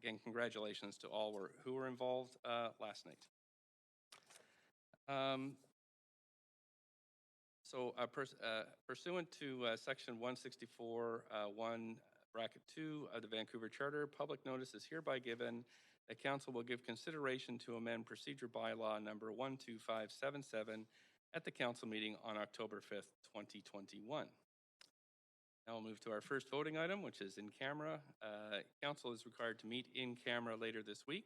again, congratulations to all who were involved last night. Pursuant to Section 164, 1(2) of the Vancouver Charter, public notice is hereby given that Council will give consideration to amend Procedure Bylaw number 12577 at the Council meeting on October 5th, 2021. Now we'll move to our first voting item, which is in camera. Council is required to meet in camera later this week.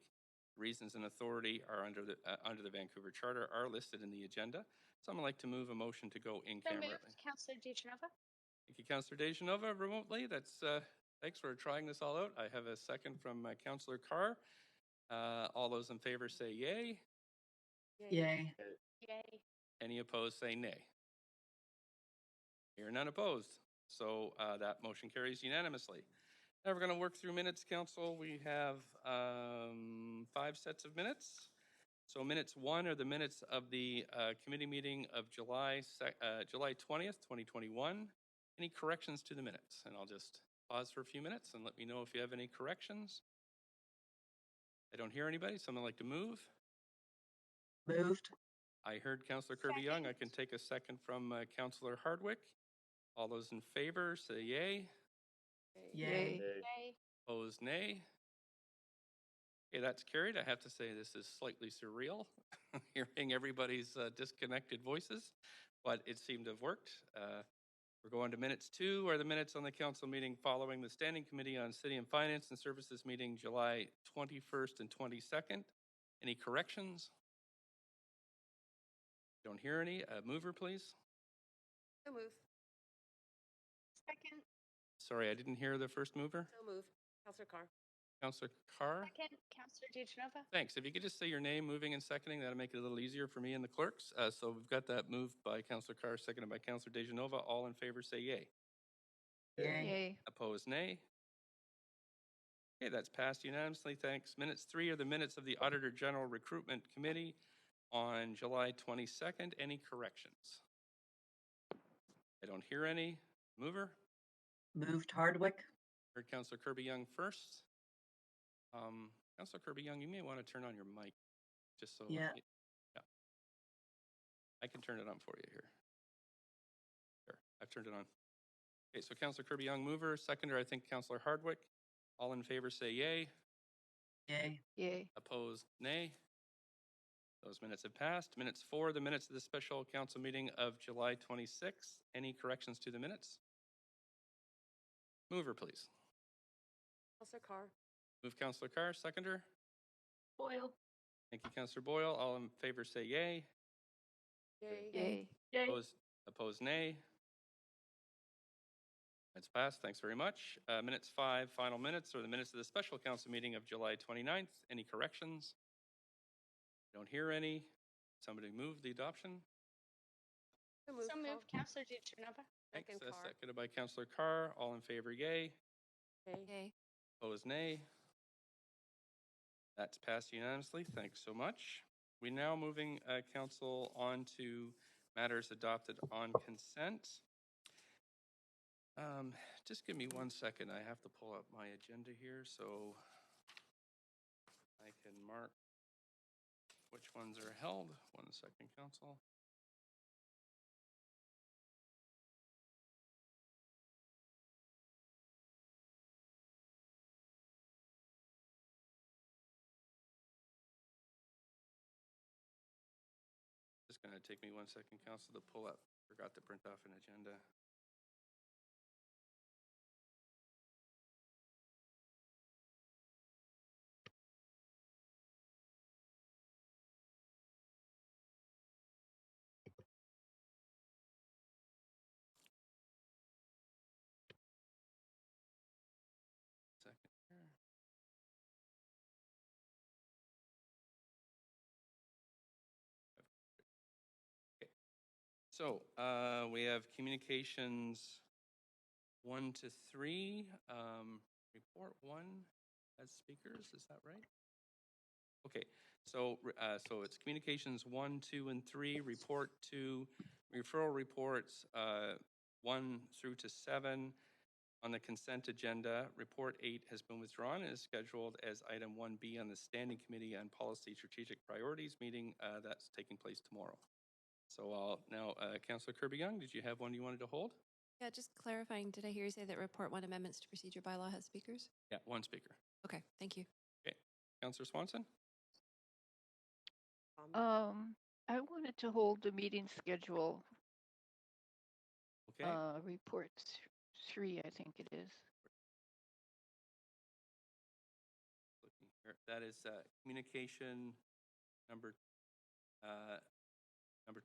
Reasons and authority are under the Vancouver Charter are listed in the agenda. Someone like to move a motion to go in camera. Councillor DeGenova. Thank you, Councillor DeGenova, remotely. That's thanks for trying this all out. I have a second from Councillor Carr. All those in favor say yay. Yay. Yay. Any opposed say nay. Here none opposed. So that motion carries unanimously. Now we're going to work through minutes, Council. We have 5 sets of minutes. So minutes 1 are the minutes of the committee meeting of July 20th, 2021. Any corrections to the minutes? And I'll just pause for a few minutes and let me know if you have any corrections. I don't hear anybody. Someone like to move? Moved. I heard Councillor Kirby-Yung. I can take a second from Councillor Hardwick. All those in favor say yay. Yay. Yay. Opposed, nay. Okay, that's carried. I have to say this is slightly surreal, hearing everybody's disconnected voices, but it seemed to have worked. We're going to minutes 2, are the minutes on the council meeting following the Standing Committee on City and Finance and Services meeting July 21st and 22nd. Any corrections? Don't hear any. Mover, please. So move. Second. Sorry, I didn't hear the first mover. So move. Councillor Carr. Councillor Carr. Second. Councillor DeGenova. Thanks. If you could just say your name, moving and seconding, that'll make it a little easier for me and the clerks. So we've got that moved by Councillor Carr, seconded by Councillor DeGenova. All in favor say yay. Yay. Yay. Opposed, nay. Okay, that's passed unanimously. Thanks. Minutes 3 are the minutes of the Auditor General Recruitment Committee on July 22nd. Any corrections? I don't hear any. Mover? Moved. Hardwick. Heard Councillor Kirby-Yung first. Councillor Kirby-Yung, you may want to turn on your mic just so. Yeah. I can turn it on for you here. There, I've turned it on. Okay, so Councillor Kirby-Yung, mover. Seconder, I think Councillor Hardwick. All in favor say yay. Yay. Yay. Opposed, nay. Those minutes have passed. Minutes 4, the minutes of the special council meeting of July 26th. Any corrections to the minutes? Mover, please. Councillor Carr. Move Councillor Carr. Seconder. Boyle. Thank you, Councillor Boyle. All in favor say yay. Yay. Yay. Yay. Opposed, nay. That's passed. Thanks very much. Minutes 5, final minutes, or the minutes of the special council meeting of July 29th. Any corrections? Don't hear any. Somebody move the adoption. So move. Councillor DeGenova. Thanks. Second Carr. Seconded by Councillor Carr. All in favor, yay. Yay. Opposed, nay. That's passed unanimously. Thanks so much. We're now moving council on to matters adopted on consent. Just give me 1 second. I have to pull up my agenda here so I can mark which ones are held. 1 second, council. It's going to take me 1 second, council, to pull up. Forgot to print off an agenda. Second here. Okay. So we have communications 1 to 3. Report 1 as speakers. Is that right? Okay. So it's communications 1, 2, and 3. Report 2, referral reports 1 through to 7 On the consent agenda, Report 8 has been withdrawn and is scheduled as item 1B on the Standing Committee on Policy Strategic Priorities meeting that's taking place tomorrow. So I'll now, Councillor Kirby-Young, did you have one you wanted to hold? Yeah, just clarifying, did I hear you say that Report 1 amendments to procedure bylaw has speakers? Yeah, one speaker. Okay, thank you. Okay. Councillor Swanson? I wanted to hold the meeting schedule, Okay. report 3, I think it is. Looking here. That is communication number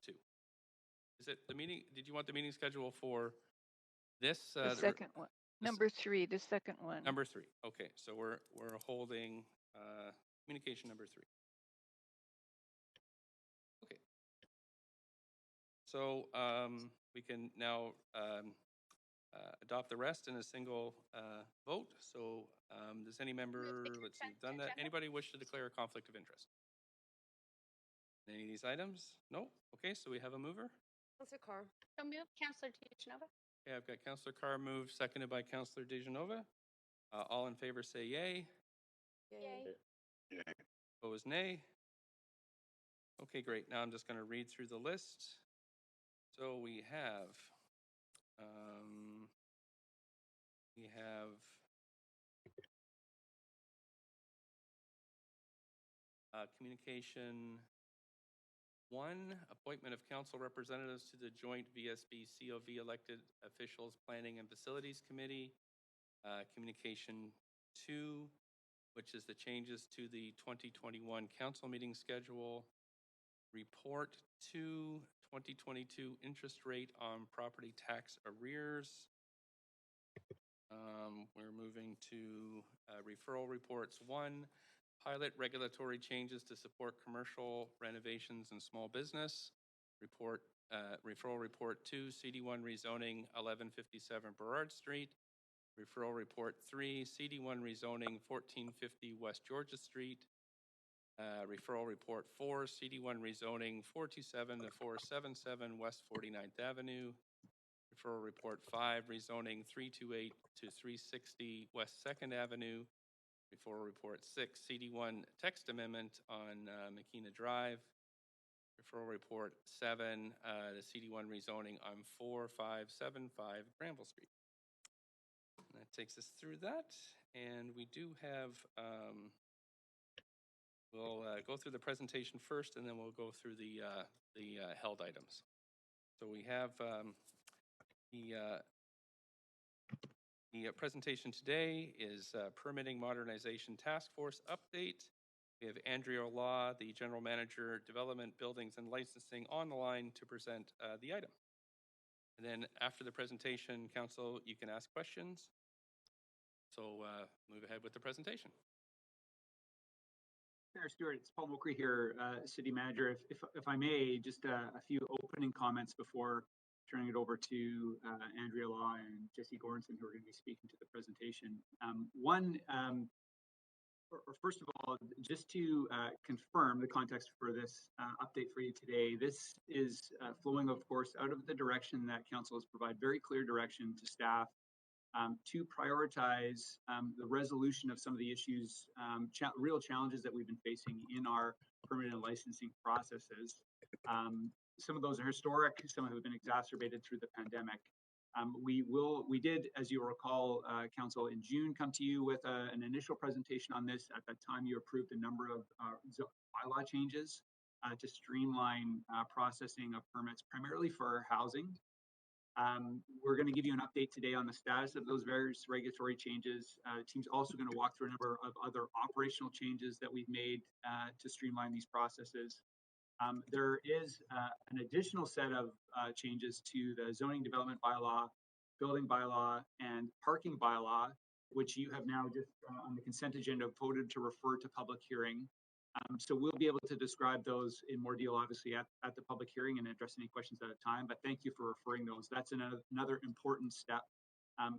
2. Is it the meeting? Did you want the meeting schedule for this? The second one. Number 3, the second one. Number 3. Okay, so we're holding communication number 3. Okay. So we can now adopt the rest in a single vote. So does any member, let's see, done that? Anybody wish to declare a conflict of interest? Any of these items? No? Okay, so we have a mover. Counselor Carr. So moved. Counselor DeGenova. Okay, I've got Councillor Carr moved, seconded by Councillor DeGenova. All in favor say yay. Yay. Opposed, nay. Okay, great. Now I'm just going to read through the list. So we have communication 1, appointment of council representatives to the joint VSB COV elected officials planning and facilities committee. Communication 2, which is the changes to the 2021 council meeting schedule. Report 2, 2022 interest rate on property tax arrears. We're moving to referral reports 1, pilot regulatory changes to support commercial renovations and small business. Referral report 2, CD1 rezoning 1157 Burrard Street. Referral report 3, CD1 rezoning 1450 West Georgia Street. Referral report 4, CD1 rezoning 427 to 477 West 49th Avenue. Referral report 5, rezoning 328 to 360 West 2nd Avenue. Referral report 6, CD1 text amendment on McKenna Drive. Referral report 7, the CD1 rezoning on 4575 Granville Street. And that takes us through that. And we do have, we'll go through the presentation first, and then we'll go through the held items. So we have the presentation today is Permitting Modernization Task Force Update. We have Andrea Law, the General Manager, Development, Buildings, and Licensing on the line to present the item. And then after the presentation, Council, you can ask questions. So move ahead with the presentation. Mayor Stewart, it's Paul Mokry here, City Manager. If I may, just a few opening comments before turning it over to Andrea Law and Jesse Goranson, who are going to be speaking to the presentation. First of all, just to confirm the context for this update for you today, this is flowing, of course, out of the direction that Council has provided very clear direction to staff to prioritize the resolution of some of the issues, real challenges that we've been facing in our permit and licensing processes. Some of those are historic, some have been exacerbated through the pandemic. We did, as you recall, Council, in June, come to you with an initial presentation on this. At that time, you approved a number of bylaw changes to streamline processing of permits, primarily for housing. We're going to give you an update today on the status of those various regulatory changes. The team's also going to walk through a number of other operational changes that we've made to streamline these processes. There is an additional set of changes to the zoning development bylaw, building bylaw, and parking bylaw, which you have now just on the consent agenda voted to refer to public hearing. So we'll be able to describe those in more detail, obviously, at the public hearing and address any questions at a time. But thank you for referring those. That's another important step.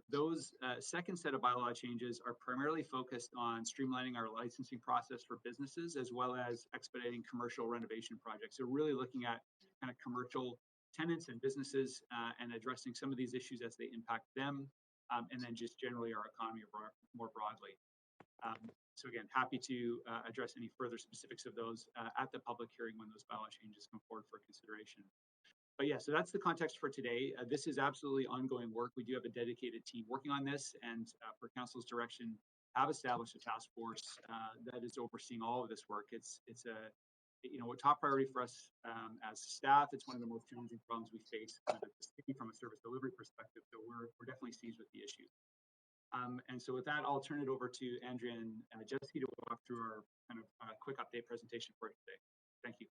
Those second set of bylaw changes are primarily focused on streamlining our licensing process for businesses, as well as expediting commercial renovation projects. So really looking at kind of commercial tenants and businesses and addressing some of these issues as they impact them. and then just generally our economy more broadly. So again, happy to address any further specifics of those at the public hearing when those bylaw changes come forward for consideration. But yeah, so that's the context for today. This is absolutely ongoing work. We do have a dedicated team working on this, and per council's direction, have established a task force that is overseeing all of this work. It's a top priority for us as staff. It's one of the most challenging problems we face, speaking from a service delivery perspective. So we're definitely seized with the issue. And so with that, I'll turn it over to Andrea and Jesse to walk through our kind of quick update presentation for today. Thank you.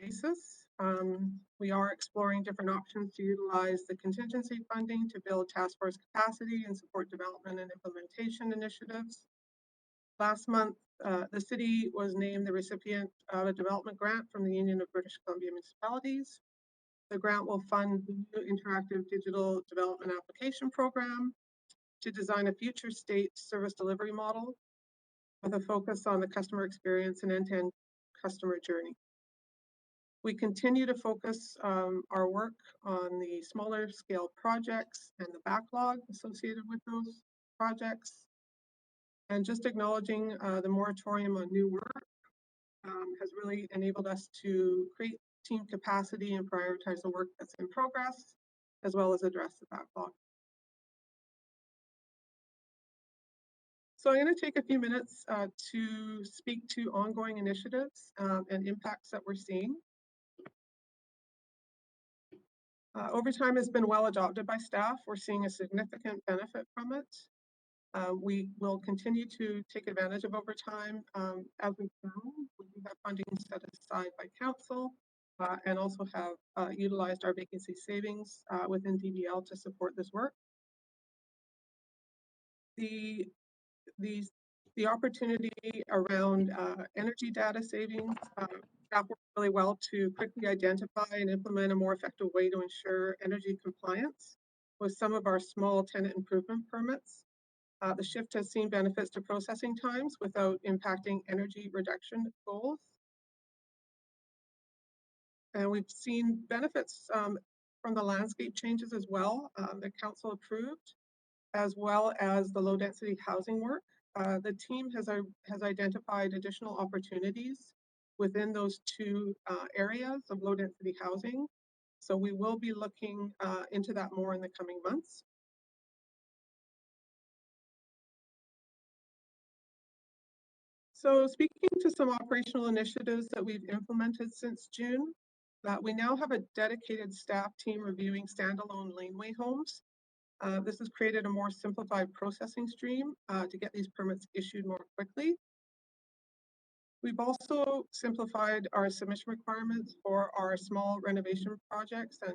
Basis. We are exploring different options to utilize the contingency funding to build task force capacity and support development and implementation initiatives. Last month, the city was named the recipient of a development grant from the Union of British Columbia Municipalities. The grant will fund the new interactive digital development application program to design a future state service delivery model with a focus on the customer experience and end-to-end customer journey. We continue to focus our work on the smaller scale projects and the backlog associated with those projects. And just acknowledging the moratorium on new work has really enabled us to create team capacity and prioritize the work that's in progress, as well as address the backlog. So I'm going to take a few minutes to speak to ongoing initiatives and impacts that we're seeing. Overtime has been well adopted by staff. We're seeing a significant benefit from it. We will continue to take advantage of overtime as we can. We do have funding set aside by council and also have utilized our vacancy savings within DBL to support this work. The opportunity around energy data savings, staff worked really well to quickly identify and implement a more effective way to ensure energy compliance with some of our small tenant improvement permits. The shift has seen benefits to processing times without impacting energy reduction goals. And we've seen benefits from the landscape changes as well that council approved, as well as the low density housing work. The team has identified additional opportunities within those two areas of low density housing. So we will be looking into that more in the coming months. So speaking to some operational initiatives that we've implemented since June, we now have a dedicated staff team reviewing standalone laneway homes. This has created a more simplified processing stream to get these permits issued more quickly. We've also simplified our submission requirements for our small renovation projects and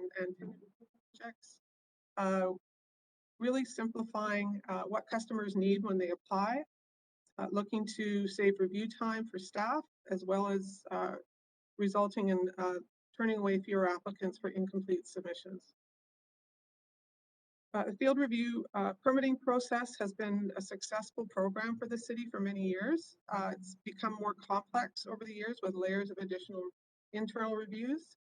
projects, really simplifying what customers need when they apply, looking to save review time for staff, as well as resulting in turning away fewer applicants for incomplete submissions. The field review permitting process has been a successful program for the city for many years. It's become more complex over the years with layers of additional internal reviews.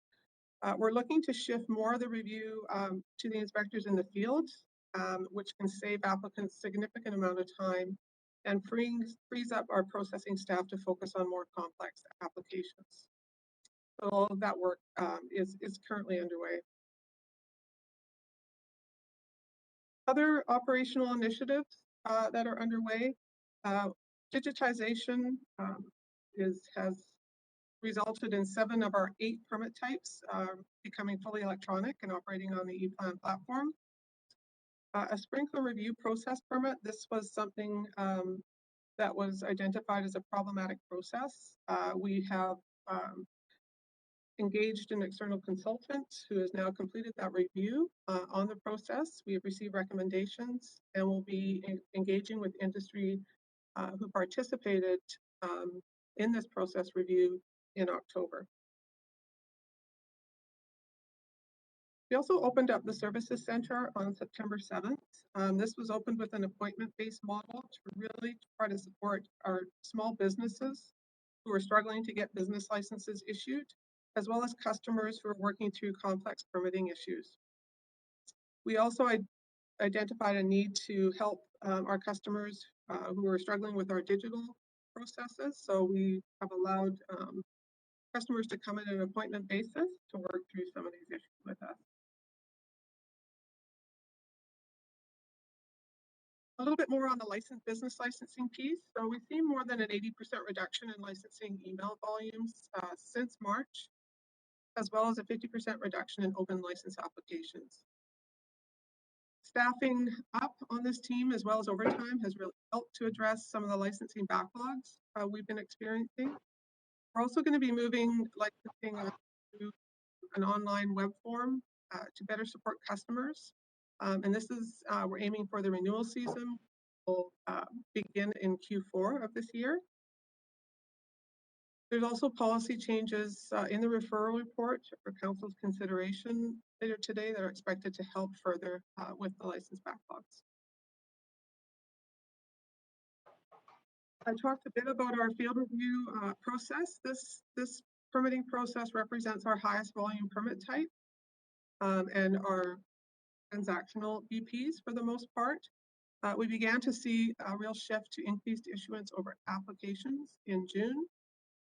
We're looking to shift more of the review to the inspectors in the field, which can save applicants significant amount of time and frees up our processing staff to focus on more complex applications. So all of that work is currently underway. Other operational initiatives that are underway, digitization has resulted in 7 of our 8 permit types becoming fully electronic and operating on the ePlan platform. A sprinkler review process permit, this was something that was identified as a problematic process. We have engaged an external consultant who has now completed that review on the process. We have received recommendations and will be engaging with industry who participated in this process review in October. We also opened up the Services Center on September 7th. This was opened with an appointment-based model to really try to support our small businesses who are struggling to get business licenses issued, as well as customers who are working through complex permitting issues. We also identified a need to help our customers who are struggling with our digital processes. So we have allowed customers to come in an appointment basis to work through some of these issues with us. A little bit more on the business licensing piece. So we've seen more than an 80% reduction in licensing email volumes since March, as well as a 50% reduction in open license applications. Staffing up on this team, as well as overtime, has really helped to address some of the licensing backlogs we've been experiencing. We're also going to be moving licensing to an online web form to better support customers. And this is, we're aiming for the renewal season will begin in Q4 of this year. There's also policy changes in the referral report for council's consideration later today that are expected to help further with the license backlogs. I talked a bit about our field review process. This permitting process represents our highest volume permit type and our transactional BPs for the most part. We began to see a real shift to increased issuance over applications in June.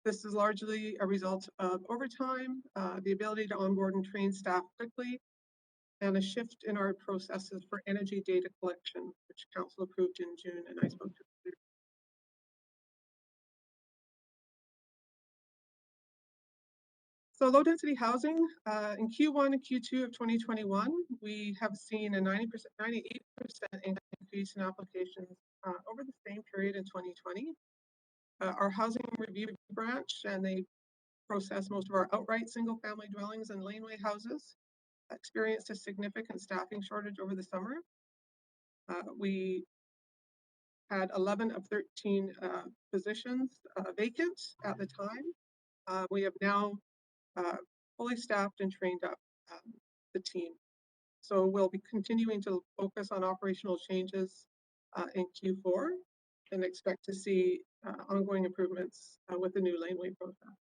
This is largely a result of overtime, the ability to onboard and train staff quickly, and a shift in our processes for energy data collection, which council approved in June and I spoke to. So low density housing, in Q1 and Q2 of 2021, we have seen a 98% increase in applications over the same period in 2020. Our housing review branch, and they process most of our outright single family dwellings and laneway houses, experienced a significant staffing shortage over the summer. We had 11 of 13 positions vacant at the time. We have now fully staffed and trained up the team. So we'll be continuing to focus on operational changes in Q4 and expect to see ongoing improvements with the new laneway process.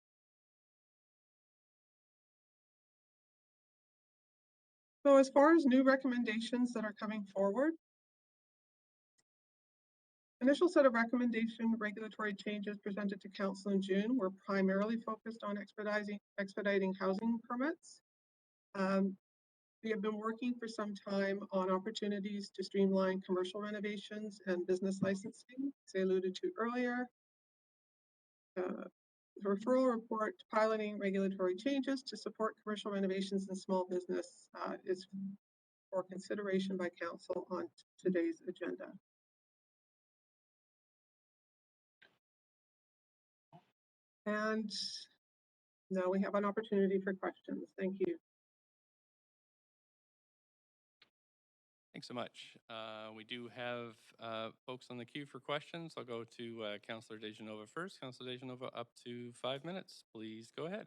So as far as new recommendations that are coming forward, Initial set of recommendation regulatory changes presented to council in June were primarily focused on expediting housing permits. We have been working for some time on opportunities to streamline commercial renovations and business licensing, as I alluded to earlier. The referral report piloting regulatory changes to support commercial renovations and small business is for consideration by council on today's agenda. And now we have an opportunity for questions. Thank you. Thanks so much. We do have folks on the queue for questions. I'll go to Councillor DeGenova first. Councillor DeGenova, up to 5 minutes. Please go ahead.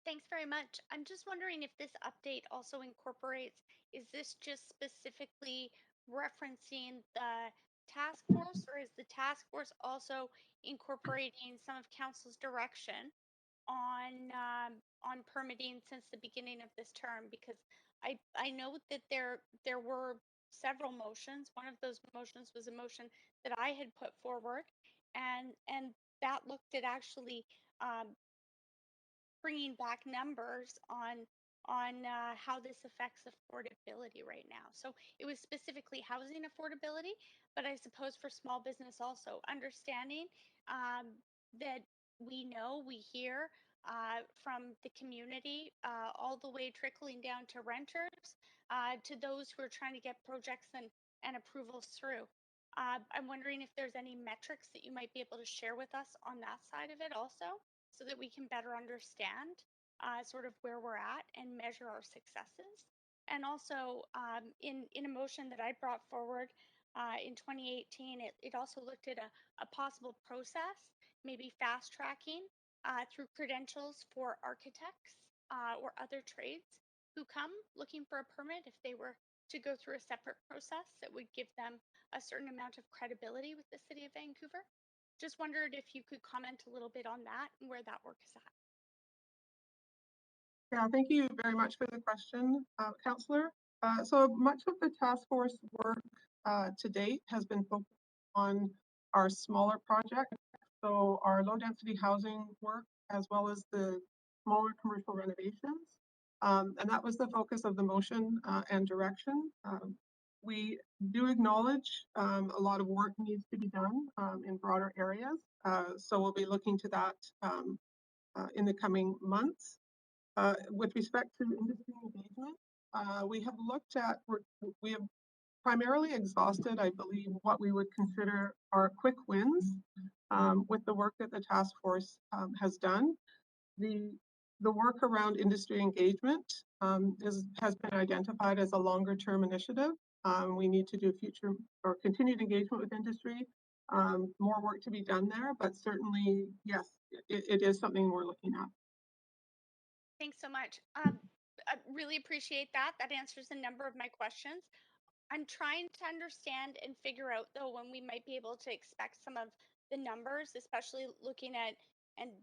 Thanks very much. I'm just wondering if this update also incorporates, is this just specifically referencing the task force, or is the task force also incorporating some of council's direction on permitting since the beginning of this term? Because I know that there were several motions. One of those motions was a motion that I had put forward, and that looked at actually bringing back numbers on how this affects affordability right now. So it was specifically housing affordability, but I suppose for small business also, understanding that we hear from the community all the way trickling down to renters, to those who are trying to get projects and approvals through. I'm wondering if there's any metrics that you might be able to share with us on that side of it also, so that we can better understand sort of where we're at and measure our successes. And also in a motion that I brought forward in 2018, it also looked at a possible process, maybe fast tracking through credentials for architects or other trades who come looking for a permit. If they were to go through a separate process, that would give them a certain amount of credibility with the City of Vancouver. Just wondered if you could comment a little bit on that and where that work is at. Yeah, thank you very much for the question, Councillor. So much of the task force work to date has been focused on our smaller projects, so our low density housing work, as well as the smaller commercial renovations. And that was the focus of the motion and direction. We do acknowledge a lot of work needs to be done in broader areas. So we'll be looking to that in the coming months. With respect to industry engagement, we have looked at, we have primarily exhausted, I believe, what we would consider our quick wins with the work that the task force has done. The work around industry engagement has been identified as a longer term initiative. We need to do future or continued engagement with industry, more work to be done there, but certainly, yes, it is something we're looking at. Thanks so much. I really appreciate that. That answers a number of my questions. I'm trying to understand and figure out, though, when we might be able to expect some of the numbers, especially looking at, and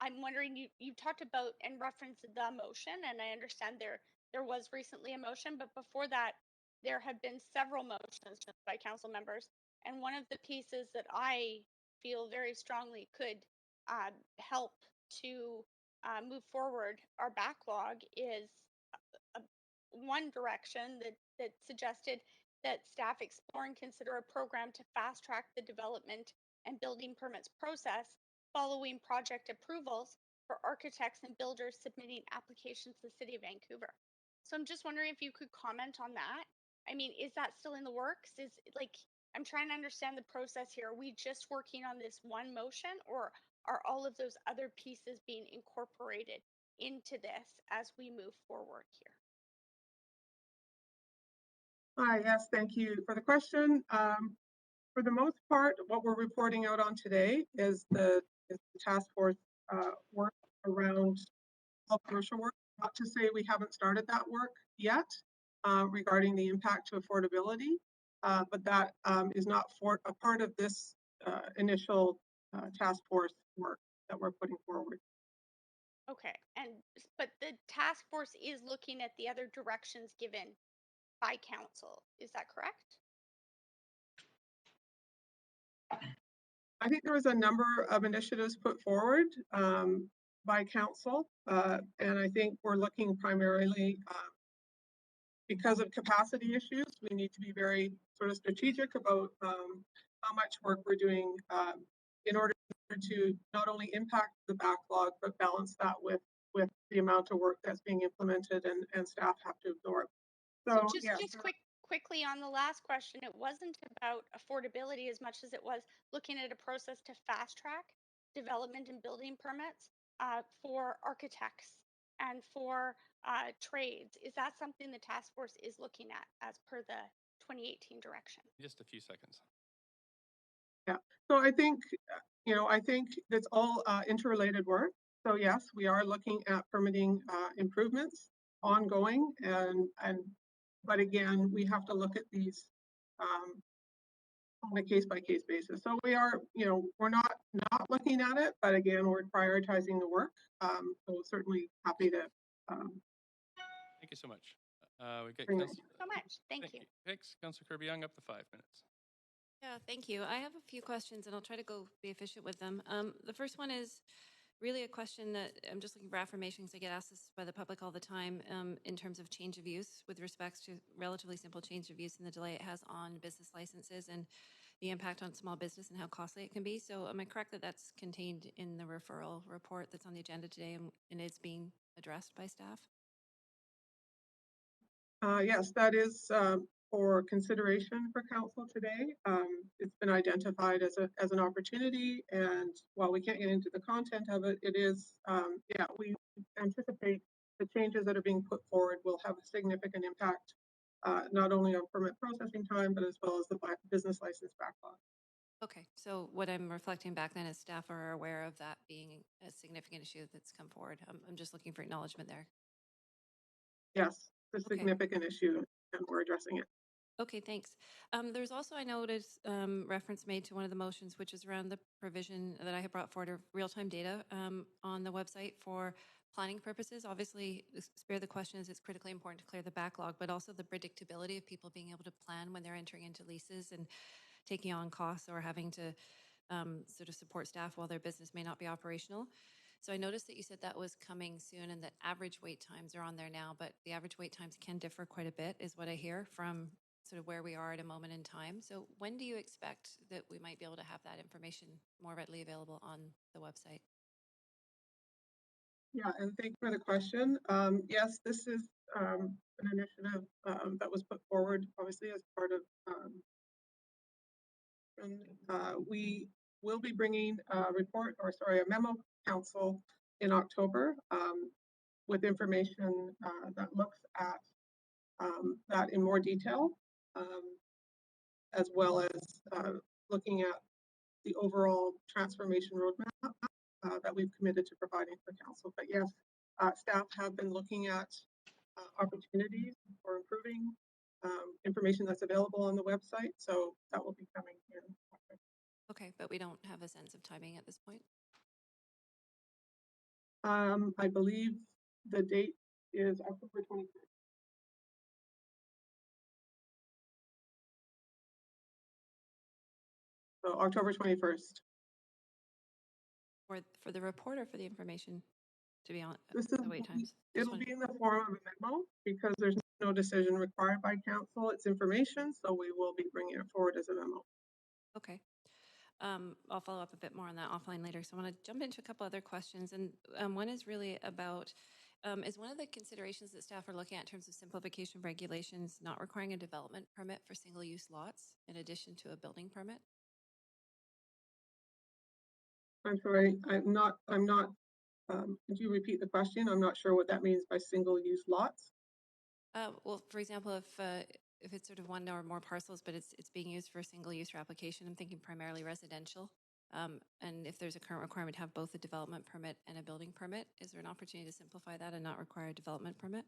I'm wondering, you talked about and referenced the motion, and I understand there was recently a motion, but before that, there have been several motions by council members. And one of the pieces that I feel very strongly could help to move forward our backlog is one direction that suggested that staff explore and consider a program to fast track the development and building permits process following project approvals for architects and builders submitting applications to the City of Vancouver. So I'm just wondering if you could comment on that. I mean, is that still in the works? Is like, I'm trying to understand the process here. Are we just working on this one motion, or are all of those other pieces being incorporated into this as we move forward here? Hi, yes, thank you for the question. For the most part, what we're reporting out on today is the task force work around all commercial work. Not to say we haven't started that work yet regarding the impact to affordability, but that is not a part of this initial task force work that we're putting forward. Okay, but the task force is looking at the other directions given by council. Is that correct? I think there was a number of initiatives put forward by council, and I think we're looking primarily because of capacity issues. We need to be very sort of strategic about how much work we're doing in order to not only impact the backlog, but balance that with the amount of work that's being implemented and staff have to absorb. So, just yeah, quickly on the last question, it wasn't about affordability as much as it was looking at a process to fast track development and building permits for architects and for trades. Is that something the task force is looking at as per the 2018 direction? Just a few seconds. yeah. So I think, I think it's all interrelated work. So yes, we are looking at permitting improvements ongoing, but again, we have to look at these on a case-by-case basis. So we are, we're not looking at it, but again, we're prioritizing the work. So certainly happy to. Thank you so much. We get Bring it. So much. Thank you. Thanks, Councillor Kirby Young, up to 5 minutes. Yeah, thank you. I have a few questions and I'll try to be efficient with them. The first one is really a question that I'm just looking for affirmation because I get asked this by the public all the time in terms of change of use with respects to relatively simple change of use and the delay it has on business licenses and the impact on small business and how costly it can be. So am I correct that that's contained in the referral report that's on the agenda today and it's being addressed by staff? Yes, that is for consideration for council today. It's been identified as an opportunity, and while we can't get into the content of it, it is, we anticipate the changes that are being put forward will have a significant impact, not only on permit processing time, but as well as the business license backlog. Okay, so what I'm reflecting back then is staff are aware of that being a significant issue that's come forward. I'm just looking for acknowledgement there. Yes, it's a significant issue, and we're addressing it. Okay, thanks. There's also, I noticed, reference made to one of the motions, which is around the provision that I have brought forward of real-time data on the website for planning purposes. Obviously, spare the question is it's critically important to clear the backlog, but also the predictability of people being able to plan when they're entering into leases and taking on costs or having to sort of support staff while their business may not be operational. So I noticed that you said that was coming soon and that average wait times are on there now, but the average wait times can differ quite a bit is what I hear from sort of where we are at a moment in time. So when do you expect that we might be able to have that information more readily available on the website? Yeah, and thank you for the question. Yes, this is an initiative that was put forward, obviously, as part of, we will be bringing a memo council in October with information that looks at that in more detail, as well as looking at the overall transformation roadmap that we've committed to providing for council. But yes, staff have been looking at opportunities for improving information that's available on the website. So that will be coming in. Okay, but we don't have a sense of timing at this point. I believe the date is October 21st. So October 21st. For the report or for the information, to be honest, This the wait times? It'll be in the form of a memo because there's no decision required by council. It's information, so we will be bringing it forward as a memo. Okay. I'll follow up a bit more on that offline later. So I want to jump into a couple other questions. And one is really about, is one of the considerations that staff are looking at in terms of simplification of regulations not requiring a development permit for single-use lots in addition to a building permit? I'm sorry, I'm not, could you repeat the question? I'm not sure what that means by single-use lots. Well, for example, if it's sort of one or more parcels, but it's being used for a single use application, I'm thinking primarily residential. And if there's a current requirement to have both a development permit and a building permit, is there an opportunity to simplify that and not require a development permit?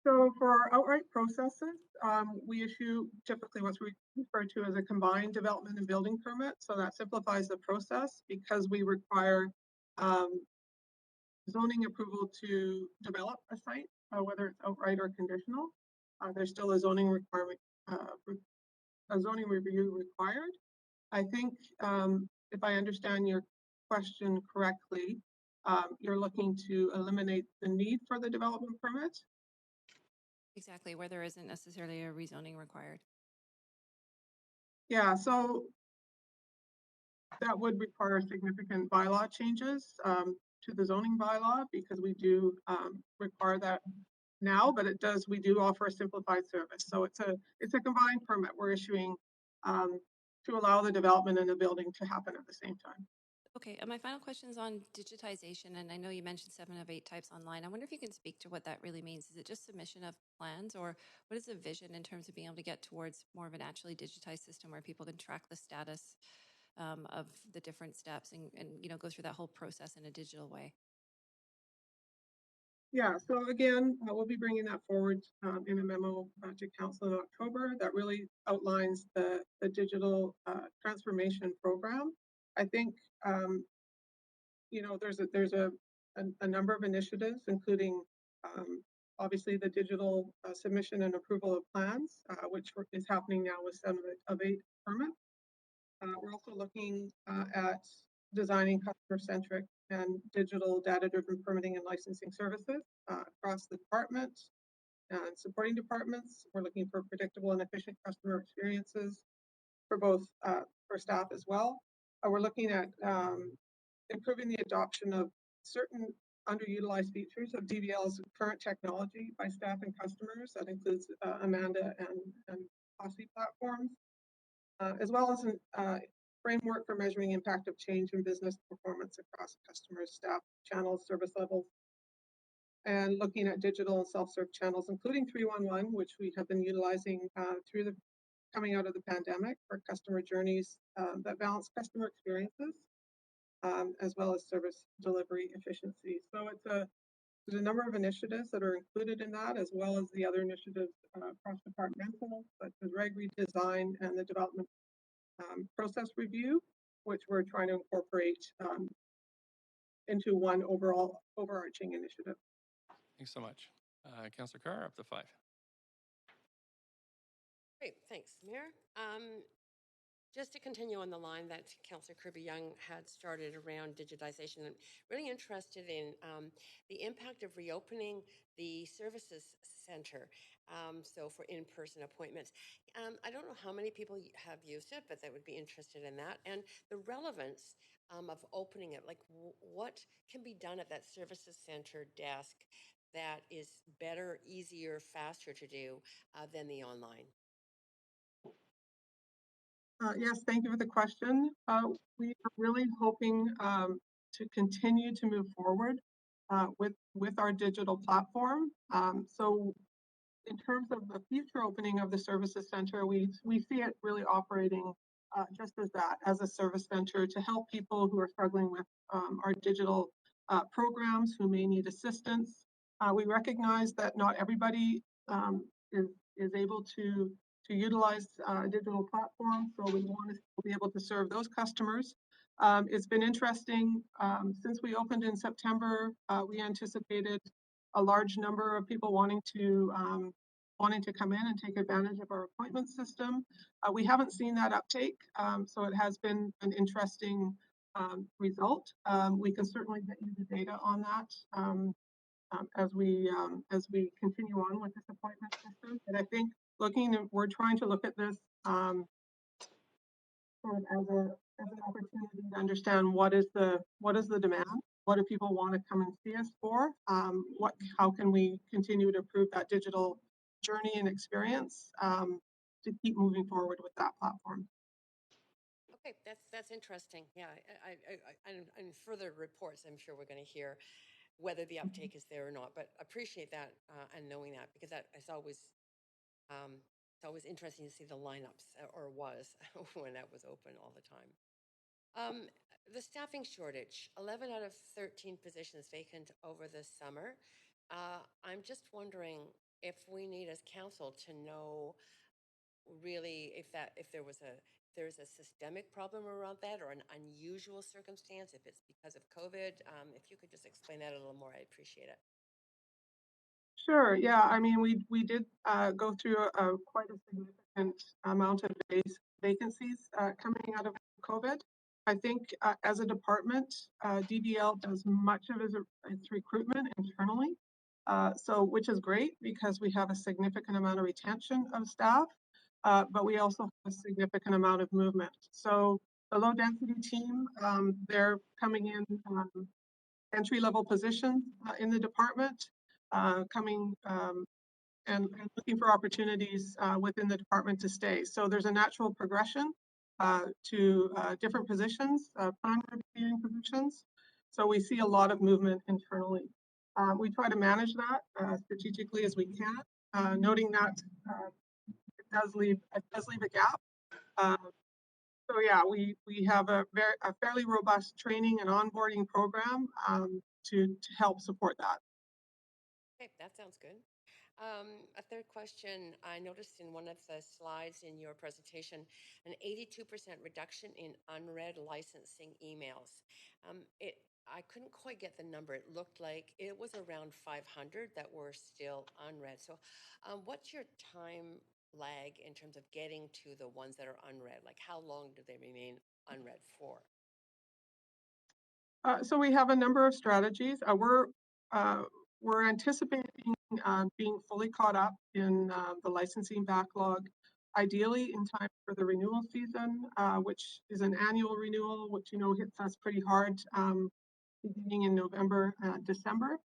So for our outright processes, we issue typically what's referred to as a combined development and building permit. So that simplifies the process because we require zoning approval to develop a site, whether it's outright or conditional. There's still a zoning requirement a zoning review required. I think, if I understand your question correctly, you're looking to eliminate the need for the development permit? Exactly, where there isn't necessarily a rezoning required. Yeah, so that would require significant bylaw changes to the zoning bylaw, because we do require that now, but we do offer a simplified service. So it's a combined permit we're issuing to allow the development in the building to happen at the same time. Okay, and my final question is on digitization, and I know you mentioned 7 of 8 types online. I wonder if you can speak to what that really means. Is it just submission of plans, or what is the vision in terms of being able to get towards more of a naturally digitized system where people can track the status of the different steps and go through that whole process in a digital way? Yeah, so again, we'll be bringing that forward in a memo to council in October that really outlines the digital transformation program. I think there's a number of initiatives, including obviously the digital submission and approval of plans, which is happening now with 7 of 8 permits. We're also looking at designing customer-centric and digital data-driven permitting and licensing services across the department and supporting departments. We're looking for predictable and efficient customer experiences for both for staff as well. We're looking at improving the adoption of certain underutilized features of DVL's current technology by staff and customers. That includes Amanda and Posse platforms, as well as a framework for measuring impact of change in business performance across customers, staff, channels, service levels, and looking at digital and self-serve channels, including 311, which we have been utilizing coming out of the pandemic for customer journeys that balance customer experiences, as well as service delivery efficiency. So there's a number of initiatives that are included in that, as well as the other initiatives cross-departmental, such as reg redesign and the development process review, which we're trying to incorporate into one overall overarching initiative. Thanks so much. Councillor Carr, up to 5. Great, thanks, Mayor. Just to continue on the line that Councillor Kirby-Yung had started around digitization, I'm really interested in the impact of reopening the services center, so for in-person appointments. I don't know how many people have used it, but they would be interested in that. And the relevance of opening it, like what can be done at that services center desk that is better, easier, faster to do than the online? Yes, thank you for the question. We are really hoping to continue to move forward with our digital platform. So in terms of the future opening of the services center, we see it really operating just as that, as a service center to help people who are struggling with our digital programs, who may need assistance. We recognize that not everybody is able to utilize a digital platform, so we want to be able to serve those customers. It's been interesting. Since we opened in September, we anticipated a large number of people wanting to come in and take advantage of our appointment system. We haven't seen that uptake, so it has been an interesting result. We can certainly get you the data on that as we continue on with this appointment system. But I think we're trying to look at this sort of as an opportunity to understand what is the demand, what do people want to come and see us for, how can we continue to improve that digital journey and experience to keep moving forward with that platform. Okay, that's interesting. Yeah, and further reports, I'm sure we're going to hear whether the uptake is there or not. But appreciate that and knowing that, because that is always it's always interesting to see the lineups, or was when that was open all the time. The staffing shortage, 11 out of 13 positions vacant over the summer. I'm just wondering if we need as council to know really if there's a systemic problem around that, or an unusual circumstance, if it's because of COVID. If you could just explain that a little more, I appreciate it. Sure, yeah, I mean, we did go through quite a significant amount of vacancies coming out of COVID. I think as a department, DBL does much of its recruitment internally. So, which is great because we have a significant amount of retention of staff, but we also have a significant amount of movement. So the low density team, they're coming in entry-level positions in the department, coming and looking for opportunities within the department to stay. So there's a natural progression to different positions, primary reviewing positions. So we see a lot of movement internally. We try to manage that strategically as we can, noting that it does leave a gap. So yeah, we have a fairly robust training and onboarding program to help support that. Okay, that sounds good. A third question, I noticed in one of the slides in your presentation, an 82% reduction in unread licensing emails. I couldn't quite get the number. It looked like it was around 500 that were still unread. So what's your time lag in terms of getting to the ones that are unread? Like how long do they remain unread for? So we have a number of strategies. We're anticipating being fully caught up in the licensing backlog, ideally in time for the renewal season, which is an annual renewal, which hits us pretty hard beginning in November, December.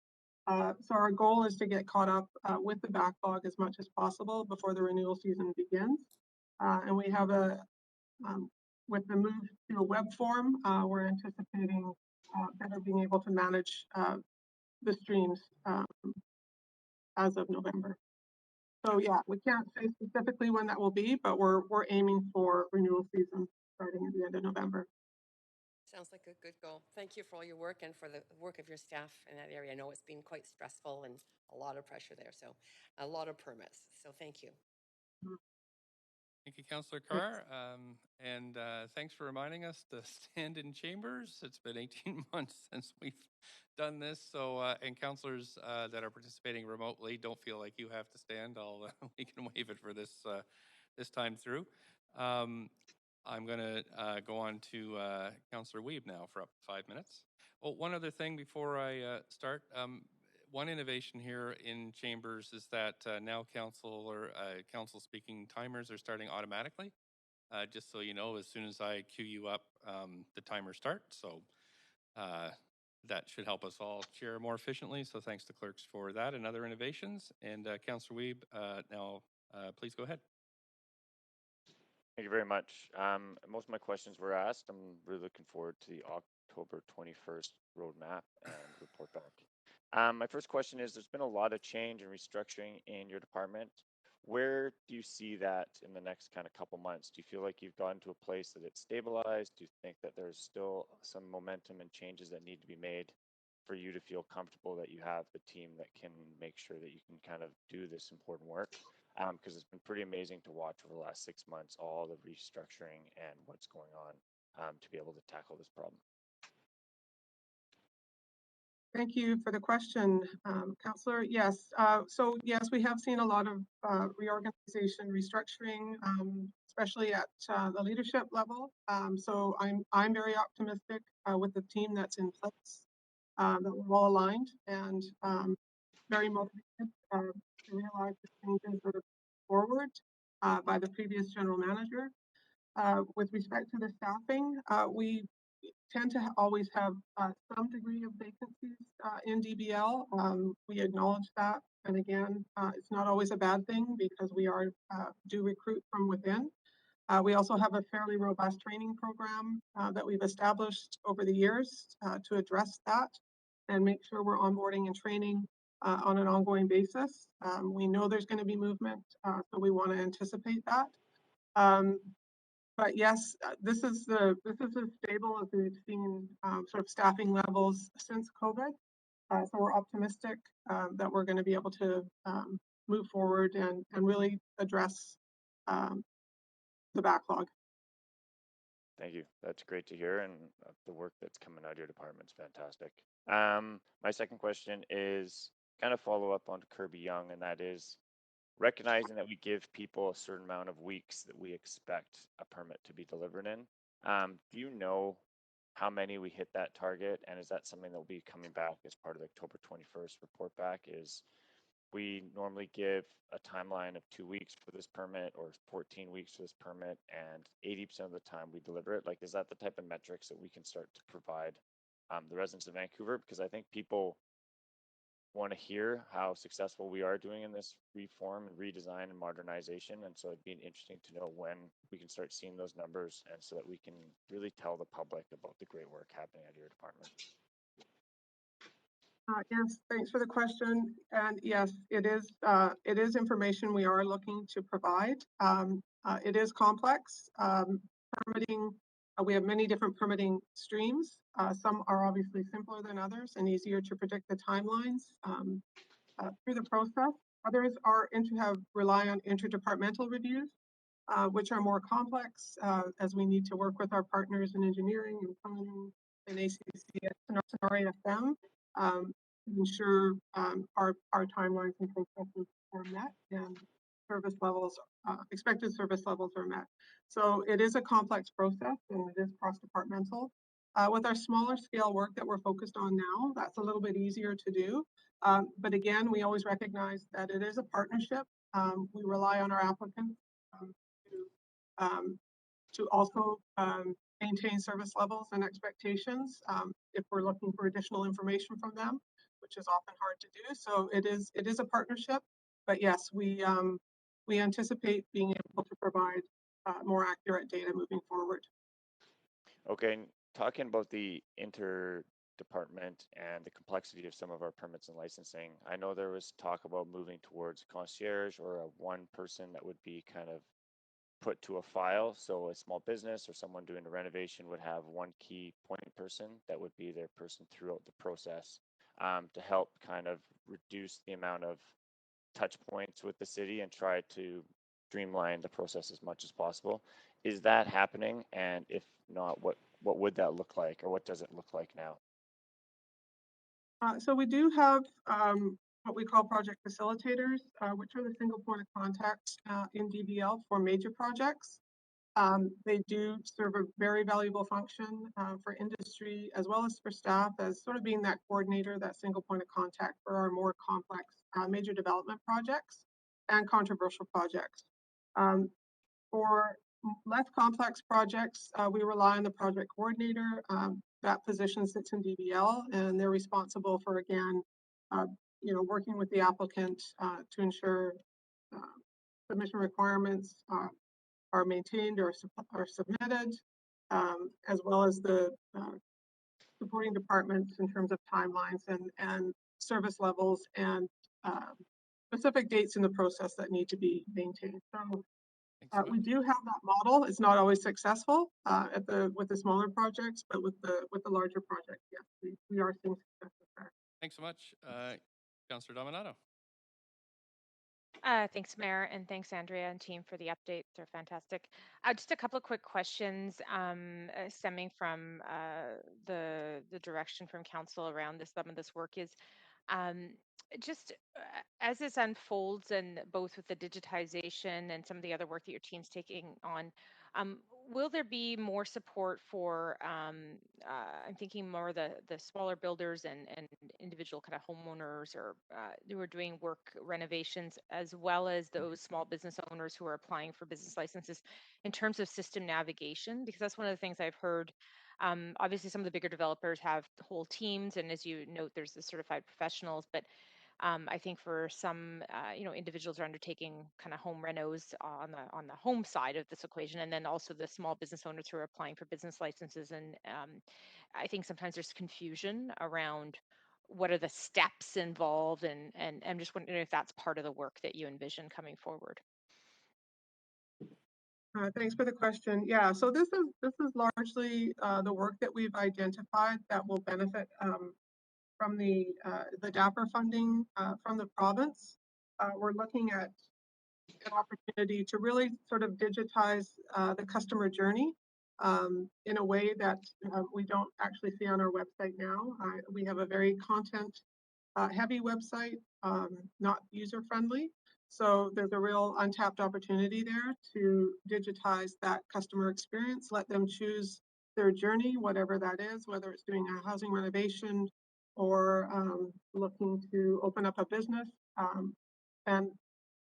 So our goal is to get caught up with the backlog as much as possible before the renewal season begins. And we have with the move to a web form, we're anticipating better being able to manage the streams as of November. So yeah, we can't say specifically when that will be, but we're aiming for renewal season starting at the end of November. Sounds like a good goal. Thank you for all your work and for the work of your staff in that area. I know it's been quite stressful and a lot of pressure there, so a lot of permits. So thank you. Thank you, Councillor Carr. And thanks for reminding us to stand in chambers. It's been 18 months since we've done this. So, and councillors that are participating remotely, don't feel like you have to stand. We can waive it for this time through. I'm going to go on to Councillor Wiebe now for up to 5 minutes. Well, one other thing before I start. One innovation here in chambers is that now council speaking timers are starting automatically. Just so you know, as soon as I cue you up, the timer starts. So that should help us all chair more efficiently. So thanks to clerks for that and other innovations. And Councillor Wiebe, now please go ahead. Thank you very much. Most of my questions were asked. I'm really looking forward to the October 21st roadmap and report back. My first question is, there's been a lot of change and restructuring in your department. Where do you see that in the next kind of couple months? Do you feel like you've gotten to a place that it's stabilized? Do you think that there's still some momentum and changes that need to be made for you to feel comfortable that you have the team that can make sure that you can kind of do this important work? Because it's been pretty amazing to watch over the last 6 months, all the restructuring and what's going on to be able to tackle this problem. Thank you for the question, Councillor. Yes, so yes, we have seen a lot of reorganization, restructuring, especially at the leadership level. So I'm very optimistic with the team that's in place, that we're all aligned and very motivated to realize the changes that are forward by the previous general manager. With respect to the staffing, we tend to always have some degree of vacancies in DBL. We acknowledge that. And again, it's not always a bad thing because we do recruit from within. We also have a fairly robust training program that we've established over the years to address that and make sure we're onboarding and training on an ongoing basis. We know there's going to be movement, so we want to anticipate that. But yes, this is as stable as we've seen sort of staffing levels since COVID. So we're optimistic that we're going to be able to move forward and really address the backlog. Thank you. That's great to hear, and the work that's coming out of your department is fantastic. My second question is kind of follow up on Kirby Young, and that is recognizing that we give people a certain amount of weeks that we expect a permit to be delivered in. Do you know how many we hit that target? And is that something that will be coming back as part of the October 21st report back? Is we normally give a timeline of 2 weeks for this permit or 14 weeks for this permit, and 80% of the time we deliver it. Like, is that the type of metrics that we can start to provide the residents of Vancouver? Because I think people want to hear how successful we are doing in this reform and redesign and modernization. And so it'd be interesting to know when we can start seeing those numbers, and so that we can really tell the public about the great work happening at your department. Yes, thanks for the question. And yes, it is information we are looking to provide. It is complex. Permitting, we have many different permitting streams. Some are obviously simpler than others and easier to predict the timelines through the process. Others rely on interdepartmental reviews, which are more complex as we need to work with our partners in engineering and planning and ACC and RAFM to ensure our timelines and processes are met and service levels, expected service levels are met. So it is a complex process and it is cross-departmental. With our smaller scale work that we're focused on now, that's a little bit easier to do. But again, we always recognize that it is a partnership. We rely on our applicants to also maintain service levels and expectations if we're looking for additional information from them, which is often hard to do. So it is a partnership, but yes, we anticipate being able to provide more accurate data moving forward. Okay, and talking about the interdepartment and the complexity of some of our permits and licensing, I know there was talk about moving towards concierge or a one person that would be kind of put to a file. So a small business or someone doing a renovation would have one key point person that would be their person throughout the process to help kind of reduce the amount of touch points with the city and try to streamline the process as much as possible. Is that happening? And if not, what would that look like, or what does it look like now? So we do have what we call project facilitators, which are the single point of contact in DBL for major projects. They do serve a very valuable function for industry as well as for staff, as sort of being that coordinator, that single point of contact for our more complex major development projects and controversial projects. For less complex projects, we rely on the project coordinator. That position sits in DBL, and they're responsible for, again, working with the applicant to ensure submission requirements are maintained or are submitted, as well as the supporting departments in terms of timelines and service levels and specific dates in the process that need to be maintained. So we do have that model. It's not always successful with the smaller projects, but with the larger projects, yes, we are seeing success there. Thanks so much, Councillor Dominato. Thanks, Mayor, and thanks, Andrea and team, for the updates. They're fantastic. Just a couple of quick questions stemming from the direction from Council around some of this work is just as this unfolds, and both with the digitization and some of the other work that your team's taking on, will there be more support for, I'm thinking more the smaller builders and individual kind of homeowners or who are doing work renovations, as well as those small business owners who are applying for business licenses in terms of system navigation? Because that's one of the things I've heard. Obviously, some of the bigger developers have whole teams, and as you note, there's the certified professionals, but I think for some, individuals are undertaking kind of home renos on the home side of this equation, and then also the small business owners who are applying for business licenses. And I think sometimes there's confusion around what are the steps involved, and I'm just wondering if that's part of the work that you envision coming forward. Thanks for the question. Yeah, so this is largely the work that we've identified that will benefit from the DAPR funding from the province. We're looking at an opportunity to really sort of digitize the customer journey in a way that we don't actually see on our website now. We have a very content heavy website not user-friendly. So there's a real untapped opportunity there to digitize that customer experience, let them choose their journey, whatever that is, whether it's doing a housing renovation or looking to open up a business. And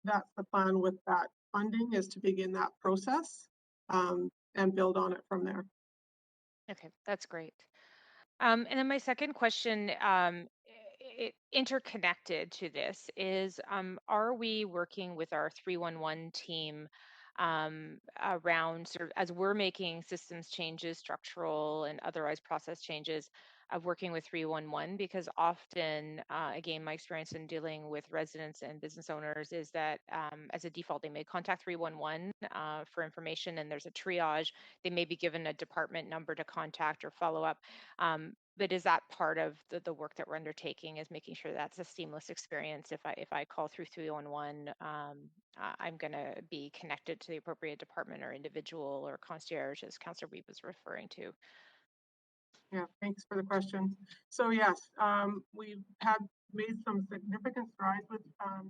that's the plan with that funding, is to begin that process and build on it from there. Okay, that's great. And then my second question, interconnected to this, is are we working with our 311 team around sort of, as we're making systems changes, structural and otherwise process changes, of working with 311? Because often, again, my experience in dealing with residents and business owners is that as a default, they may contact 311 for information, and there's a triage. They may be given a department number to contact or follow up. But is that part of the work that we're undertaking, is making sure that's a seamless experience? If I call through 311, I'm going to be connected to the appropriate department or individual or concierge, as Councillor Wiebe was referring to. Yeah, thanks for the question. So yes, we've made some significant strides with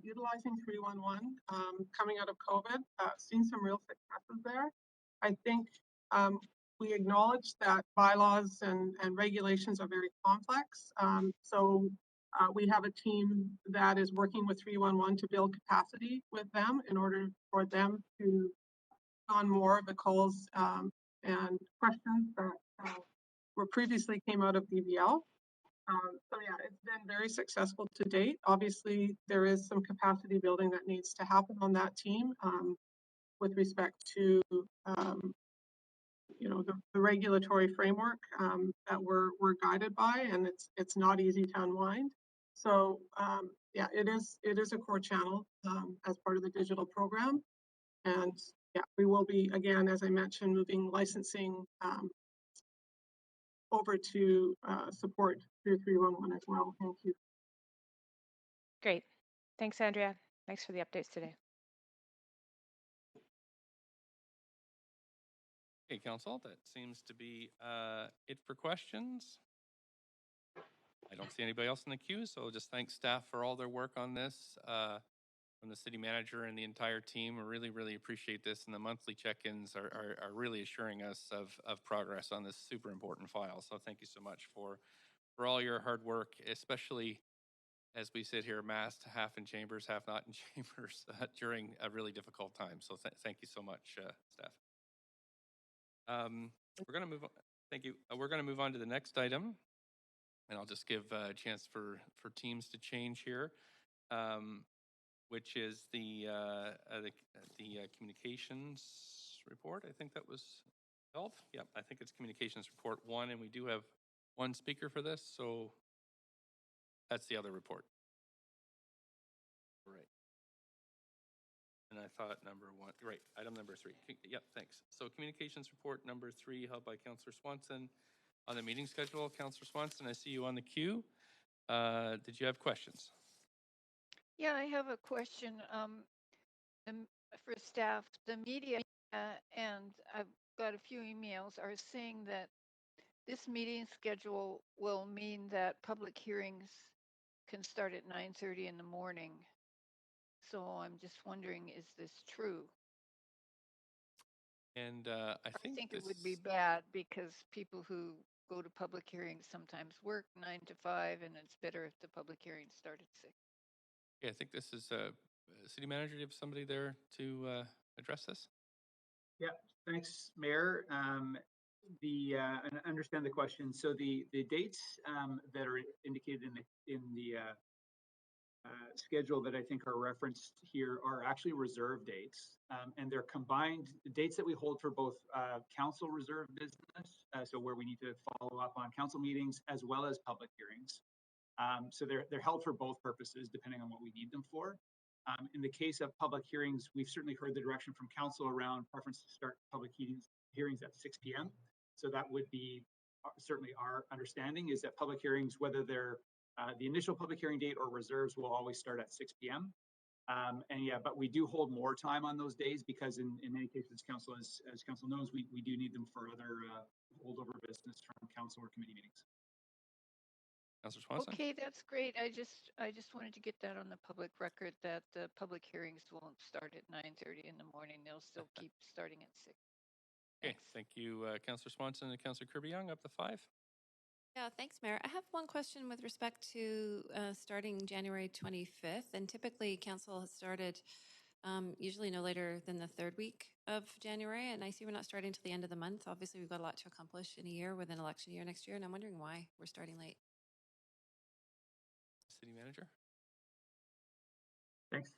utilizing 311 coming out of COVID. Seen some real successes there. I think we acknowledge that bylaws and regulations are very complex. So we have a team that is working with 311 to build capacity with them in order for them to on more of the calls and questions that were previously came out of BVL. So yeah, it's been very successful to date. Obviously, there is some capacity building that needs to happen on that team with respect to you know, the regulatory framework that we're guided by, and it's not easy to unwind. So yeah, it is a core channel as part of the digital program, and yeah, we will be, again, as I mentioned, moving licensing over to support 311 as well. Thank you. Great. Thanks, Andrea. Thanks for the updates today. Okay, Council, that seems to be it for questions. I don't see anybody else in the queue, so just thank staff for all their work on this. From the city manager and the entire team, we really appreciate this, and the monthly check-ins are really assuring us of progress on this super important file. So thank you so much for all your hard work, especially as we sit here masked, half in chambers, half not in chambers during a really difficult time. So thank you so much, staff. We're going to move on. Thank you. We're going to move on to the next item, and I'll just give a chance for teams to change here, which is the communications report. I think that was held. Yeah, I think it's communications report 1, and we do have one speaker for this, so that's the other report. Right. And I thought number 1, right, item number 3. Yep, thanks. So communications report number 3 held by Councillor Swanson on the meeting schedule. Councillor Swanson, I see you on the queue. Did you have questions? Yeah, I have a question for staff. The media and I've got a few emails are saying that this meeting schedule will mean that public hearings can start at 9:30 in the morning. So I'm just wondering, is this true? And I think it would be bad because people who go to public hearings sometimes work 9 to 5, and it's better if the public hearings start at 6. Yeah, I think this is city manager. Do you have somebody there to address this? Yeah, thanks, Mayor. And I understand the question. So the dates that are indicated in the schedule that I think are referenced here are actually reserve dates, and they're combined dates that we hold for both council reserve business, so where we need to follow up on council meetings, as well as public hearings. So they're held for both purposes, depending on what we need them for. In the case of public hearings, we've certainly heard the direction from council around preference to start public hearings at 6 p.m. So that would be certainly our understanding, is that public hearings, whether they're the initial public hearing date or reserves, will always start at 6 p.m. And yeah, but we do hold more time on those days because in many cases, council, as council knows, we do need them for other holdover business from council or committee meetings. Councillor Swanson? Okay, that's great. I just wanted to get that on the public record that the public hearings won't start at 9:30 in the morning. They'll still keep starting at 6. Okay, Thanks. thank you, Councillor Swanson and Councillor Kirby-Young. Up to 5. Yeah, thanks, Mayor. I have one question with respect to starting January 25th. And typically, council has started usually no later than the third week of January. And I see we're not starting until the end of the month. Obviously, we've got a lot to accomplish in a year with an election year next year. And I'm wondering why we're starting late. City Manager? Thanks,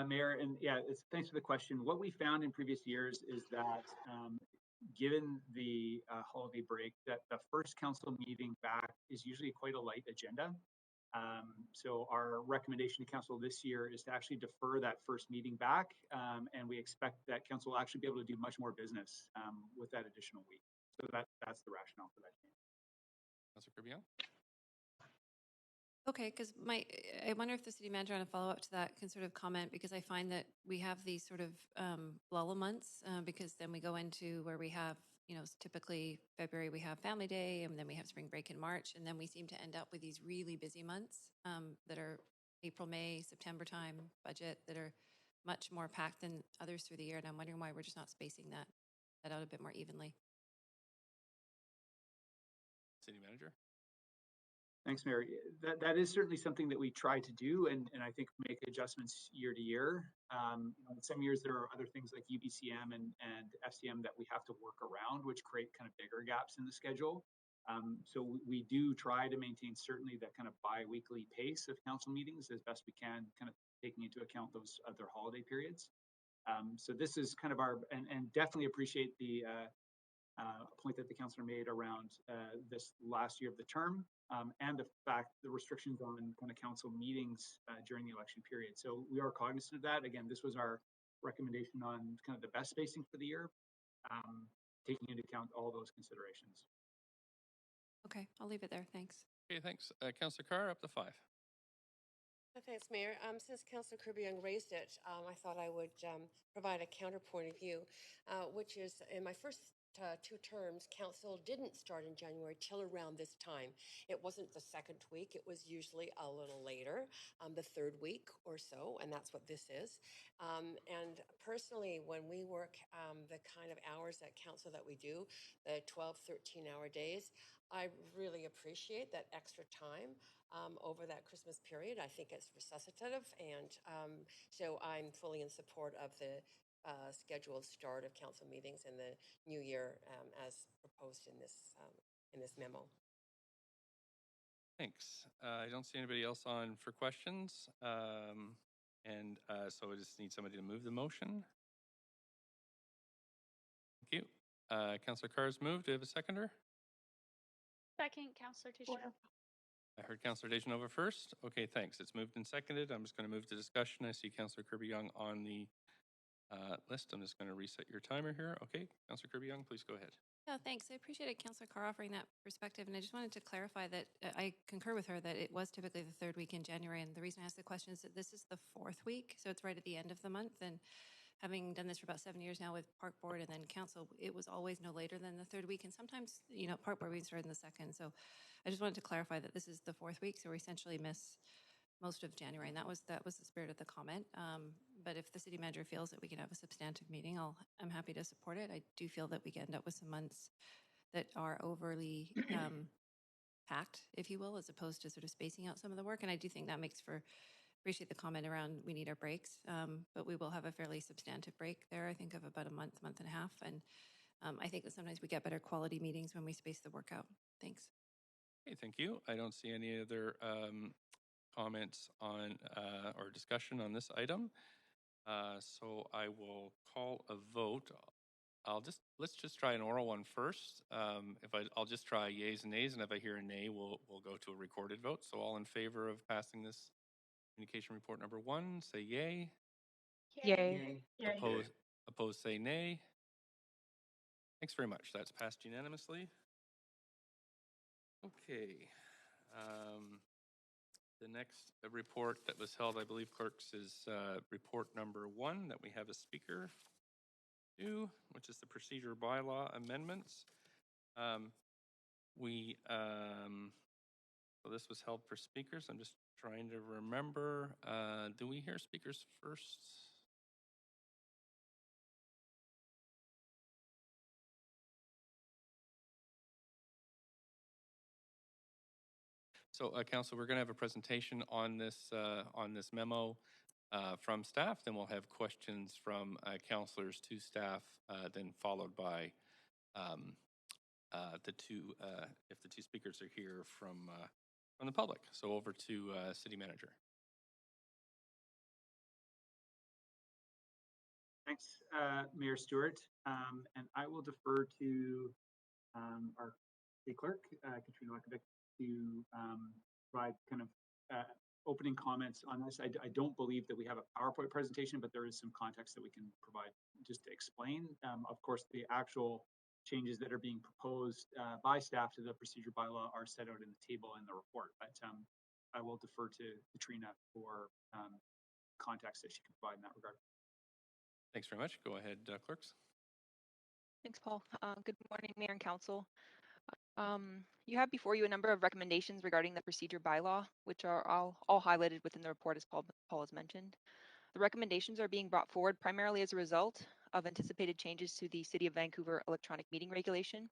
Mayor. And yeah, thanks for the question. What we found in previous years is that given the holiday break, that the first council meeting back is usually quite a light agenda. So our recommendation to council this year is to actually defer that first meeting back. And we expect that council will actually be able to do much more business with that additional week. So that's the rationale for that change. Councillor Kirby-Young? Okay, because I wonder if the city manager on a follow-up to that can sort of comment, because I find that we have these sort of lull months, because then we go into where we have, typically February we have Family Day, and then we have spring break in March, and then we seem to end up with these really busy months that are April, May, September time budget that are much more packed than others through the year, and I'm wondering why we're just not spacing that out a bit more evenly. City Manager? Thanks, Mary. That is certainly something that we try to do, and I think make adjustments year to year. In some years there are other things like UBCM and FCM that we have to work around, which create kind of bigger gaps in the schedule. So we do try to maintain certainly that kind of bi-weekly pace of council meetings as best we can, kind of taking into account those other holiday periods. So this is kind of and definitely appreciate the point that the councillor made around this last year of the term, and the fact the restrictions on kind of council meetings during the election period. So we are cognizant of that. Again, this was our recommendation on kind of the best spacing for the year, taking into account all those considerations. Okay, I'll leave it there. Thanks. Okay, thanks. Councillor Carr, up to 5. Thanks, Mayor. Since Councillor Kirby-Young raised it, I thought I would provide a counterpoint of view, which is in my first 2 terms, council didn't start in January till around this time. It wasn't the second week. It was usually a little later, the third week or so, and that's what this is. And personally, when we work the kind of hours at council that we do, the 12, 13-hour days, I really appreciate that extra time over that Christmas period. I think it's resuscitative, and so I'm fully in support of the scheduled start of council meetings in the new year as proposed in this memo. Thanks. I don't see anybody else on for questions. And so I just need somebody to move the motion. Thank you. Councillor Carr's moved. Do you have a seconder? Second, Councillor Deschanel. I heard Councillor Deschanel first. Okay, thanks. It's moved and seconded. I'm just going to move to discussion. I see Councillor Kirby-Young on the list. I'm just going to reset your timer here. Okay, Councillor Kirby-Young, please go ahead. Yeah, thanks. I appreciated Councillor Carr offering that perspective, and I just wanted to clarify that I concur with her that it was typically the third week in January, and the reason I asked the question is that this is the 4th week, so it's right at the end of the month, and having done this for about 7 years now with Park Board and then Council, it was always no later than the 3rd week, and sometimes, Park Board we started in the 2nd, so I just wanted to clarify that this is the 4th week, so we essentially miss most of January, and that was the spirit of the comment. But if the city manager feels that we can have a substantive meeting, I'm happy to support it. I do feel that we can end up with some months that are overly packed, if you will, as opposed to sort of spacing out some of the work. And I do think that makes for, appreciate the comment around we need our breaks, but we will have a fairly substantive break there, I think of about a month and a half. And I think that sometimes we get better quality meetings when we space the work out. Thanks. Okay, thank you. I don't see any other comments on or discussion on this item. So I will call a vote. Let's just try an oral one first. I'll just try yays and nays, and if I hear a nay, we'll go to a recorded vote. So all in favor of passing this communication report number 1, say yay. Yay. Opposed, say nay. Thanks very much. That's passed unanimously. Okay. The next report that was held, I believe, clerks, is report number 1 that we have a speaker to, which is the procedure bylaw amendments. So this was held for speakers. I'm just trying to remember. Do we hear speakers first? So, Council, we're going to have a presentation on this memo from staff. Then we'll have questions from councilors to staff, then followed by the two, if the two speakers are here from the public. So over to City Manager. Thanks, Mayor Stewart. And I will defer to our city clerk, Katrina Lekovic, to provide kind of opening comments on this. I don't believe that we have a PowerPoint presentation, but there is some context that we can provide just to explain. Of course, the actual changes that are being proposed by staff to the procedure bylaw are set out in the table in the report. But I will defer to Katrina for context that she can provide in that regard. Thanks very much. Go ahead, clerks. Thanks, Paul. Good morning, Mayor and Council. You have before you a number of recommendations regarding the procedure bylaw, which are all highlighted within the report, as Paul has mentioned. The recommendations are being brought forward primarily as a result of anticipated changes to the City of Vancouver electronic meeting regulation.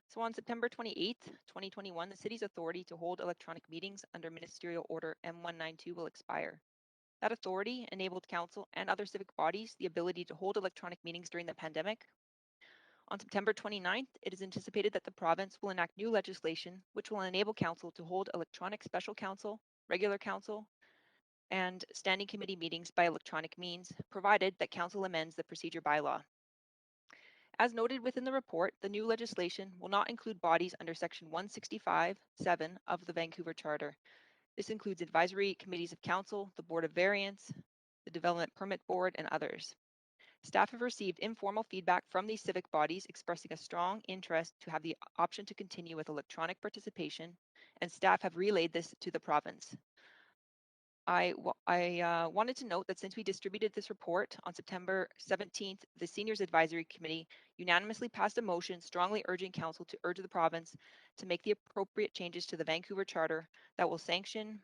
So on September 28th, 2021, the city's authority to hold electronic meetings under Ministerial Order M192 will expire. That authority enabled council and other civic bodies the ability to hold electronic meetings during the pandemic. On September 29th, it is anticipated that the province will enact new legislation which will enable council to hold electronic special council, regular council, and standing committee meetings by electronic means, provided that council amends the procedure bylaw. As noted within the report, the new legislation will not include bodies under Section 165(7) of the Vancouver Charter. This includes advisory committees of council, the Board of Variance, the Development Permit Board, and others. Staff have received informal feedback from these civic bodies expressing a strong interest to have the option to continue with electronic participation, and staff have relayed this to the province. I wanted to note that since we distributed this report on September 17th, the Seniors Advisory Committee unanimously passed a motion strongly urging council to urge the province to make the appropriate changes to the Vancouver Charter that will sanction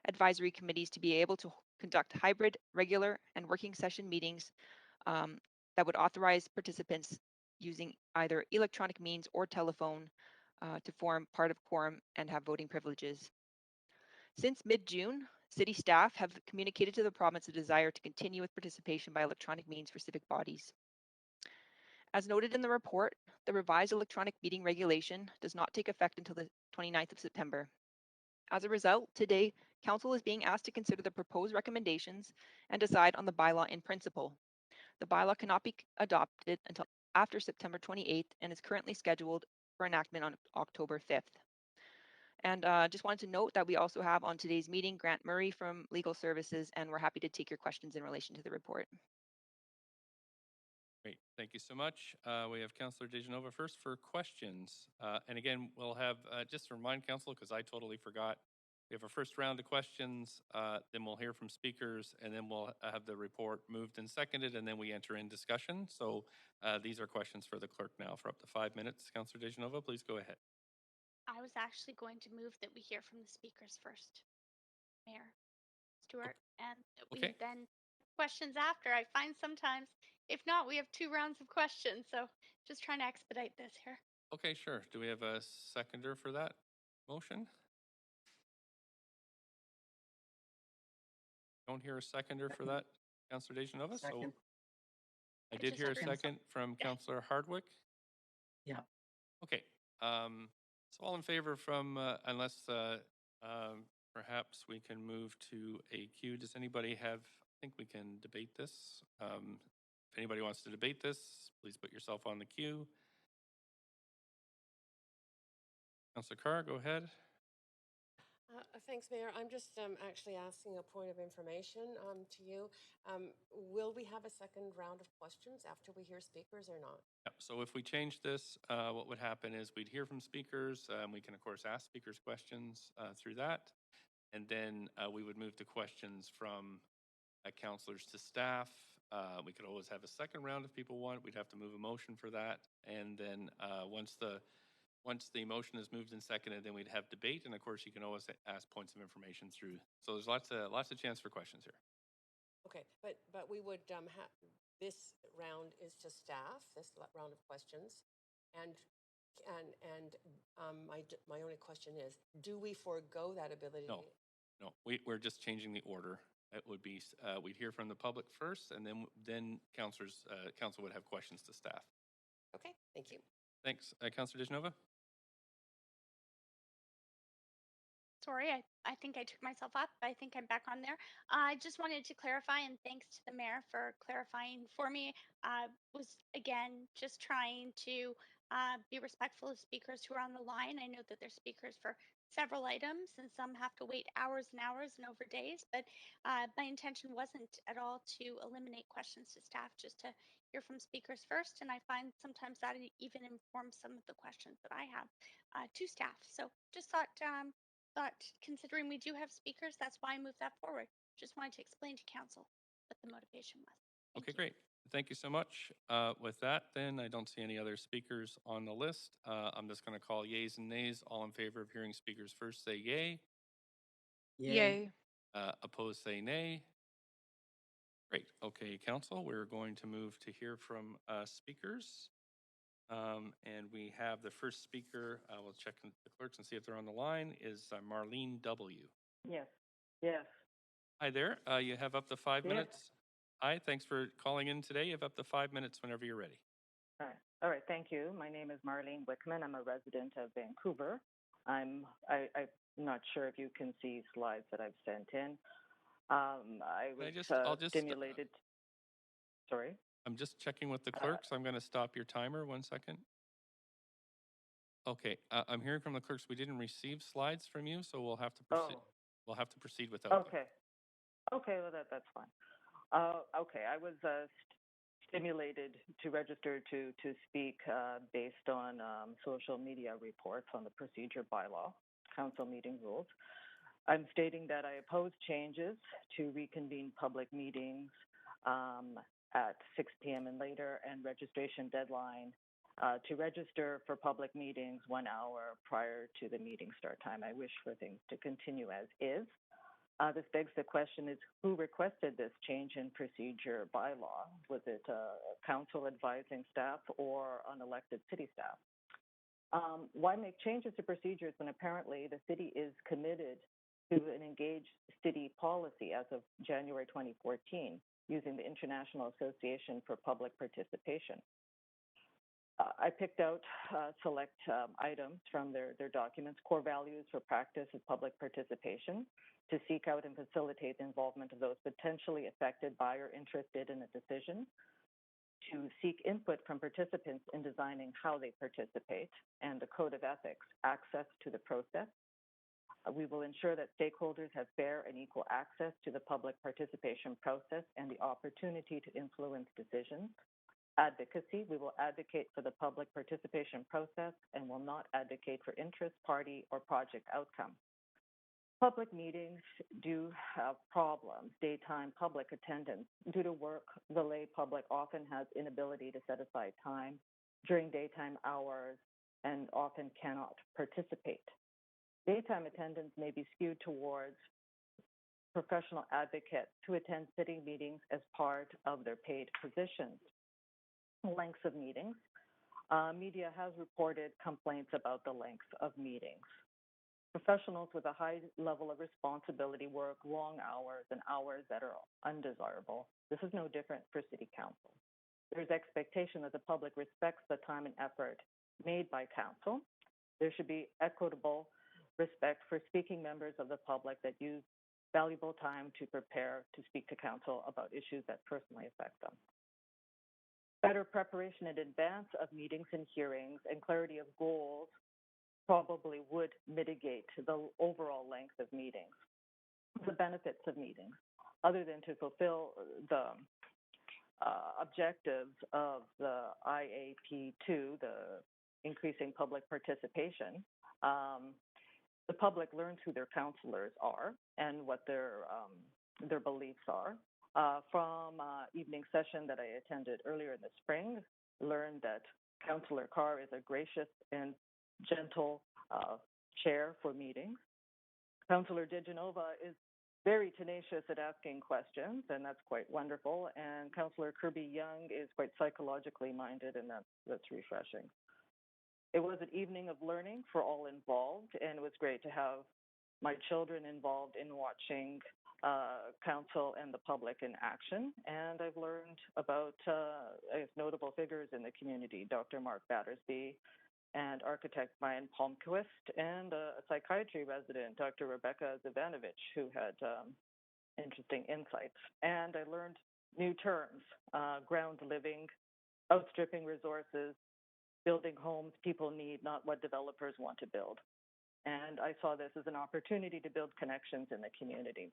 advisory committees to be able to conduct hybrid, regular, and working session meetings that would authorize participants using either electronic means or telephone to form part of quorum and have voting privileges. Since mid-June, city staff have communicated to the province a desire to continue with participation by electronic means for civic bodies. As noted in the report, the revised electronic meeting regulation does not take effect until the 29th of September. As a result, today, council is being asked to consider the proposed recommendations and decide on the bylaw in principle. The bylaw cannot be adopted until after September 28th and is currently scheduled for enactment on October 5th. And just wanted to note that we also have on today's meeting Grant Murray from Legal Services, and we're happy to take your questions in relation to the report. Great, thank you so much. We have Councillor Dejanova first for questions. And again, we'll have, just to remind Council, because I totally forgot, we have a first round of questions, then we'll hear from speakers, and then we'll have the report moved and seconded, and then we enter in discussion. So these are questions for the clerk now for up to 5 minutes. Councillor Dejanova, please go ahead. I was actually going to move that we hear from the speakers first, Mayor Stewart, and that we Okay. then questions after. I find sometimes, if not, we have 2 rounds of questions. So just trying to expedite this here. Okay, sure. Do we have a seconder for that motion? Don't hear a seconder for that, Councillor Dejanova. So Second. I I did just hear a heard some- second from Yeah. Councillor Hardwick. Yeah. Okay. So all in favor from, unless perhaps we can move to a queue. Does anybody have, I think we can debate this. If anybody wants to debate this, please put yourself on the queue. Councillor Carr, go ahead. Thanks, Mayor. I'm just actually asking a point of information to you. Will we have a second round of questions after we hear speakers or not? Yeah, so if we change this, what would happen is we'd hear from speakers. We can, of course, ask speakers questions through that. And then we would move to questions from councilors to staff. We could always have a second round if people want. We'd have to move a motion for that. And then once the Once the motion is moved and seconded, then we'd have debate, and of course, you can always ask points of information through. So there's lots of chance for questions here. Okay, but we would have, this round is to staff, this round of questions. And my only question is, do we forego that ability? No. No, we're just changing the order. It would be, we'd hear from the public first, and then council would have questions to staff. Okay, thank you. Thanks. Councilor Dishnova? Sorry, I think I took myself up. I think I'm back on there. I just wanted to clarify, and thanks to the mayor for clarifying for me. I was, again, just trying to be respectful of speakers who are on the line. I know that there's speakers for several items, and some have to wait hours and hours and over days, but my intention wasn't at all to eliminate questions to staff, just to hear from speakers first, and I find sometimes that even informs some of the questions that I have to staff. So just thought considering we do have speakers, that's why I moved that forward. Just wanted to explain to council what the motivation was. Thank Okay, you. great. Thank you so much. With that, then, I don't see any other speakers on the list. I'm just going to call yays and nays. All in favor of hearing speakers first, say yay. Yay. Opposed, say nay. Great. Okay, council, we're going to move to hear from speakers. And we have the first speaker, we'll check the clerks and see if they're on the line, is Marlene W. Yes. Yes. Hi there. You have up to 5 Yes. minutes. Hi, thanks for calling in today. You have up to 5 minutes whenever you're ready. All right. All right. Thank you. My name is Marlene Wickman. I'm a resident of Vancouver. I'm not sure if you can see slides that I've sent in. I was stimulated. Sorry. I'm just checking with the clerks. I'm going to stop your timer 1 second. Okay, I'm hearing from the clerks we didn't receive slides from you, so we'll have to proceed. We'll have to proceed without them. Okay. Okay, well that's fine. Okay, I was stimulated to register to speak based on social media reports on the procedure bylaw, council meeting rules. I'm stating that I oppose changes to reconvene public meetings at 6 p.m. and later, and registration deadline to register for public meetings 1 hour prior to the meeting start time. I wish for things to continue as is. This begs the question is who requested this change in procedure bylaw? Was it council advising staff or unelected city staff? Why make changes to procedures when apparently the city is committed to an engaged city policy as of January 2014 using the International Association for Public Participation? I picked out select items from their documents, core values for practice of public participation, to seek out and facilitate the involvement of those potentially affected by or interested in a decision, to seek input from participants in designing how they participate, and a code of ethics, access to the process. We will ensure that stakeholders have fair and equal access to the public participation process and the opportunity to influence decisions. Advocacy, we will advocate for the public participation process and will not advocate for interest, party, or project outcome. Public meetings do have problems. Daytime public attendance. Due to work, the lay public often has inability to set aside time during daytime hours and often cannot participate. Daytime attendance may be skewed towards professional advocates who attend city meetings as part of their paid positions. Lengths of meetings. Media has reported complaints about the length of meetings. Professionals with a high level of responsibility work long hours and hours that are undesirable. This is no different for City Council. There's expectation that the public respects the time and effort made by Council. There should be equitable respect for speaking members of the public that use valuable time to prepare to speak to Council about issues that personally affect them. Better preparation in advance of meetings and hearings and clarity of goals probably would mitigate the overall length of meetings. The benefits of meetings, other than to fulfill the objectives of the IAP2, the increasing public participation, the public learns who their councillors are and what their beliefs are. From evening session that I attended earlier in the spring, learned that Councillor Carr is a gracious and gentle chair for meetings. Councillor DeGenova is very tenacious at asking questions, and that's quite wonderful. And Councillor Kirby-Young is quite psychologically minded, and that's refreshing. It was an evening of learning for all involved, and it was great to have my children involved in watching council and the public in action. And I've learned about notable figures in the community, Dr. Mark Battersby, and architect Brian Palmquist, and a psychiatry resident, Dr. Rebecca Zavanovich, who had interesting insights. And I learned new terms, ground living, outstripping resources, building homes people need, not what developers want to build. And I saw this as an opportunity to build connections in the community.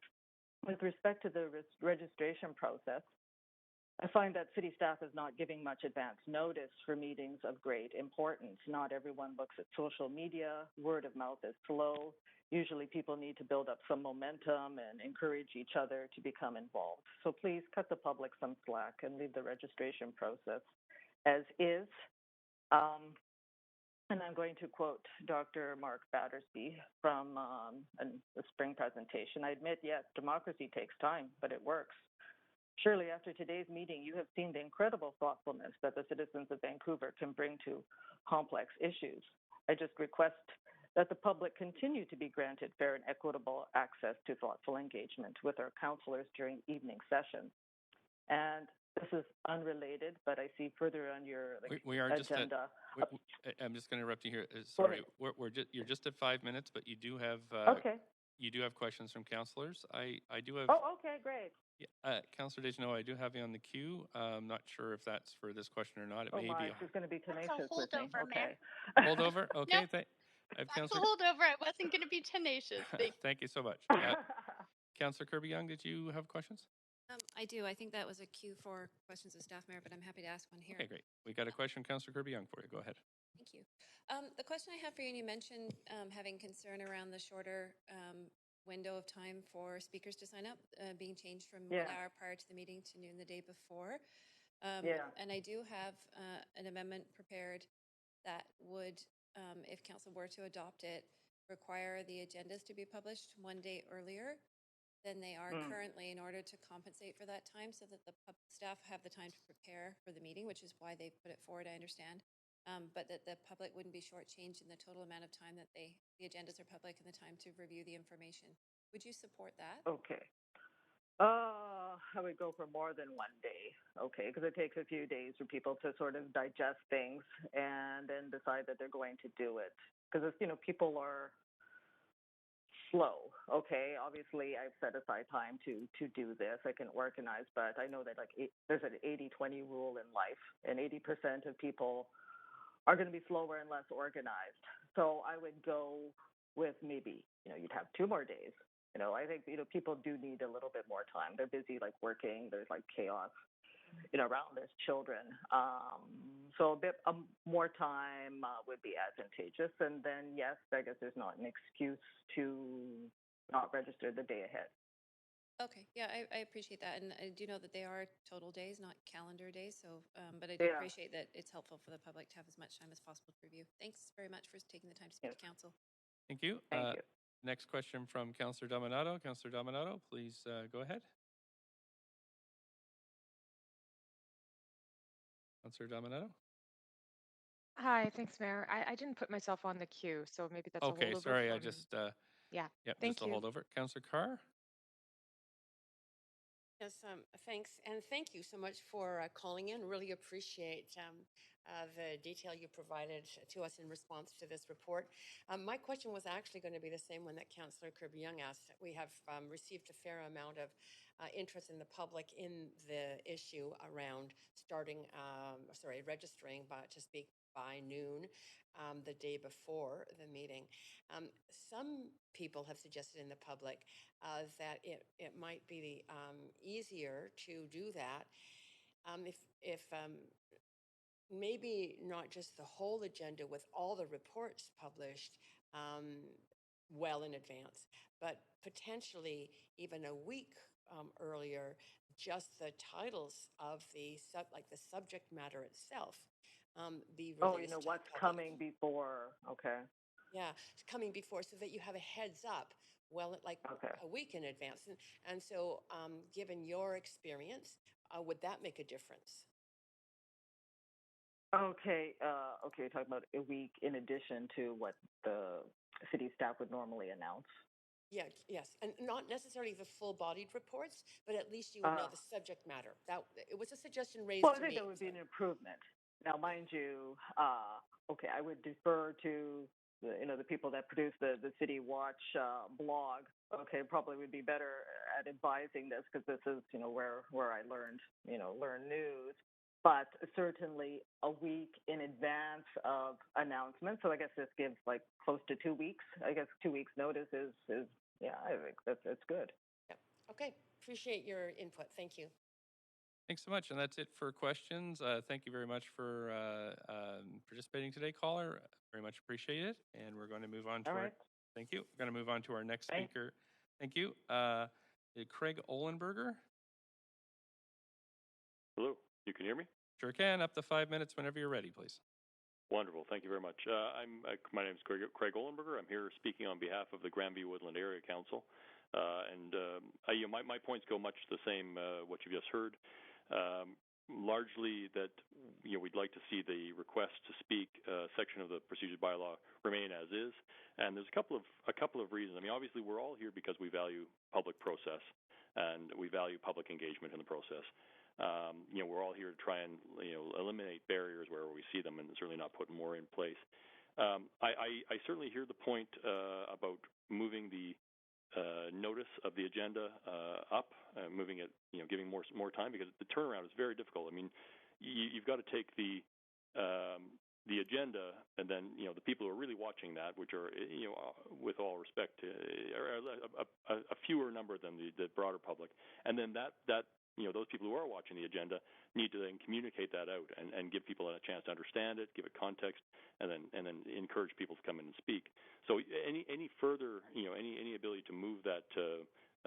With respect to the registration process, I find that city staff is not giving much advance notice for meetings of great importance. Not everyone looks at social media. Word of mouth is slow. Usually people need to build up some momentum and encourage each other to become involved. So please cut the public some slack and leave the registration process as is. And I'm going to quote Dr. Mark Battersby from the spring presentation. I admit, yes, democracy takes time, but it works. Surely after today's meeting, you have seen the incredible thoughtfulness that the citizens of Vancouver can bring to complex issues. I just request that the public continue to be granted fair and equitable access to thoughtful engagement with our councillors during evening sessions. And this is unrelated, but I see further on your We are just at, agenda. I'm just going to interrupt you here. Sorry, you're just at 5 minutes, but you do have Okay. you do have questions from councillors. I do have. Oh, okay, great. Councillor Deschanel, I do have you on the queue. I'm not sure if that's for this question or not. It Oh may my, be. she's going to be That's a tenacious with me. holdover, Okay. Holdover? Okay. Nope. I have That's a Councillor. holdover. I wasn't going to be tenacious. Thank you so much. Councillor Kirby-Young, did you have questions? I do. I think that was a cue for questions of staff, Mayor, but I'm happy to ask one here. Okay, great. We got a question, Councillor Kirby-Young, for you. Go ahead. Thank you. The question I have for you, and you mentioned having concern around the shorter window of time for speakers to sign up, being changed from 1 hour prior to the meeting to noon the day before. And I do have an amendment prepared that would, if council were to adopt it, require the agendas to be published 1 day earlier than they are currently in order to compensate for that time, so that the staff have the time to prepare for the meeting, which is why they put it forward, I understand. But that the public wouldn't be shortchanged in the total amount of time that the agendas are public and the time to review the information. Would you support that? Okay. I would go for more than 1 day, okay, because it takes a few days for people to sort of digest things and then decide that they're going to do it. Because, people are slow, okay? Obviously, I've set aside time to do this. I can organize, but I know that there's an 80-20 rule in life, and 80% of people are going to be slower and less organized. So I would go with maybe, you'd have 2 more days. I think, people do need a little bit more time. They're busy, working. There's, chaos, around. There's children. So a bit more time would be advantageous. And then, yes, I guess there's not an excuse to not register the day ahead. Okay, yeah, I appreciate that. And I do know that they are total days, not calendar days. So, but I do appreciate that it's helpful for the public to have as much time as possible to review. Thanks very much for taking the time to speak to council. Thank you. Thank you. Next question from Councillor Dominato. Councillor Dominato, please go ahead. Councillor Dominato? Hi, thanks, Mayor. I didn't put myself on the queue, so maybe that's a Okay, holdover sorry, I from- just, Yeah, yeah, thank just a you. holdover. Councillor Carr? Yes, thanks. And thank you so much for calling in. Really appreciate the detail you provided to us in response to this report. My question was actually going to be the same one that Councillor Kirby-Young asked. We have received a fair amount of interest in the public in the issue around registering to speak by noon the day before the meeting. Some people have suggested in the public that it might be easier to do that if maybe not just the whole agenda with all the reports published well in advance, but potentially even a week earlier, just the titles of the subject matter itself be Oh, released to the what's public. coming before. Okay. Yeah, it's coming before so that you have a heads up well, like Okay. a week in advance. And so, given your experience, would that make a difference? Okay. Okay. You're talking about a week in addition to what the city staff would normally announce. Yeah, yes, and not necessarily the full-bodied reports, but at least you would know Uh, the subject matter. That it was a suggestion raised well, I to think me. that would be So, an improvement. Now, mind you, okay, I would defer to the people that produce the City Watch blog. Okay, probably would be better at advising this because this is where I learn news. But certainly a week in advance of announcements. So I guess this gives like close to 2 weeks. I guess 2 weeks notice is yeah, I think that's good. yeah. Okay, appreciate your input. Thank you. Thanks so much. And that's it for questions. Thank you very much for participating today, caller. Very much appreciate it. And we're going to move on to All our, right. thank you. We're going to move on to our next Thanks. speaker. Thank you. Craig Olenberger. Hello, you can hear me? Sure can. Up to 5 minutes whenever you're ready, please. Wonderful, thank you very much. My name is Craig Olenberger. I'm here speaking on behalf of the Grandview Woodland Area Council. My points go much the same, what you've just heard. Largely that we'd like to see the request to speak section of the procedures bylaw remain as is, and there's a couple of reasons. I mean, obviously we're all here because we value public process and we value public engagement in the process. We're all here to try and eliminate barriers wherever we see them, and certainly not putting more in place. I certainly hear the point about moving the notice of the agenda up, moving it, giving more time, because the turnaround is very difficult. I mean, you've got to take the agenda, and then the people who are really watching that, which are with all respect, are a fewer number than the broader public, and then that those people who are watching the agenda need to then communicate that out and give people a chance to understand it, give it context, and then encourage people to come in and speak. So any further, any ability to move that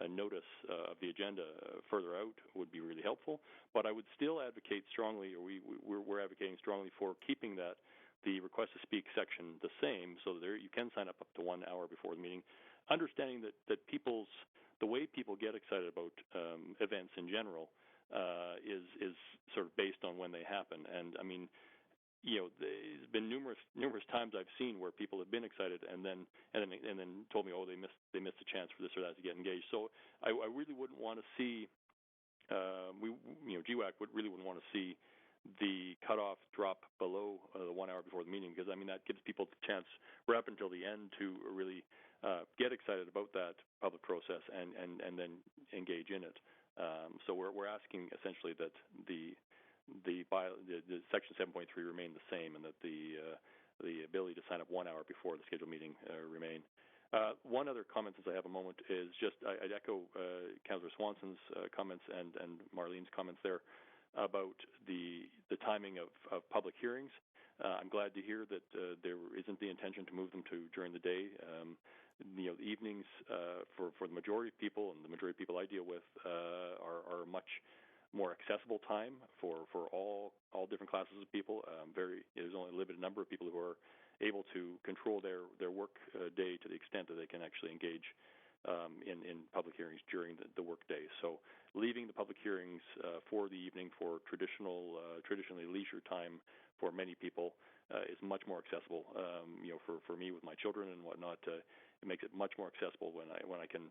notice of the agenda further out would be really helpful. But I would still advocate strongly, or we're advocating strongly for keeping the request to speak section the same, so that you can sign up to 1 hour before the meeting, understanding that the way people get excited about events in general is sort of based on when they happen. And I mean, there's been numerous times I've seen where people have been excited and then told me, oh, they missed a chance for this or that to get engaged. So I really wouldn't want to see GWAC really wouldn't want to see the cutoff drop below the 1 hour before the meeting, because I mean that gives people the chance right up until the end to really get excited about that public process and then engage in it. So we're asking essentially that the section 7.3 remain the same, and that the ability to sign up 1 hour before the scheduled meeting remain. One other comment, since I have a moment, is just I'd echo Councillor Swanson's comments and Marlene's comments there about the timing of public hearings. I'm glad to hear that there isn't the intention to move them to during the day. The evenings for the majority of people, and the majority of people I deal with, are a much more accessible time for all different classes of people. There's only a limited number of people who are able to control their work day to the extent that they can actually engage in public hearings during the work day. So leaving the public hearings for the evening for traditionally leisure time for many people is much more accessible. For me with my children and whatnot, it makes it much more accessible when I can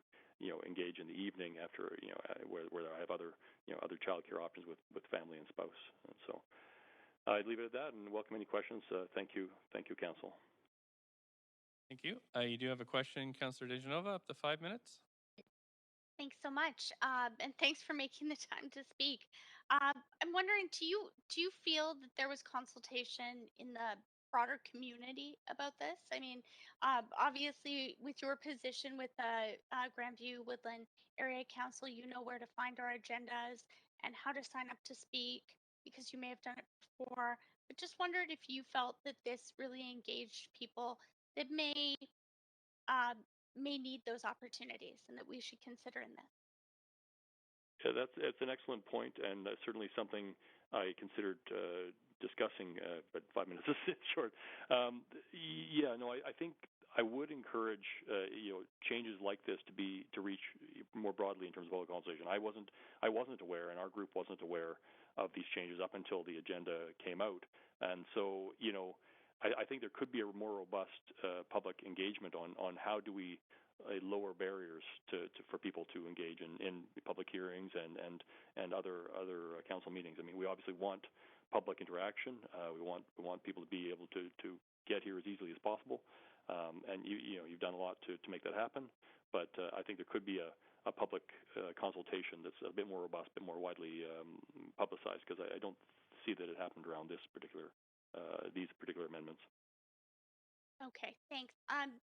engage in the evening after where I have other childcare options with family and spouse. And so I'd leave it at that and welcome any questions. Thank you, Council. Thank you. You do have a question, Councillor DeGenova, up to 5 minutes. Thanks so much, and thanks for making the time to speak. I'm wondering, do you feel that there was consultation in the broader community about this? I mean, obviously, with your position with the Grandview Woodland Area Council, you know where to find our agendas and how to sign up to speak, because you may have done it before. But just wondered if you felt that this really engaged people that may need those opportunities, and that we should consider in this. Yeah, that's an excellent point, and certainly something I considered discussing, but 5 minutes is short. Yeah, no, I think I would encourage changes like this to reach more broadly in terms of public consultation. I wasn't aware, and our group wasn't aware of these changes up until the agenda came out, and so I think there could be a more robust public engagement on how do we lower barriers for people to engage in public hearings and other council meetings. I mean, we obviously want public interaction. We want people to be able to get here as easily as possible. And you've done a lot to make that happen. But I think there could be a public consultation that's a bit more robust, a bit more widely publicized, because I don't see that it happened around these particular amendments. Okay, thanks.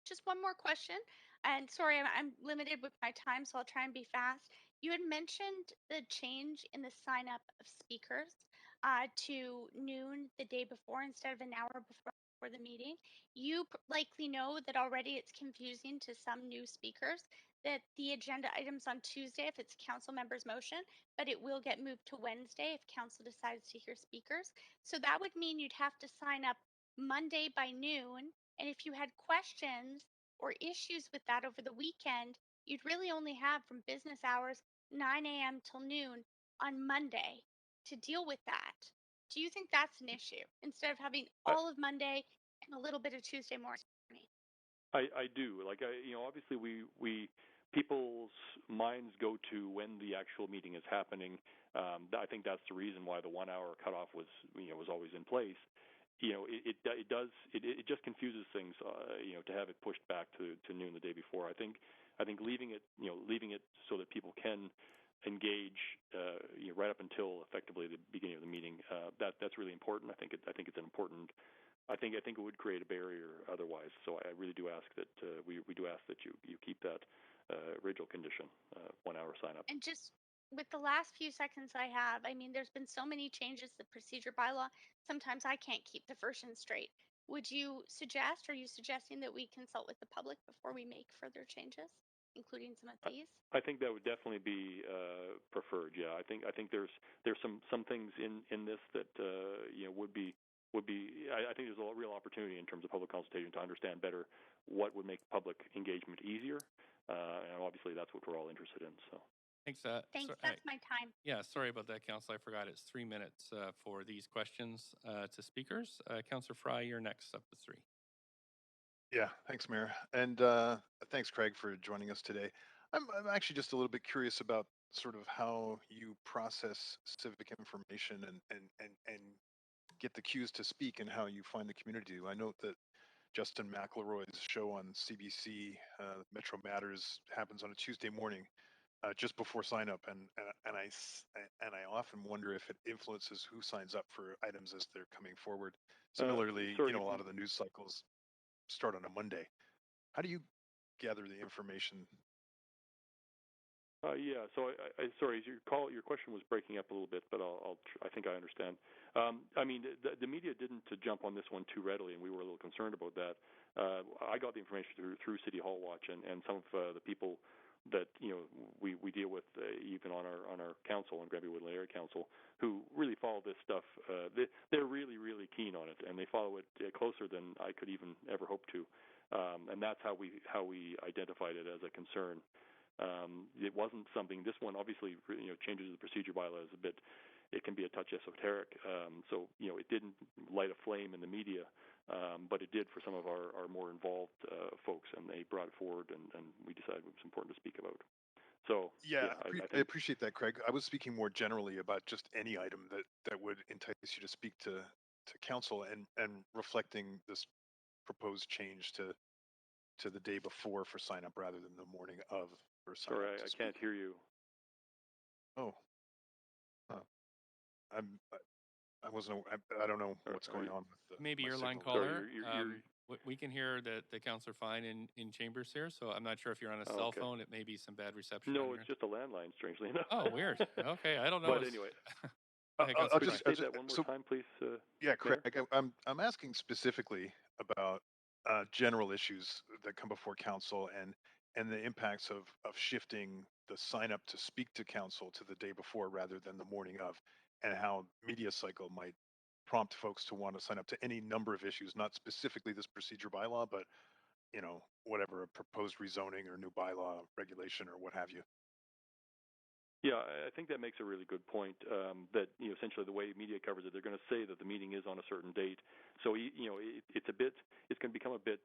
Just one more question, and sorry, I'm limited with my time, so I'll try and be fast. You had mentioned the change in the sign up of speakers to noon the day before instead of an hour before the meeting. You likely know that already it's confusing to some new speakers that the agenda items on Tuesday, if it's council members' motion, but it will get moved to Wednesday if council decides to hear speakers. So that would mean you'd have to sign up Monday by noon, and if you had questions or issues with that over the weekend, you'd really only have from business hours 9 a.m. till noon on Monday to deal with that. Do you think that's an issue instead of having all of Monday and a little bit of Tuesday morning? I do. Obviously people's minds go to when the actual meeting is happening. I think that's the reason why the 1 hour cutoff was always in place. It just confuses things, to have it pushed back to noon the day before. I think leaving it so that people can engage, right up until effectively the beginning of the meeting, that's really important. I think it's an important. I think it would create a barrier otherwise. So I really do ask that we do ask that you keep that original condition, 1 hour sign up. And just with the last few seconds I have, I mean, there's been so many changes to the procedure bylaw. Sometimes I can't keep the version straight. Would you suggest, are you suggesting that we consult with the public before we make further changes, including some of these? I think that would definitely be preferred. Yeah, I think there's some things in this that would be. I think there's a real opportunity in terms of public consultation to understand better what would make public engagement easier, and obviously that's what we're all interested in. So. Thanks. Thanks. That's my time. Yeah, sorry about that, Council. I forgot it's 3 minutes for these questions to speakers. Councillor Fry, you're next up with 3. Yeah, thanks, Mayor. And thanks, Craig, for joining us today. I'm actually just a little bit curious about sort of how you process civic information and get the cues to speak and how you find the community. I note that Justin McElroy's show on CBC, Metro Matters, happens on a Tuesday morning, just before sign up, and I often wonder if it influences who signs up for items as they're coming forward. Similarly, a lot of the news cycles start on a Monday. How do you gather the information? Yeah. So I sorry, your question was breaking up a little bit, but I think I understand. I mean, the media didn't jump on this one too readily, and we were a little concerned about that. I got the information through City Hall Watch and some of the people that we deal with even on our council, on Granby Woodland Area Council, who really follow this stuff. They're really keen on it, and they follow it closer than I could even ever hope to. And that's how we identified it as a concern. It wasn't something. This one obviously changes the procedure bylaws a bit. It can be a touch esoteric, so it didn't light a flame in the media, but it did for some of our more involved folks, and they brought it forward, and we decided it was important to speak about. So I appreciate that, Craig. I was speaking more generally about just any item that would entice you to speak to council, and reflecting this proposed change to the day before for sign up rather than the morning of for sign up. Sorry, I can't hear you. Oh, I wasn't. I don't know what's going on with maybe your line signal. caller. We can hear the Councillor fine in chambers here, so I'm not sure if you're on a cell phone. It may be some bad reception. No, it's just a landline, strangely enough. Oh, weird. Okay, I don't know. But anyway. I'll just say that one more time, please. Yeah, Craig. I'm asking specifically about general issues that come before council and the impacts of shifting the sign up to speak to council to the day before rather than the morning of, and how media cycle might prompt folks to want to sign up to any number of issues, not specifically this procedure bylaw, but whatever, a proposed rezoning or new bylaw regulation or what have you. Yeah, I think that makes a really good point. That essentially the way media covers it, they're going to say that the meeting is on a certain date. So it's going to become a bit.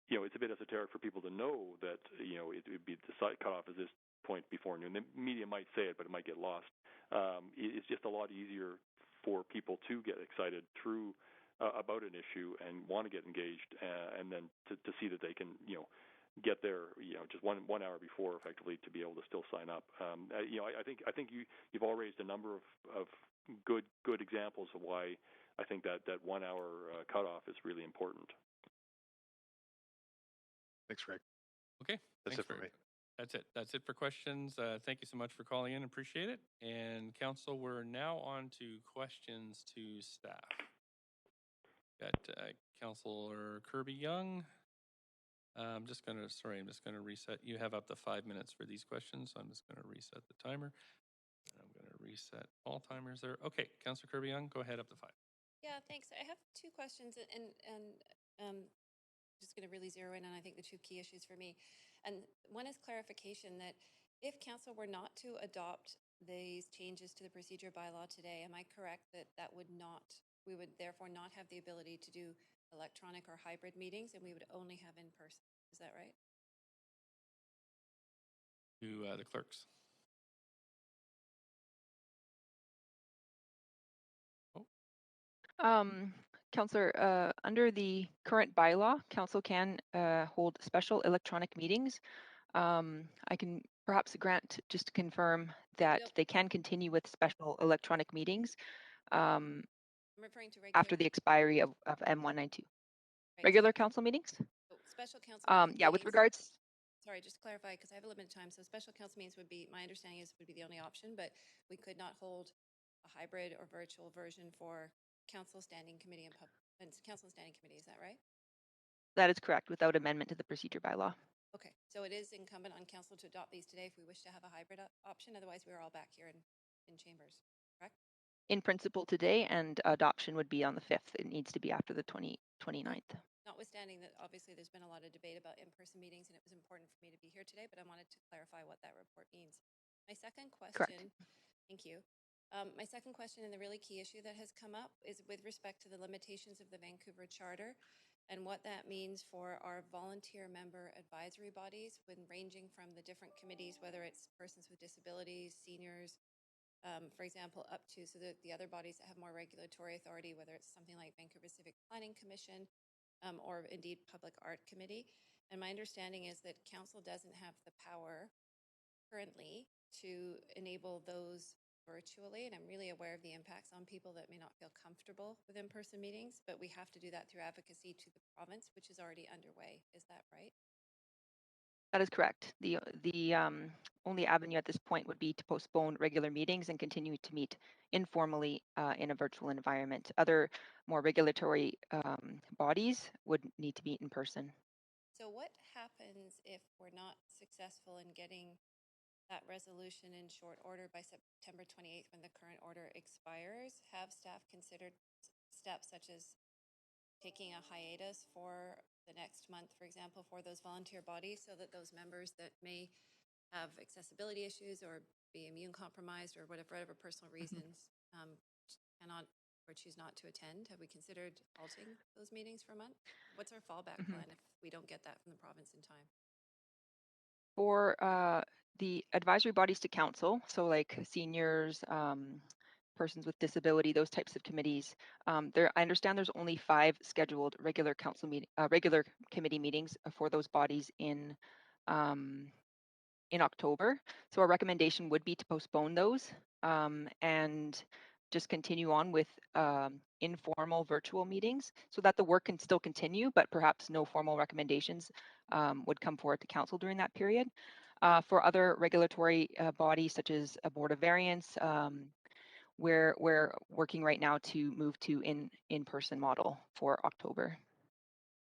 It's a bit esoteric for people to know that it would be the cutoff is this point before noon. The media might say it, but it might get lost. It's just a lot easier for people to get excited through about an issue and want to get engaged, and then to see that they can get there just one hour before effectively to be able to still sign up. I think you've all raised a number of good examples of why I think that 1 hour cutoff is really important. Thanks, Greg. Okay. That's it for me. That's it for questions. Thank you so much for calling in. Appreciate it. And council, we're now on to questions to staff. Got Councilor Kirby-Yung. I'm just going to reset. You have up to 5 minutes for these questions. So I'm just going to reset the timer. And I'm going to reset all timers there. Okay, Councilor Kirby-Yung, go ahead, up to 5. Yeah, thanks. I have 2 questions and just going to really zero in on, I think, the 2 key issues for me. And one is clarification that if council were not to adopt these changes to the procedure bylaw today, am I correct that we would therefore not have the ability to do electronic or hybrid meetings and we would only have in person? Is that right? To the clerks. Councillor, under the current bylaw, council can hold special electronic meetings. I can perhaps grant just to confirm that they can continue with special electronic meetings I'm referring to after the expiry of M192. Right, Regular council meetings? so special council meetings. Yeah, with regards. Sorry, just to clarify, because I have a limited time. So special council meetings would be, my understanding is, would be the only option, but we could not hold a hybrid or virtual version for council standing committee and council and standing committee. Is that right? That is correct, without amendment to the procedure bylaw. Okay, so it is incumbent on council to adopt these today if we wish to have a hybrid option. Otherwise, we're all back here in chambers, correct? In principle today, and adoption would be on the 5th. It needs to be after the 29th. Notwithstanding that obviously there's been a lot of debate about in-person meetings and it was important for me to be here today, but I wanted to clarify what that report means. My second question, correct. Thank you. My second question and the really key issue that has come up is with respect to the limitations of the Vancouver Charter and what that means for our volunteer member advisory bodies when ranging from the different committees, whether it's persons with disabilities, seniors, for example, up to so that the other bodies that have more regulatory authority, whether it's something like Vancouver Civic Planning Commission or indeed Public Art Committee. And my understanding is that council doesn't have the power currently to enable those virtually, and I'm really aware of the impacts on people that may not feel comfortable with in-person meetings, but we have to do that through advocacy to the province, which is already underway. Is that right? That is correct. The only avenue at this point would be to postpone regular meetings and continue to meet informally in a virtual environment. Other more regulatory bodies would need to meet in person. So what happens if we're not successful in getting that resolution in short order by September 28th when the current order expires? Have staff considered steps such as taking a hiatus for the next month, for example, for those volunteer bodies so that those members that may have accessibility issues or be immune compromised or whatever personal reasons cannot or choose not to attend? Have we considered halting those meetings for a month? What's our fallback plan if we don't get that from the province in time? For the advisory bodies to council, so like seniors, persons with disability, those types of committees, I understand there's only 5 scheduled regular council regular committee meetings for those bodies in October. So our recommendation would be to postpone those and just continue on with informal virtual meetings so that the work can still continue, but perhaps no formal recommendations would come forward to council during that period. For other regulatory bodies such as a Board of Variance, we're working right now to move to in-person model for October.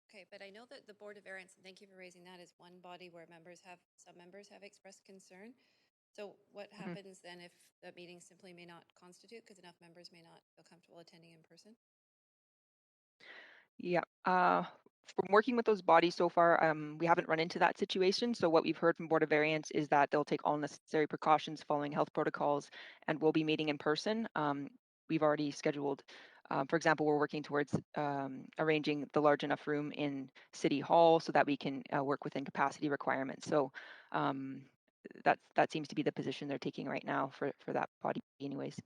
Okay, but I know that the Board of Variance, and thank you for raising that, is one body where some members have expressed concern. So what Mhm. happens then if that meeting simply may not constitute because enough members may not feel comfortable attending in person? Yeah. From working with those bodies so far, we haven't run into that situation. So what we've heard from Board of Variance is that they'll take all necessary precautions following health protocols, and we'll be meeting in person. We've already scheduled, for example, we're working towards arranging the large enough room in City Hall so that we can work within capacity requirements. So that seems to be the position they're taking right now for that body, anyways. Can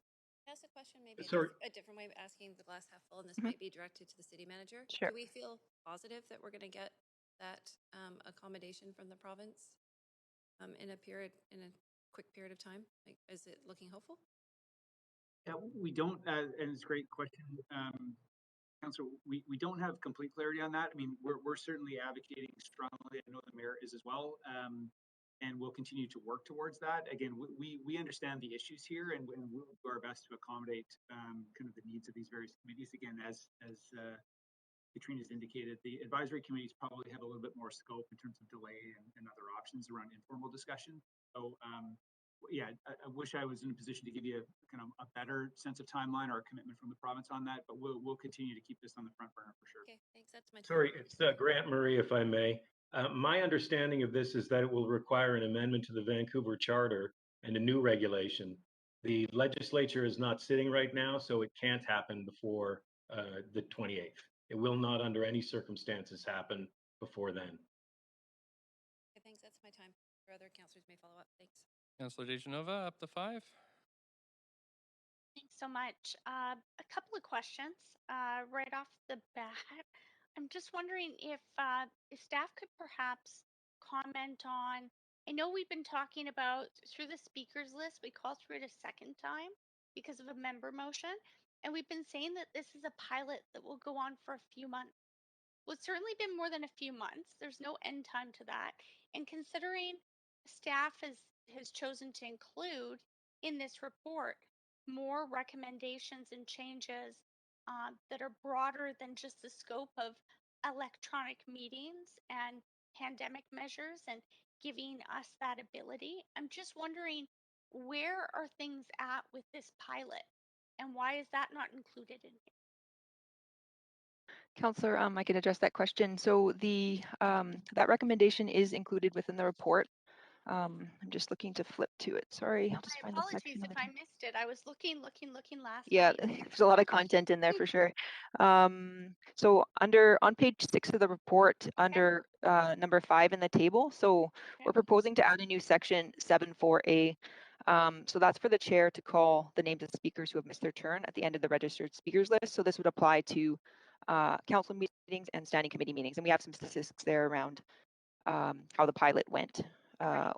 I ask a question, maybe Sorry. a different way of asking the glass half full, and this Mhm. might be directed to the city manager. Sure. Do we feel positive that we're going to get that accommodation from the province in a quick period of time? Like, is it looking hopeful? Yeah, we don't, and it's a great question, Councillor. We don't have complete clarity on that. I mean, we're certainly advocating strongly. I know the mayor is as well, and we'll continue to work towards that. Again, we understand the issues here, and we'll do our best to accommodate kind of the needs of these various committees. Again, as Katrina's indicated, the advisory committees probably have a little bit more scope in terms of delay and other options around informal discussion. So yeah, I wish I was in a position to give you kind of a better sense of timeline or a commitment from the province on that, but we'll continue to keep this on the front burner for sure. Okay, thanks. That's my time. Sorry, it's Grant Murray, if I may. My understanding of this is that it will require an amendment to the Vancouver Charter and a new regulation. The legislature is not sitting right now, so it can't happen before the 28th. It will not, under any circumstances, happen before then. Okay, thanks. That's my time. Or other councillors may follow up. Thanks. Councillor DeGenova, up to 5. Thanks so much. A couple of questions right off the bat. I'm just wondering if staff could perhaps comment on. I know we've been talking about through the speakers list. We called through it a second time because of a member motion, and we've been saying that this is a pilot that will go on for a few months. Well, it's certainly been more than a few months. There's no end time to that. And considering staff has chosen to include in this report more recommendations and changes that are broader than just the scope of electronic meetings and pandemic measures and giving us that ability, I'm just wondering, where are things at with this pilot and why is that not included in here? Councillor, I can address that question. So the that recommendation is included within the report. I'm just looking to flip to it. Sorry, I'll just My find the apologies section. if I missed it. I was looking last Yeah, night. there's a lot of content in there for sure. So on page 6 of the report, under number 5 in the table, so we're proposing to add a new section 7.4a. So that's for the chair to call the names of speakers who have missed their turn at the end of the registered speakers list. So this would apply to council meetings and standing committee meetings. And we have some statistics there around how the pilot went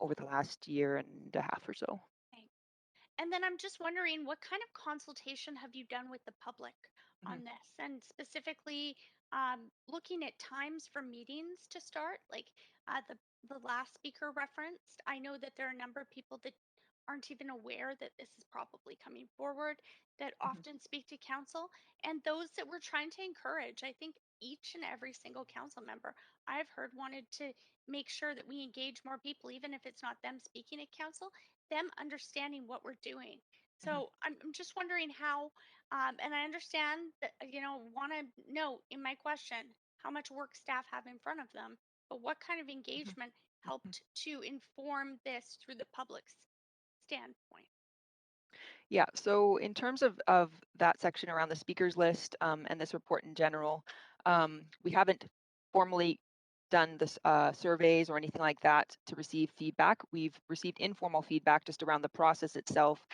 over the last year and a half or so. Okay. And then I'm just wondering, what kind of consultation have you done with the public on this? And specifically, looking at times for meetings to start, like the last speaker referenced. I know that there are a number of people that aren't even aware that this is probably coming forward, that often speak to council, and those that we're trying to encourage. I think each and every single council member I've heard wanted to make sure that we engage more people, even if it's not them speaking at council, them understanding what we're doing. So I'm just wondering how, and I understand that, want to know in my question how much work staff have in front of them, but what kind of engagement helped to inform this through the public's standpoint? Yeah, so in terms of that section around the speakers list and this report in general, we haven't formally done this surveys or anything like that to receive feedback. We've received informal feedback just around the process itself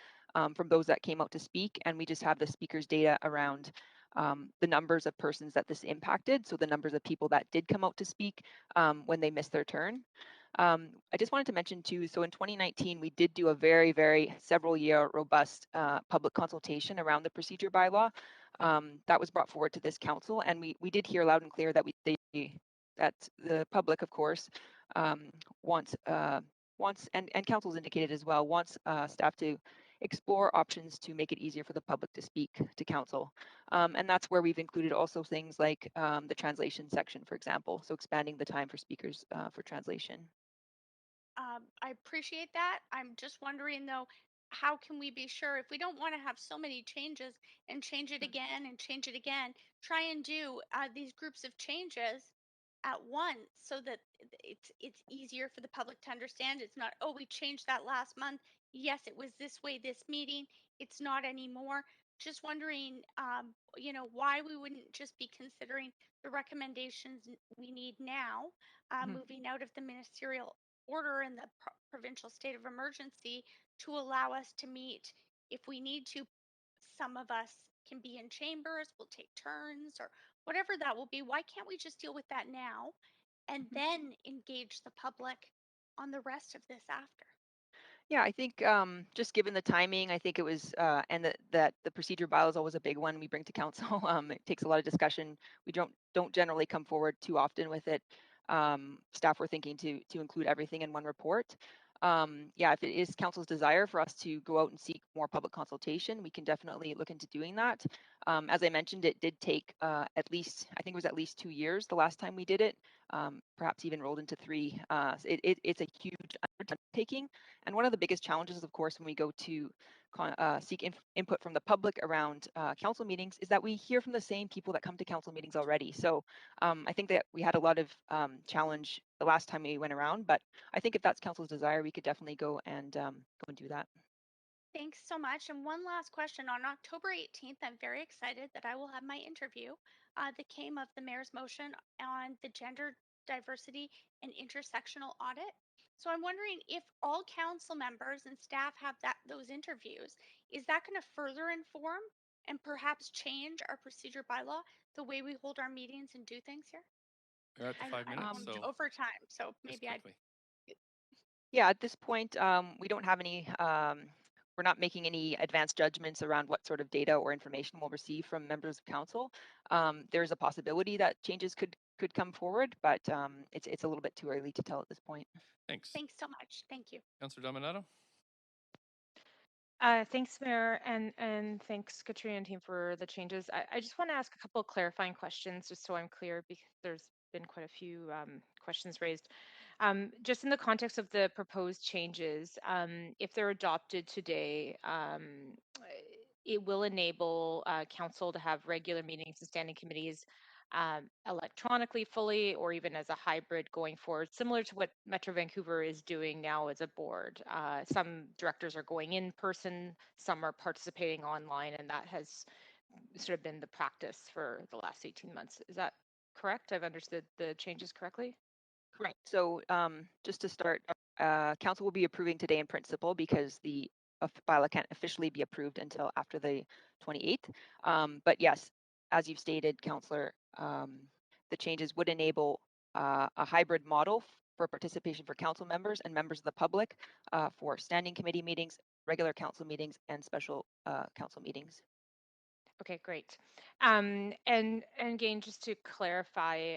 from those that came out to speak, and we just have the speakers data around the numbers of persons that this impacted, so the numbers of people that did come out to speak when they missed their turn. I just wanted to mention too, so in 2019, we did do a very, very several year robust public consultation around the procedure bylaw. That was brought forward to this council, and we did hear loud and clear that that the public, of course, wants and council's indicated as well, wants staff to explore options to make it easier for the public to speak to council. And that's where we've included also things like the translation section, for example, so expanding the time for speakers for translation. I appreciate that. I'm just wondering though, how can we be sure if we don't want to have so many changes and change it again and change it again, try and do these groups of changes at once so that it's easier for the public to understand. It's not, oh, we changed that last month. Yes, it was this way this meeting. It's not anymore. Just wondering, why we wouldn't just be considering the recommendations we need now, Mhm. moving out of the ministerial order in the provincial state of emergency to allow us to meet if we need to. Some of us can be in chambers, we'll take turns or whatever that will be. Why can't we just deal with that now and then engage the public on the rest of this after? Yeah, I think just given the timing, I think it was, and that the procedure bylaw is always a big one we bring to council. It takes a lot of discussion. We don't generally come forward too often with it. Staff were thinking to include everything in one report. Yeah, if it is council's desire for us to go out and seek more public consultation, we can definitely look into doing that. As I mentioned, it did take at least, I think it was at least 2 years the last time we did it, perhaps even rolled into 3. It's a huge undertaking. And one of the biggest challenges, of course, when we go to seek input from the public around council meetings is that we hear from the same people that come to council meetings already. So I think that we had a lot of challenge the last time we went around, but I think if that's council's desire, we could definitely go and do that. Thanks so much. And one last question. On October 18th, I'm very excited that I will have my interview that came of the mayor's motion on the gender diversity and intersectional audit. So I'm wondering if all council members and staff have those interviews, is that going to further inform and perhaps change our procedure bylaw, the way we hold our meetings and do things here? We're at the I 5 know minutes, I'm so over time, so just maybe I'd quickly. Yeah, at this point, we don't have any, we're not making any advanced judgments around what sort of data or information we'll receive from members of council. There's a possibility that changes could come forward, but it's a little bit too early to tell at this point. Thanks. Thanks so much. Thank you. Councillor Dominato? Thanks, Mayor, and thanks, Katrina and team, for the changes. I just want to ask a couple of clarifying questions, just so I'm clear, because there's been quite a few questions raised. Just in the context of the proposed changes, if they're adopted today, it will enable council to have regular meetings and standing committees electronically fully, or even as a hybrid going forward, similar to what Metro Vancouver is doing now as a board. Some directors are going in person, some are participating online, and that has sort of been the practice for the last 18 months. Is that correct? I've understood the changes correctly? Right. So just to start, council will be approving today in principle because the bylaw can't officially be approved until after the 28th. But yes, as you've stated, Councillor, the changes would enable a hybrid model for participation for council members and members of the public for standing committee meetings, regular council meetings, and special council meetings. Okay, great. And again, just to clarify,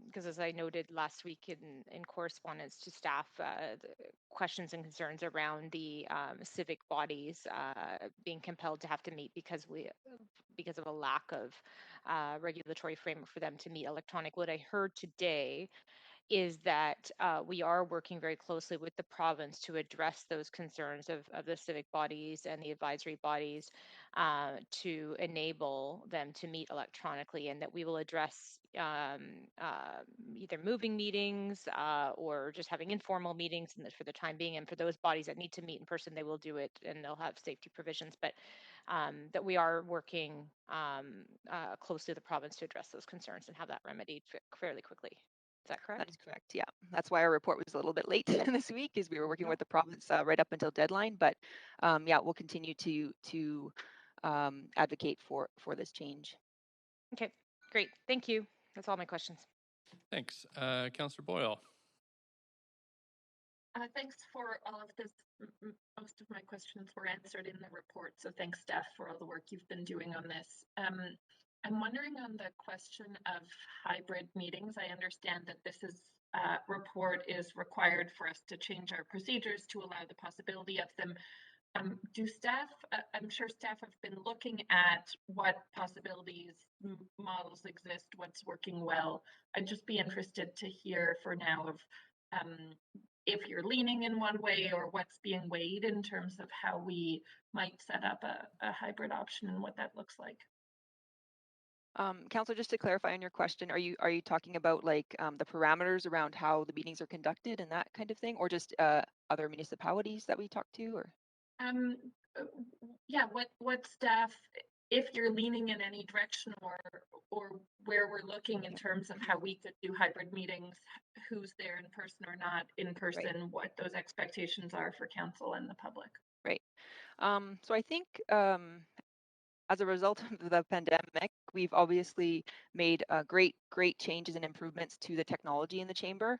because as I noted last week in correspondence to staff, the questions and concerns around the civic bodies being compelled to have to meet because of a lack of regulatory framework for them to meet electronic. What I heard today is that we are working very closely with the province to address those concerns of the civic bodies and the advisory bodies to enable them to meet electronically, and that we will address either moving meetings or just having informal meetings for the time being. And for those bodies that need to meet in person, they will do it and they'll have safety provisions. But that we are working closely with the province to address those concerns and have that remedied fairly quickly. Is that correct? That is correct. Yeah, that's why our report was a little bit late this week, is we were working with the province right up until deadline. But yeah, we'll continue to advocate for this change. Okay, great. Thank you. That's all my questions. Thanks. Councillor Boyle? Thanks for all of this. Most of my questions were answered in the report, so thanks, staff, for all the work you've been doing on this. I'm wondering on the question of hybrid meetings. I understand that this report is required for us to change our procedures to allow the possibility of them. Do staff, I'm sure staff have been looking at what possibilities, models exist, what's working well. I'd just be interested to hear for now of if you're leaning in one way or what's being weighed in terms of how we might set up a hybrid option and what that looks like. Councilor, just to clarify on your question, are you talking about like the parameters around how the meetings are conducted and that kind of thing, or just other municipalities that we talked to, or? Yeah, what staff, if you're leaning in any direction or where we're looking in terms of how we could do hybrid meetings, who's there in person or not in person, Right. what those expectations are for council and the public. Right. So I think as a result of the pandemic, we've obviously made great changes and improvements to the technology in the chamber.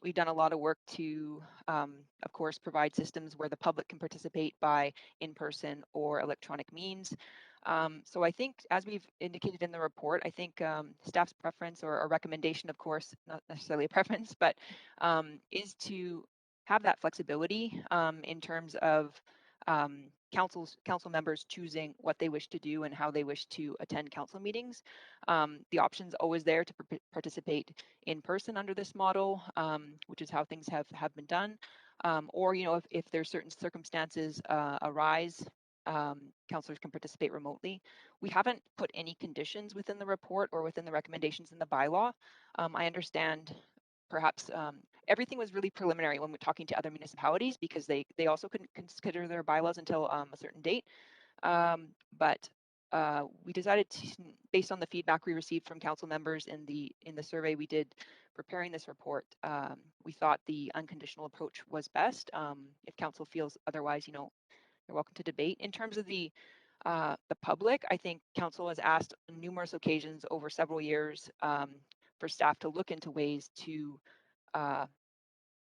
We've done a lot of work to, of course, provide systems where the public can participate by in-person or electronic means. So I think, as we've indicated in the report, I think staff's preference or a recommendation, of course, not necessarily a preference, but is to have that flexibility in terms of council members choosing what they wish to do and how they wish to attend council meetings. The option's always there to participate in person under this model, which is how things have been done. Or, if there's certain circumstances arise, councillors can participate remotely. We haven't put any conditions within the report or within the recommendations in the bylaw. I understand perhaps everything was really preliminary when we're talking to other municipalities because they also couldn't consider their bylaws until a certain date. But we decided to, based on the feedback we received from council members in the survey we did preparing this report, we thought the unconditional approach was best. If council feels otherwise, you're welcome to debate. In terms of the public, I think council has asked on numerous occasions over several years for staff to look into ways to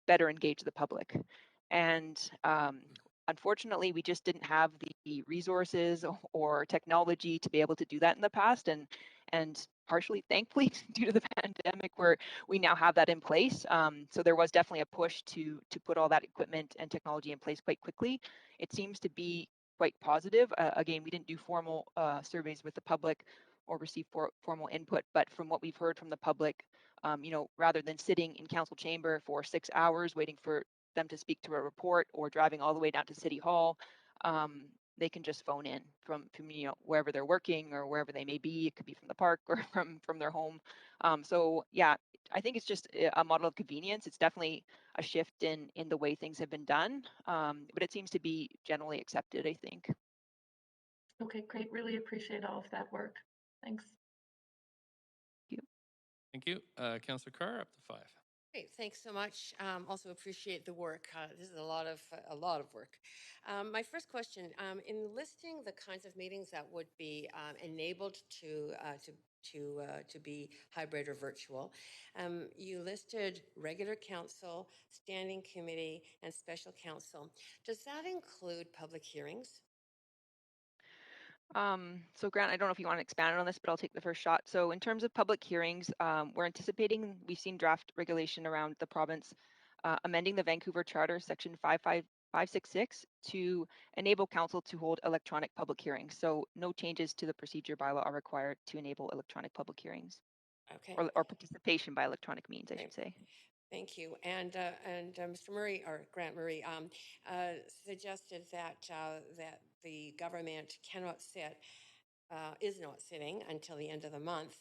better engage the public. And unfortunately, we just didn't have the resources or technology to be able to do that in the past. And partially, thankfully, due to the pandemic, where we now have that in place. So there was definitely a push to put all that equipment and technology in place quite quickly. It seems to be quite positive. Again, we didn't do formal surveys with the public or receive formal input, but from what we've heard from the public, rather than sitting in council chamber for 6 hours waiting for them to speak to a report or driving all the way down to City Hall, they can just phone in from wherever they're working or wherever they may be. It could be from the park or from their home. So yeah, I think it's just a model of convenience. It's definitely a shift in the way things have been done, but it seems to be generally accepted, I think. Okay, great. Really appreciate all of that work. Thanks. Thank you. Councillor Carr, up to 5. Great, thanks so much. Also appreciate the work. This is a lot of work. My first question: in listing the kinds of meetings that would be enabled to be hybrid or virtual, you listed regular council, standing committee, and special council. Does that include public hearings? So Grant, I don't know if you want to expand on this, but I'll take the first shot. So in terms of public hearings, we're anticipating, we've seen draft regulation around the province amending the Vancouver Charter, section 56566, to enable council to hold electronic public hearings. So no changes to the procedure bylaw are required to enable electronic public hearings. Okay. Or participation by electronic means, I should say. Thank you. And Mr. Murray, or Grant Murray, suggested that the government is not sitting until the end of the month,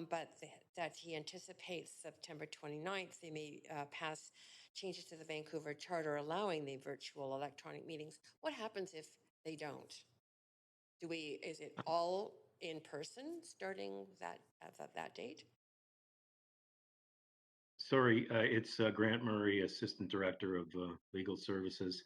but that he anticipates September 29th they may pass changes to the Vancouver Charter allowing the virtual electronic meetings. What happens if they don't? Is it all in person starting that date? Sorry, it's Grant Murray, Assistant Director of Legal Services.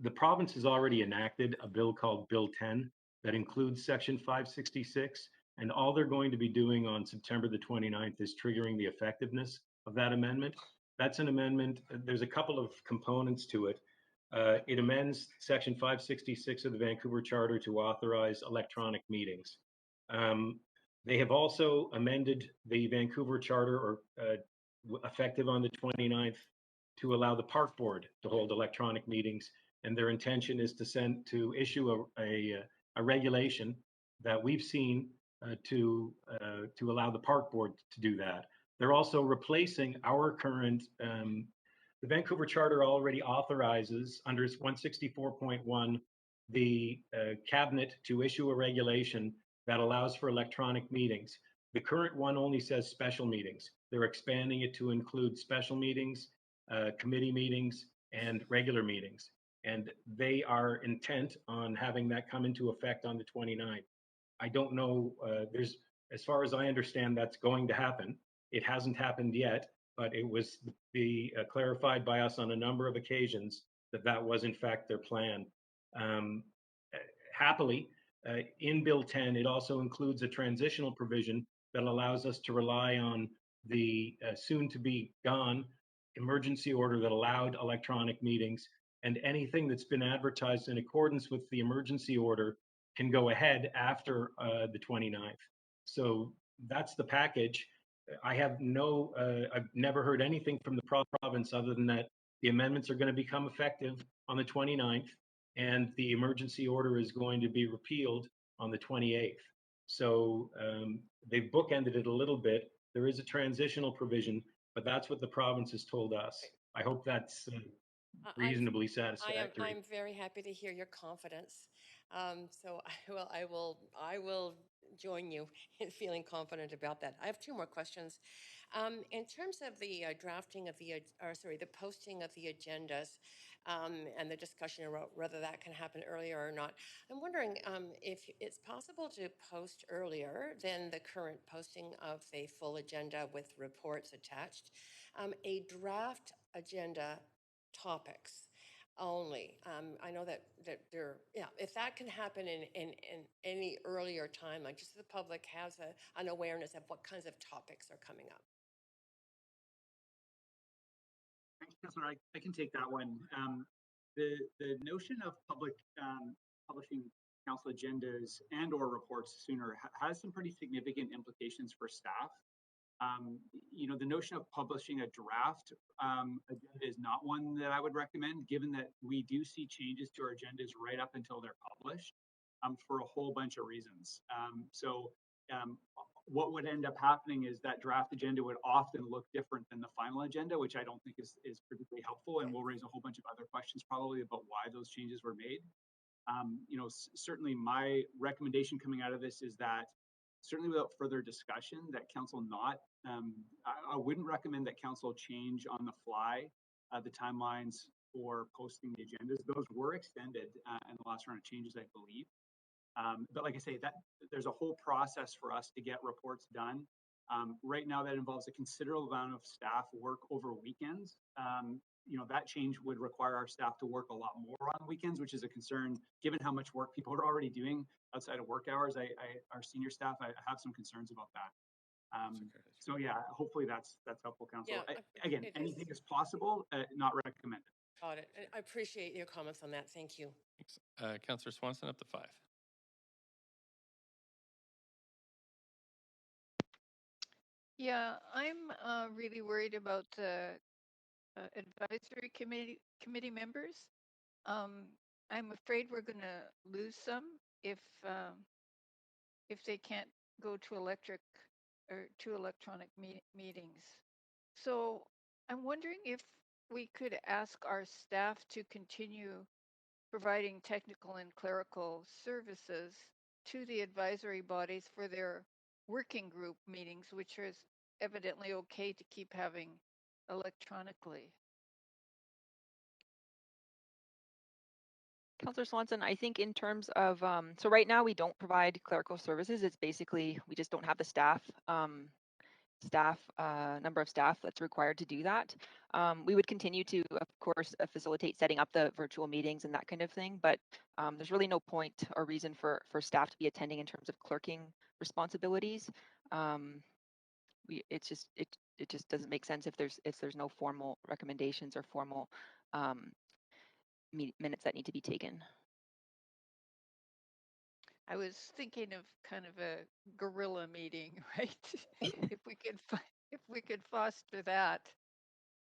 The province has already enacted a bill called Bill 10 that includes Section 566, and all they're going to be doing on September the 29th is triggering the effectiveness of that amendment. That's an amendment. There's a couple of components to it. It amends Section 566 of the Vancouver Charter to authorize electronic meetings. They have also amended the Vancouver Charter, or effective on the 29th, to allow the park board to hold electronic meetings, and their intention is to issue a regulation that we've seen to allow the park board to do that. They're also replacing our current The Vancouver Charter already authorizes, under its 164.1, the cabinet to issue a regulation that allows for electronic meetings. The current one only says special meetings. They're expanding it to include special meetings, committee meetings, and regular meetings. And they are intent on having that come into effect on the 29th. I don't know, as far as I understand, that's going to happen. It hasn't happened yet, but it was clarified by us on a number of occasions that that was in fact their plan. Happily, in Bill 10, it also includes a transitional provision that allows us to rely on the soon-to-be-gone emergency order that allowed electronic meetings, and anything that's been advertised in accordance with the emergency order can go ahead after the 29th. So that's the package. I've never heard anything from the province other than that the amendments are going to become effective on the 29th, and the emergency order is going to be repealed on the 28th. So they've bookended it a little bit. There is a transitional provision, but that's what the province has told us. I hope that's reasonably satisfactory. I'm very happy to hear your confidence. So I will join you in feeling confident about that. I have two more questions. In terms of the drafting of the posting of the agendas and the discussion about whether that can happen earlier or not, I'm wondering if it's possible to post earlier than the current posting of the full agenda with reports attached, a draft agenda topics only. I know that if that can happen in any earlier time, like just so the public has an awareness of what kinds of topics are coming up. Thanks, Councillor. I can take that one. The notion of publishing council agendas and/or reports sooner has some pretty significant implications for staff. The notion of publishing a draft agenda is not one that I would recommend, given that we do see changes to our agendas right up until they're published for a whole bunch of reasons. What would end up happening is that draft agenda would often look different than the final agenda, which I don't think is particularly helpful, and will raise a whole bunch of other questions probably about why those changes were made. Certainly my recommendation coming out of this is that, certainly without further discussion, that council I wouldn't recommend that council change on the fly the timelines for posting the agendas. Those were extended in the last round of changes, I believe. But like I say, there's a whole process for us to get reports done. Right now, that involves a considerable amount of staff work over weekends. That change would require our staff to work a lot more on weekends, which is a concern given how much work people are already doing outside of work hours. Our senior staff, I have some concerns about that. So yeah, hopefully that's helpful, Council. Yeah, Again, anything is possible, not recommended. Got it. I appreciate your comments on that. Thank you. Thanks. Councillor Swanson, up to 5. Yeah, I'm really worried about advisory committee members. I'm afraid we're going to lose some if they can't go to electronic meetings. So I'm wondering if we could ask our staff to continue providing technical and clerical services to the advisory bodies for their working group meetings, which is evidently okay to keep having electronically. Councillor Swanson, I think in terms of, so right now we don't provide clerical services. It's basically, we just don't have the number of staff that's required to do that. We would continue to, of course, facilitate setting up the virtual meetings and that kind of thing, but there's really no point or reason for staff to be attending in terms of clerking responsibilities. It just doesn't make sense if there's no formal recommendations or formal minutes that need to be taken. I was thinking of kind of a guerrilla meeting, right? if we could foster that,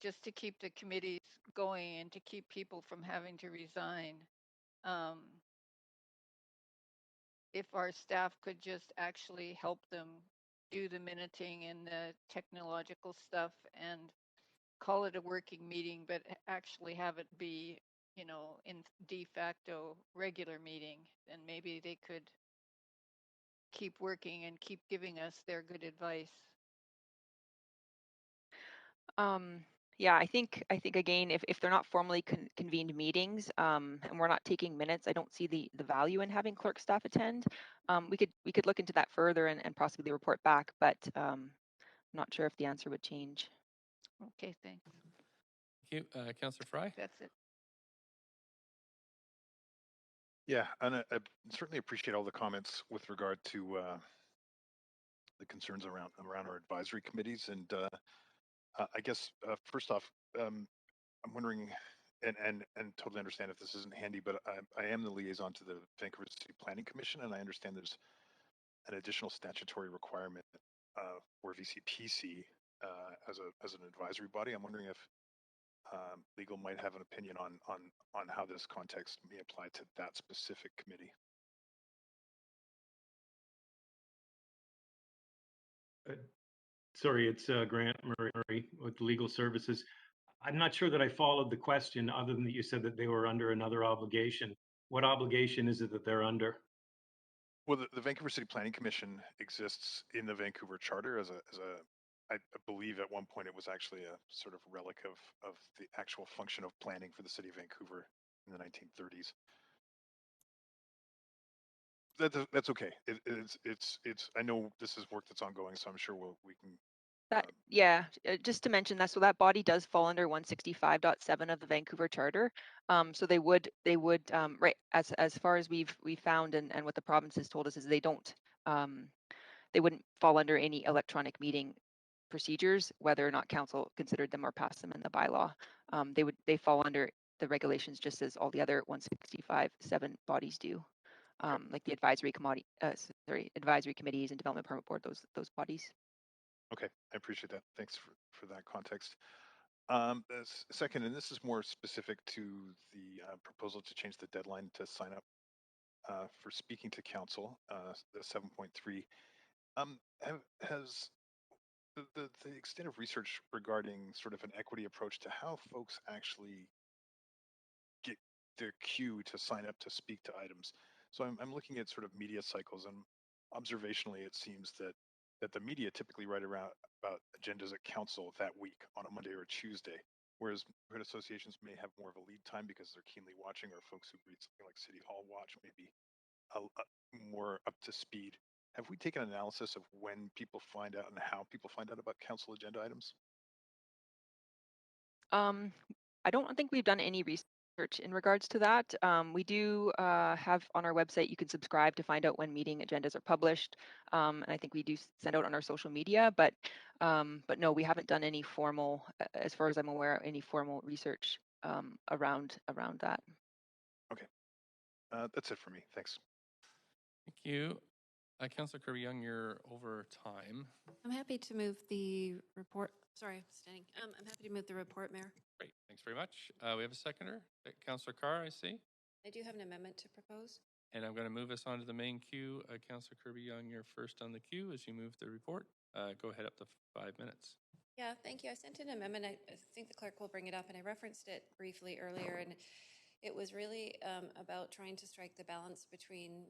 just to keep the committees going and to keep people from having to resign. If our staff could just actually help them do the minuting and the technological stuff and call it a working meeting, but actually have it be, you know, in de facto regular meeting, and maybe they could keep working and keep giving us their good advice. Yeah, I think again, if they're not formally convened meetings, and we're not taking minutes, I don't see the value in having clerk staff attend. We could look into that further and possibly report back, but I'm not sure if the answer would change. Okay, thanks. Thank you. Councillor Fry? That's it. Yeah, and I certainly appreciate all the comments with regard to the concerns around our advisory committees. And I guess first off, I'm wondering, and totally understand if this isn't handy, but I am the liaison to the Vancouver City Planning Commission, and I understand there's an additional statutory requirement for VCPC as an advisory body. I'm wondering if legal might have an opinion on how this context may apply to that specific committee. Sorry, it's Grant Murray with Legal Services. I'm not sure that I followed the question, other than that you said that they were under another obligation. What obligation is it that they're under? Well, the Vancouver City Planning Commission exists in the Vancouver Charter as a I believe at one point it was actually a sort of relic of the actual function of planning for the city of Vancouver in the 1930s. That's okay. It's I know this is work that's ongoing, so I'm sure we can. That, yeah, just to mention that, so that body does fall under 165.7 of the Vancouver Charter. So they would right, as far as we've found and what the province has told us is they don't they wouldn't fall under any electronic meeting procedures, whether or not council considered them or passed them in the bylaw. They fall under the regulations just as all the other 165.7 bodies do. Like the advisory advisory committees and development permit board, those bodies. Okay, I appreciate that. Thanks for that context. Second, and this is more specific to the proposal to change the deadline to sign up for speaking to council, the 7.3. Has the extent of research regarding sort of an equity approach to how folks actually get their cue to sign up to speak to items? So I'm looking at sort of media cycles, and observationally, it seems that the media typically write about agendas at council that week on a Monday or a Tuesday, whereas neighborhood associations may have more of a lead time because they're keenly watching, or folks who read something like City Hall Watch may be more up to speed. Have we taken an analysis of when people find out and how people find out about council agenda items? I don't think we've done any research in regards to that. We do have on our website, you can subscribe to find out when meeting agendas are published. And I think we do send out on our social media, but no, we haven't done any formal, as far as I'm aware, any formal research around that. Okay, that's it for me. Thanks. Thank you. Councillor Kirby-Yung, you're over time. I'm happy to move the report. Sorry, I'm standing. I'm happy to move the report, Mayor. Great, thanks very much. We have a seconder, Councillor Carr, I see. I do have an amendment to propose. And I'm going to move us on to the main queue. Councillor Kirby-Yung, you're first on the queue as you move the report. Go ahead up to 5 minutes. Yeah, thank you. I sent an amendment. I think the clerk will bring it up, and I referenced it briefly earlier. And it was really about trying to strike the balance between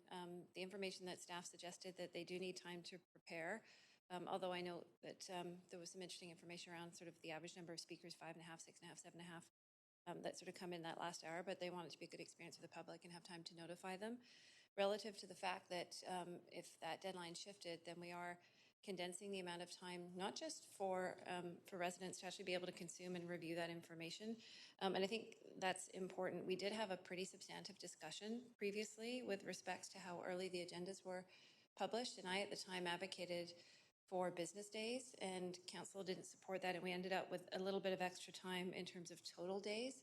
the information that staff suggested that they do need time to prepare. Although I know that there was some interesting information around sort of the average number of speakers, 5.5, 6.5, 7.5, that sort of come in that last hour, but they want it to be a good experience for the public and have time to notify them. Relative to the fact that if that deadline shifted, then we are condensing the amount of time, not just for residents to actually be able to consume and review that information. And I think that's important. We did have a pretty substantive discussion previously with respects to how early the agendas were published. And I, at the time, advocated for business days, and council didn't support that. And we ended up with a little bit of extra time in terms of total days.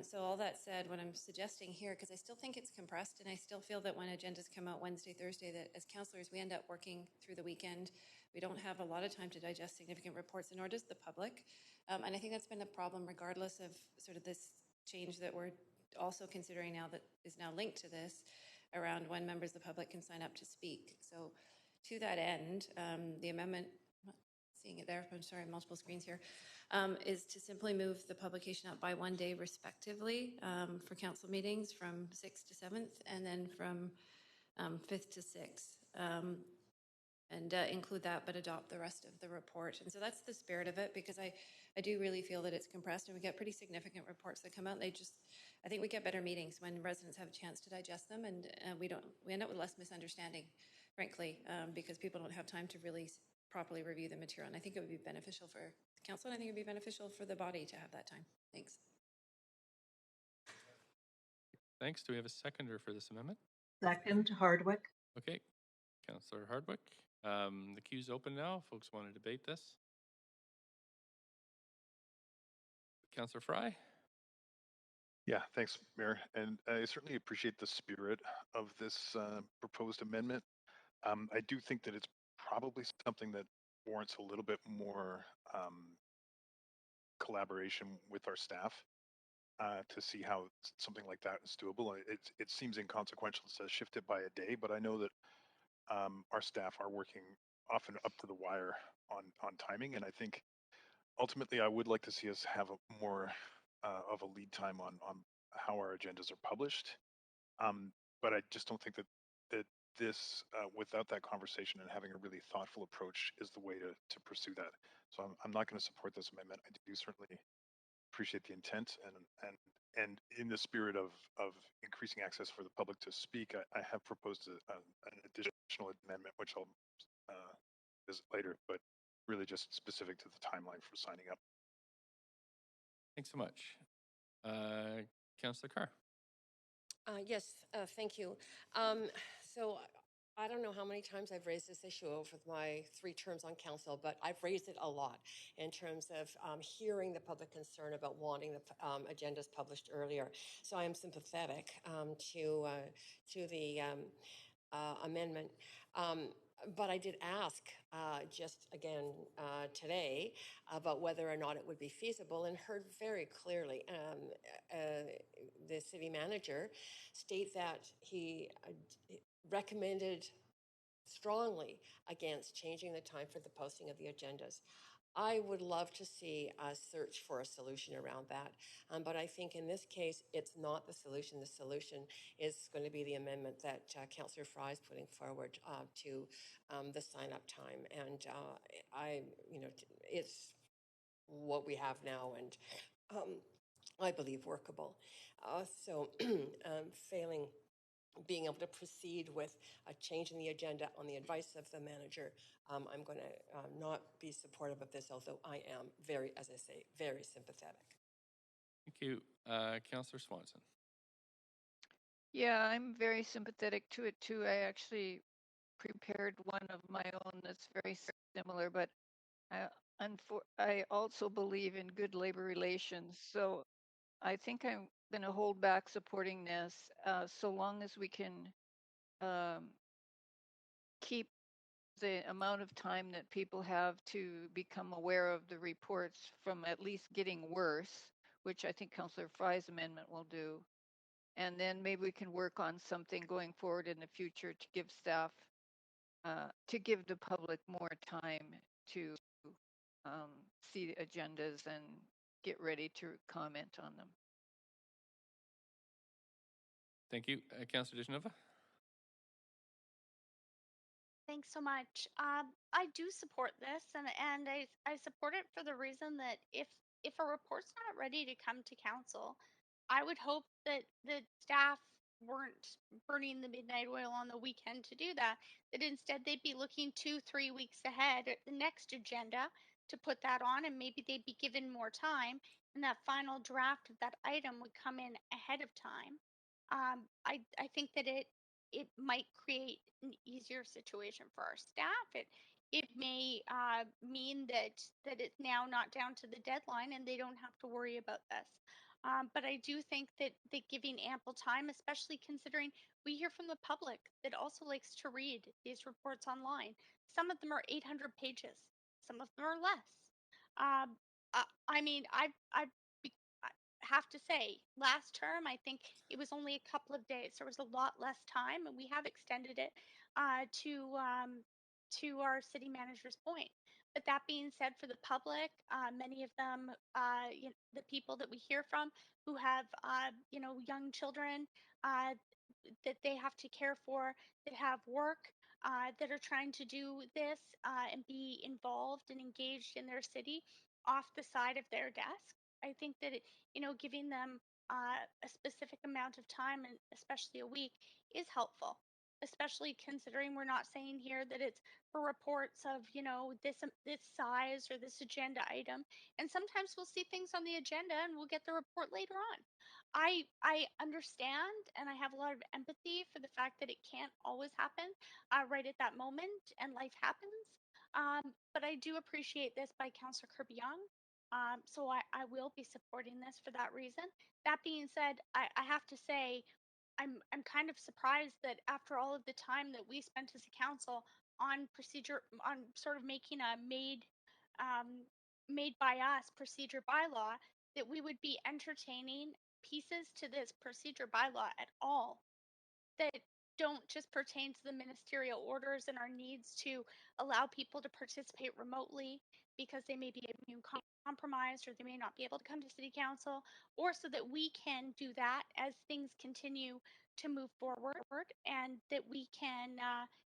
So all that said, what I'm suggesting here, because I still think it's compressed, and I still feel that when agendas come out Wednesday, Thursday, that as councillors, we end up working through the weekend. We don't have a lot of time to digest significant reports, nor does the public. And I think that's been a problem regardless of sort of this change that we're also considering now that is now linked to this around when members of the public can sign up to speak. So to that end, the amendment seeing it there, I'm sorry, multiple screens here, is to simply move the publication up by 1 day respectively for council meetings from 6th to 7th and then from 5th to 6th. And include that, but adopt the rest of the report. And so that's the spirit of it, because I do really feel that it's compressed and we get pretty significant reports that come out. I think we get better meetings when residents have a chance to digest them, and we end up with less misunderstanding, frankly, because people don't have time to really properly review the material. And I think it would be beneficial for the council, and I think it would be beneficial for the body to have that time. Thanks. Thanks. Do we have a seconder for this amendment? Second, Hardwick. Okay. Councillor Hardwick. The queue's open now. Folks want to debate this. Councillor Fry. Yeah, thanks, Mayor. And I certainly appreciate the spirit of this proposed amendment. I do think that it's probably something that warrants a little bit more collaboration with our staff to see how something like that is doable. It seems inconsequential to shift it by a day, but I know that our staff are working often up to the wire on timing, and I think ultimately I would like to see us have a more of a lead time on how our agendas are published. But I just don't think that this without that conversation and having a really thoughtful approach is the way to pursue that. So I'm not going to support this amendment. I do certainly appreciate the intent, and in the spirit of increasing access for the public to speak, I have proposed an additional amendment, which I'll visit later, but really just specific to the timeline for signing up. Thanks so much. Councillor Carr. Yes, thank you. So I don't know how many times I've raised this issue over my 3 terms on council, but I've raised it a lot in terms of hearing the public concern about wanting the agendas published earlier. So I am sympathetic to the amendment. But I did ask just again today about whether or not it would be feasible, and heard very clearly the city manager state that he recommended strongly against changing the time for the posting of the agendas. I would love to see us search for a solution around that. But I think in this case, it's not the solution. The solution is going to be the amendment that Councillor Fry is putting forward to the sign-up time. And it's what we have now, and I believe workable. So failing being able to proceed with a change in the agenda on the advice of the manager, I'm going to not be supportive of this, although I am very, as I say, very sympathetic. Thank you. Councillor Swanson. Yeah, I'm very sympathetic to it too. I actually prepared one of my own that's very similar, but I also believe in good labor relations. So I think I'm going to hold back supporting this so long as we can keep the amount of time that people have to become aware of the reports from at least getting worse, which I think Councillor Fry's amendment will do. And then maybe we can work on something going forward in the future to give staff, to give the public more time to see the agendas and get ready to comment on them. Thank you. Councillor Dishnova. Thanks so much. I do support this, and I support it for the reason that if a report's not ready to come to council, I would hope that the staff weren't burning the midnight oil on the weekend to do that. That instead they'd be looking 2-3 weeks ahead at the next agenda to put that on, and maybe they'd be given more time, and that final draft of that item would come in ahead of time. I think that it might create an easier situation for our staff. It may mean that it's now not down to the deadline and they don't have to worry about this. But I do think that giving ample time, especially considering we hear from the public that also likes to read these reports online. Some of them are 800 pages, some of them are less. I mean, I have to say, last term, I think it was only a couple of days. There was a lot less time, and we have extended it to our city manager's point. But that being said, for the public, many of them, the people that we hear from who have, young children that they have to care for, that have work, that are trying to do this and be involved and engaged in their city off the side of their desk. I think that, giving them a specific amount of time, and especially a week, is helpful, especially considering we're not saying here that it's for reports of this size or this agenda item, and sometimes we'll see things on the agenda and we'll get the report later on. I understand, and I have a lot of empathy for the fact that it can't always happen right at that moment, and life happens. But I do appreciate this by Councillor Kirby-Young. So I will be supporting this for that reason. That being said, I have to say I'm kind of surprised that after all of the time that we spent as a council on procedure, on sort of making a made by us procedure bylaw, that we would be entertaining pieces to this procedure bylaw at all that don't just pertain to the ministerial orders and our needs to allow people to participate remotely because they may be immune compromised or they may not be able to come to city council, or so that we can do that as things continue to move forward, and that we can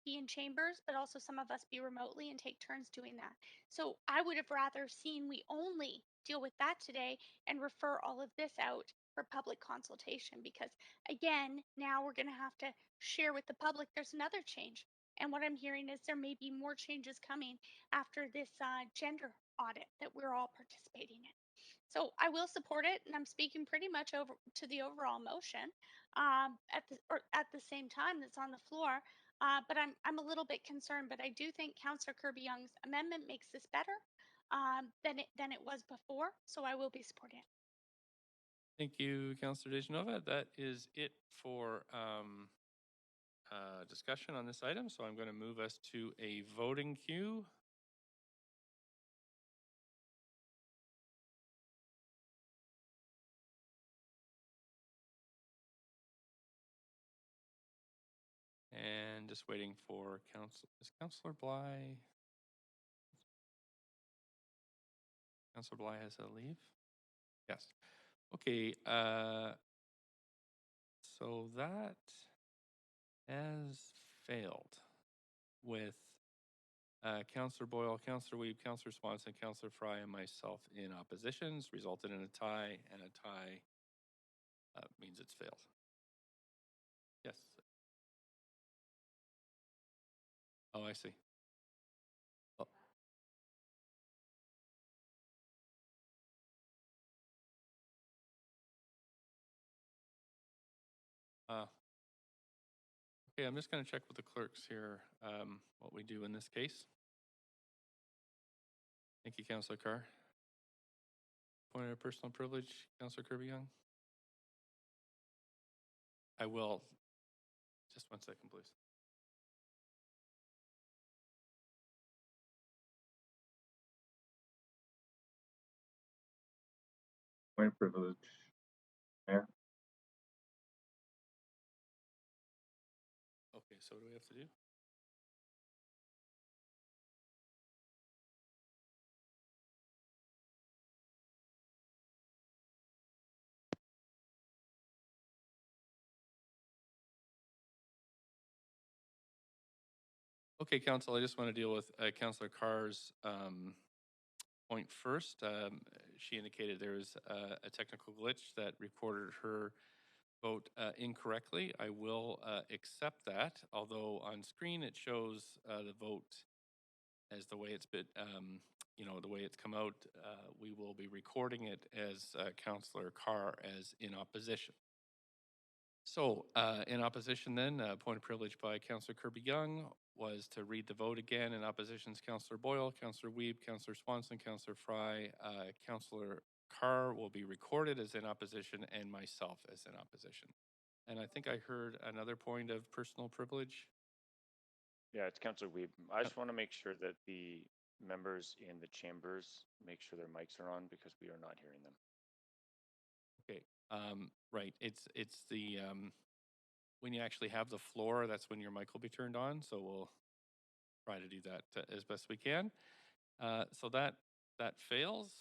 be in chambers, but also some of us be remotely and take turns doing that. So I would have rather seen we only deal with that today and refer all of this out for public consultation, because again, now we're going to have to share with the public there's another change. And what I'm hearing is there may be more changes coming after this gender audit that we're all participating in. So I will support it, and I'm speaking pretty much over to the overall motion at the same time that's on the floor. But I'm a little bit concerned. But I do think Councillor Kirby-Young's amendment makes this better than it was before. So I will be supporting it. Thank you, Councillor Dejanova. That is it for discussion on this item. So I'm going to move us to a voting queue. And just waiting for Councillor Bly. Councillor Bly has to leave. Yes. Okay. So that has failed with Councillor Boyle, Councillor Wiebe, Councillor Swanson, Councillor Fry, and myself in oppositions, resulted in a tie, and a tie means it's failed. Yes. Oh, I see. Oh. Okay, I'm just going to check with the clerks here what we do in this case. Thank you, Councillor Carr. Point of personal privilege, Councillor Kirby-Young. I will. Just 1 second, please. Point of privilege, Mayor. Okay, so what do we have to do? Okay, Council, I just want to deal with Councillor Carr's point first. She indicated there was a technical glitch that recorded her vote incorrectly. I will accept that, although on screen it shows the vote as the way it's been, the way it's come out. We will be recording it as Councillor Carr as in opposition. So in opposition then, point of privilege by Councillor Kirby-Young was to read the vote again. In oppositions, Councillor Boyle, Councillor Wiebe, Councillor Swanson, Councillor Fry, Councillor Carr will be recorded as in opposition, and myself as in opposition. And I think I heard another point of personal privilege. Yeah, it's Councillor Wiebe. I just want to make sure that the members in the chambers make sure their mics are on because we are not hearing them. Okay, right. It's the when you actually have the floor, that's when your mic will be turned on. So we'll try to do that as best we can. So that fails.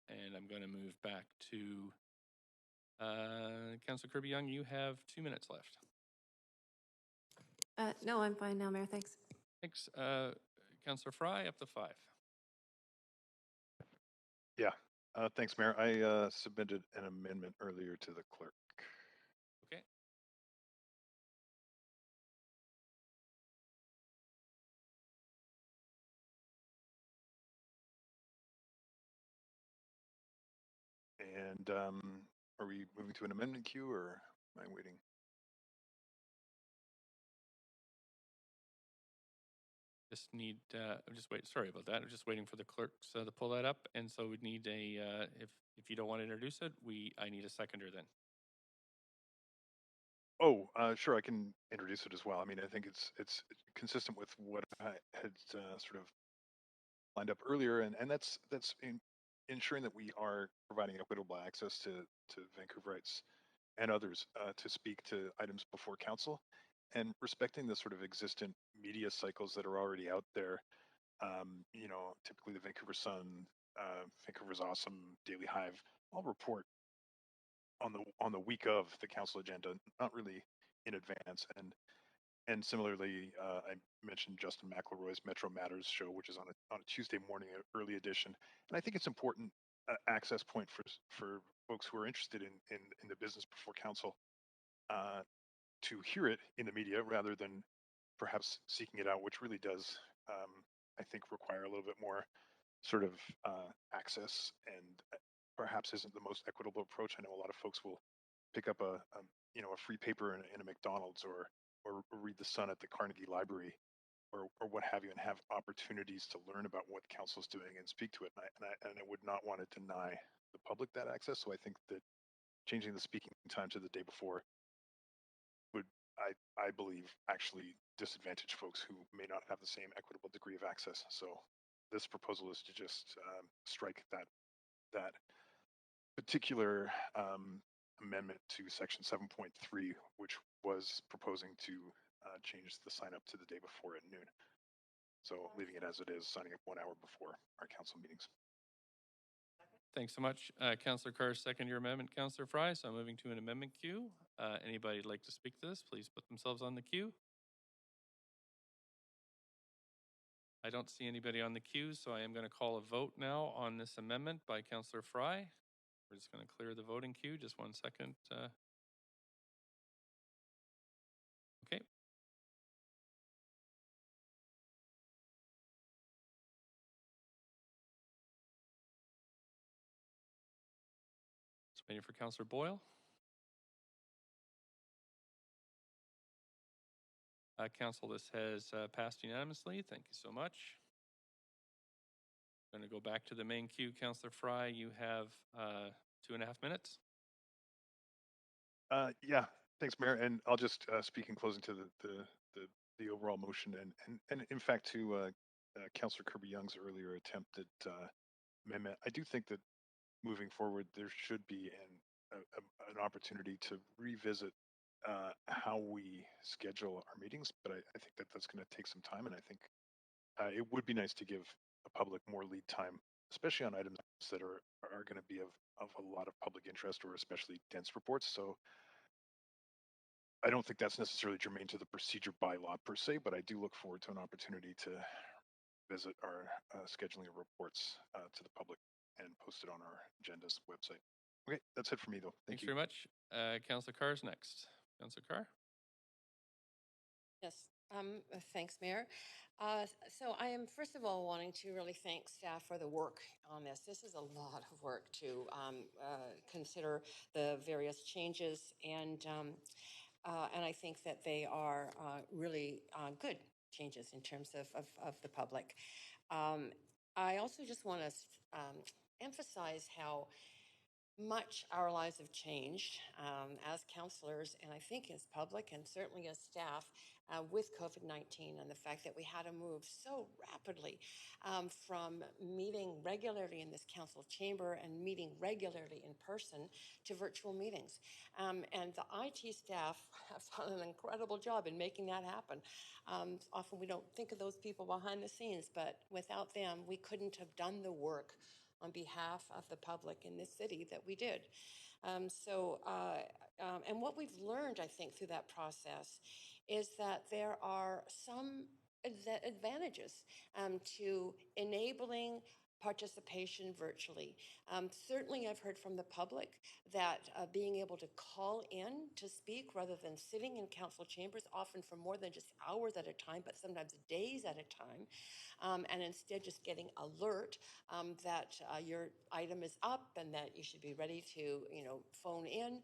And I'm going to move back to Councilor Kirby-Yung. You have 2 minutes left. No, I'm fine now, Mayor. Thanks. Thanks. Councilor Fry, up to 5. Yeah, thanks, Mayor. I submitted an amendment earlier to the clerk. Okay. And are we moving to an amendment queue or am I waiting? Just need, I'm just waiting, sorry about that. I'm just waiting for the clerks to pull that up. And so we'd need a, if you don't want to introduce it, I need a seconder then. Oh, sure, I can introduce it as well. I mean, I think it's consistent with what I had sort of lined up earlier, and that's ensuring that we are providing equitable access to Vancouverites and others to speak to items before council, and respecting the sort of existent media cycles that are already out there. You know, typically the Vancouver Sun, Vancouver's Awesome, Daily Hive all report on the week of the council agenda, not really in advance. And similarly, I mentioned Justin McElroy's Metro Matters show, which is on a Tuesday morning, an early edition. And I think it's important access point for folks who are interested in the business before council to hear it in the media rather than perhaps seeking it out, which really does, I think, require a little bit more sort of access and perhaps isn't the most equitable approach. I know a lot of folks will pick up a free paper in a McDonald's or read the Sun at the Carnegie Library or what have you, and have opportunities to learn about what council's doing and speak to it. And I would not want to deny the public that access. So I think that changing the speaking time to the day before would, I believe, actually disadvantage folks who may not have the same equitable degree of access. So this proposal is to just strike that particular amendment to section 7.3, which was proposing to change the sign up to the day before at noon. So leaving it as it is, signing up 1 hour before our council meetings. Thanks so much. Councilor Carr, second your amendment. Councilor Fry, so I'm moving to an amendment queue. Anybody like to speak to this, please put themselves on the queue. I don't see anybody on the queue, so I am going to call a vote now on this amendment by Councilor Fry. We're just going to clear the voting queue. Just 1 second. Okay. Just waiting for Councilor Boyle. Council, this has passed unanimously. Thank you so much. I'm going to go back to the main queue. Councilor Fry, you have 2.5 minutes. Yeah, thanks, Mayor. And I'll just speak in closing to the overall motion and in fact to Councilor Kirby-Young's earlier attempt at amendment. I do think that moving forward, there should be an opportunity to revisit how we schedule our meetings, but I think that that's going to take some time, and I think it would be nice to give the public more lead time, especially on items that are going to be of a lot of public interest or especially dense reports. So I don't think that's necessarily germane to the procedure bylaw per se, but I do look forward to an opportunity to visit our scheduling of reports to the public and post it on our agenda's website. Okay, that's it for me though. Thanks very much. Councilor Carr's next. Councilor Carr. Yes, thanks, Mayor. So I am, first of all, wanting to really thank staff for the work on this. This is a lot of work to consider the various changes, and I think that they are really good changes in terms of the public. I also just want to emphasize how much our lives have changed as counselors, and I think as public and certainly as staff with COVID-19 and the fact that we had to move so rapidly from meeting regularly in this council chamber and meeting regularly in person to virtual meetings. And the IT staff have done an incredible job in making that happen. Often we don't think of those people behind the scenes, but without them, we couldn't have done the work on behalf of the public in this city that we did. And what we've learned, I think, through that process is that there are some advantages to enabling participation virtually. Certainly, I've heard from the public that being able to call in to speak rather than sitting in council chambers, often for more than just hours at a time, but sometimes days at a time, and instead just getting alert that your item is up and that you should be ready to, phone in,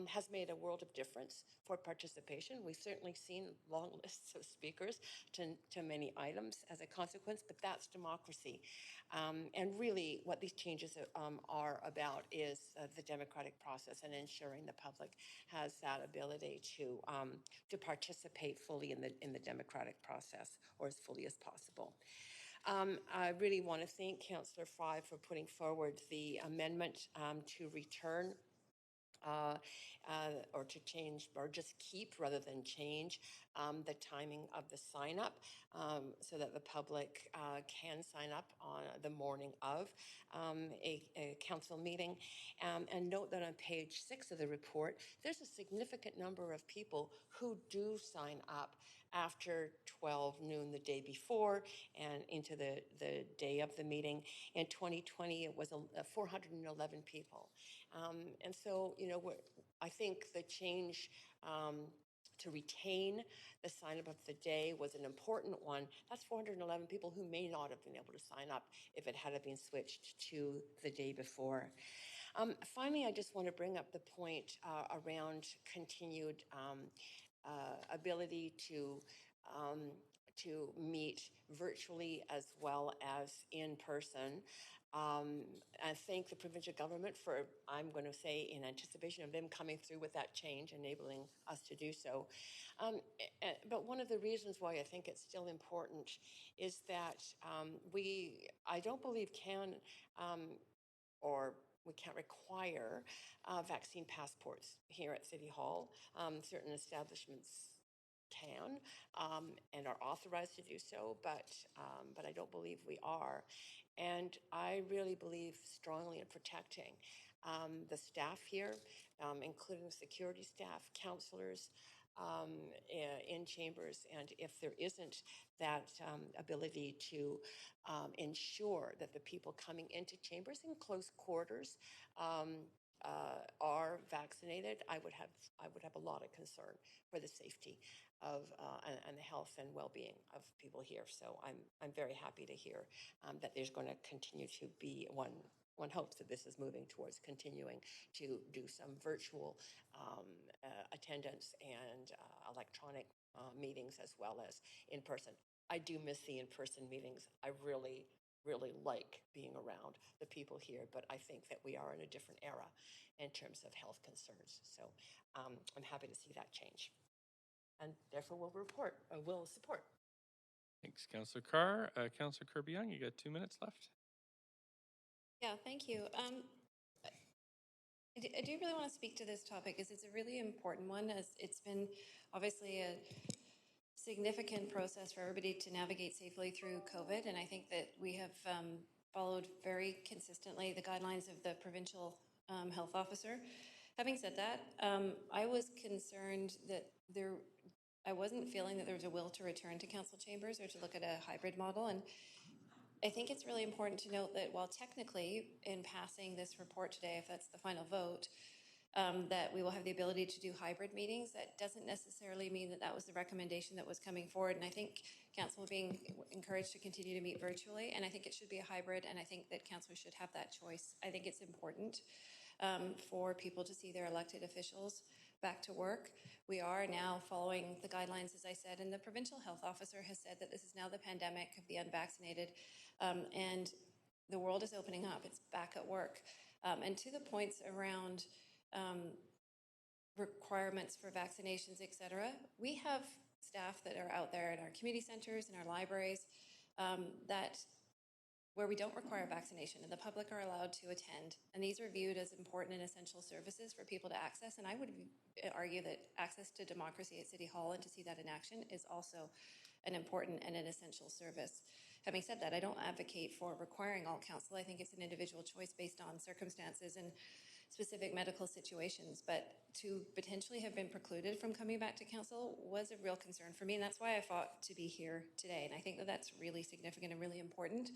has made a world of difference for participation. We've certainly seen long lists of speakers to many items as a consequence, but that's democracy. And really what these changes are about is the democratic process and ensuring the public has that ability to participate fully in the democratic process, or as fully as possible. I really want to thank Councillor Fry for putting forward the amendment to return or to change, or just keep rather than change the timing of the sign up so that the public can sign up on the morning of a council meeting. And note that on page 6 of the report, there's a significant number of people who do sign up after 12 noon the day before and into the day of the meeting. In 2020, it was 411 people. And so, I think the change to retain the sign up of the day was an important one. That's 411 people who may not have been able to sign up if it had been switched to the day before. Finally, I just want to bring up the point around continued ability to meet virtually as well as in person. I thank the provincial government for, I'm going to say, in anticipation of them coming through with that change, enabling us to do so. But one of the reasons why I think it's still important is that I don't believe we can't require vaccine passports here at City Hall. Certain establishments can and are authorized to do so, but I don't believe we are. And I really believe strongly in protecting the staff here, including security staff, councillors in chambers. And if there isn't that ability to ensure that the people coming into chambers in close quarters are vaccinated, I would have a lot of concern for the safety of and the health and well-being of people here. So I'm very happy to hear that there's going to continue to be one hopes that this is moving towards continuing to do some virtual attendance and electronic meetings as well as in person. I do miss the in-person meetings. I really like being around the people here, but I think that we are in a different era in terms of health concerns. So I'm happy to see that change. And therefore will support. Thanks, Councillor Carr. Councillor Kirby-Yung, you got 2 minutes left. Yeah, thank you. I do really want to speak to this topic because it's a really important one, as it's been obviously a significant process for everybody to navigate safely through COVID. And I think that we have followed very consistently the guidelines of the provincial health officer. Having said that, I was concerned that I wasn't feeling that there was a will to return to council chambers or to look at a hybrid model. And I think it's really important to note that while technically in passing this report today, if that's the final vote, that we will have the ability to do hybrid meetings, that doesn't necessarily mean that that was the recommendation that was coming forward. And I think council is being encouraged to continue to meet virtually, and I think it should be a hybrid, and I think that councillors should have that choice. I think it's important for people to see their elected officials back to work. We are now following the guidelines, as I said, and the provincial health officer has said that this is now the pandemic of the unvaccinated, and the world is opening up. It's back at work. And to the points around requirements for vaccinations, et cetera, we have staff that are out there in our community centers and our libraries that where we don't require vaccination and the public are allowed to attend. And these are viewed as important and essential services for people to access. And I would argue that access to democracy at City Hall and to see that in action is also an important and an essential service. Having said that, I don't advocate for requiring all council. I think it's an individual choice based on circumstances and specific medical situations, but to potentially have been precluded from coming back to council was a real concern for me, and that's why I fought to be here today. And I think that that's really significant and really important.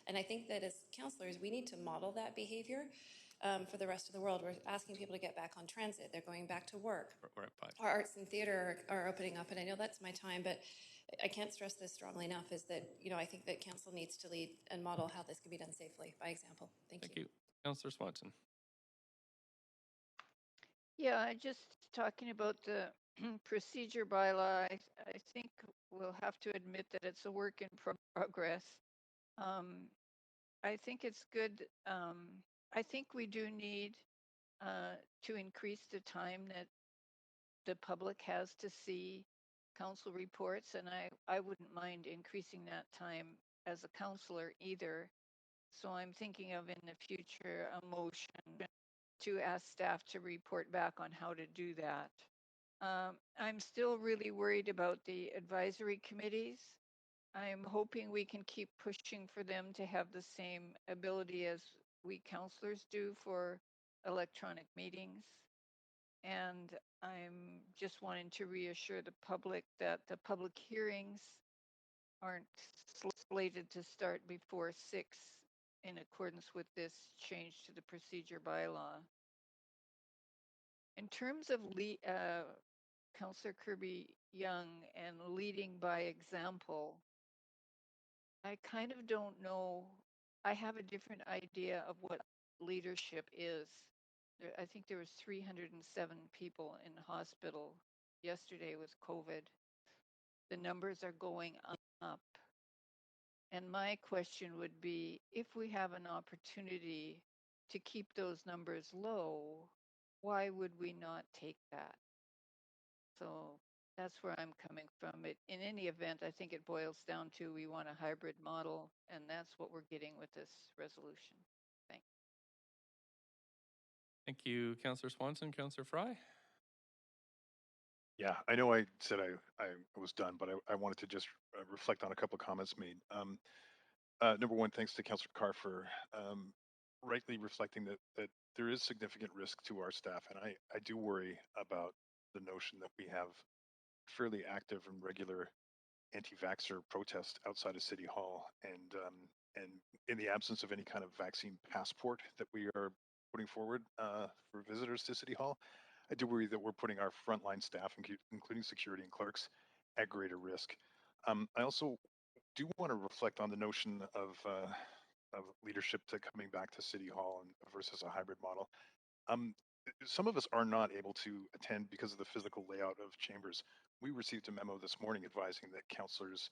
And I think that as councillors, we need to model that behavior for the rest of the world. We're asking people to get back on transit. They're going back to work. Our arts and theatre are opening up, and I know that's my time, but I can't stress this strongly enough, is that, I think that council needs to lead and model how this can be done safely by example. Thank you. Thank you. Councillor Swanson. Yeah, just talking about the procedure bylaw, I think we'll have to admit that it's a work in progress. I think it's good. I think we do need to increase the time that the public has to see council reports, and I wouldn't mind increasing that time as a councillor either. So I'm thinking of in the future a motion to ask staff to report back on how to do that. I'm still really worried about the advisory committees. I'm hoping we can keep pushing for them to have the same ability as we councillors do for electronic meetings. And I'm just wanting to reassure the public that the public hearings aren't slated to start before 6 in accordance with this change to the procedure bylaw. In terms of Councillor Kirby-Yung and leading by example, I kind of don't know. I have a different idea of what leadership is. I think there was 307 people in hospital yesterday with COVID. The numbers are going up. And my question would be, if we have an opportunity to keep those numbers low, why would we not take that? So that's where I'm coming from. In any event, I think it boils down to we want a hybrid model, and that's what we're getting with this resolution. Thanks. Thank you, Councillor Swanson. Councillor Fry. Yeah, I know I said I was done, but I wanted to just reflect on a couple of comments made. Number one, thanks to Councillor Carr for rightly reflecting that there is significant risk to our staff. And I do worry about the notion that we have fairly active and regular anti-vaxxer protest outside of City Hall. And in the absence of any kind of vaccine passport that we are putting forward for visitors to City Hall, I do worry that we're putting our frontline staff, including security and clerks, at greater risk. I also do want to reflect on the notion of leadership to coming back to City Hall and versus a hybrid model. Some of us are not able to attend because of the physical layout of chambers. We received a memo this morning advising that councillors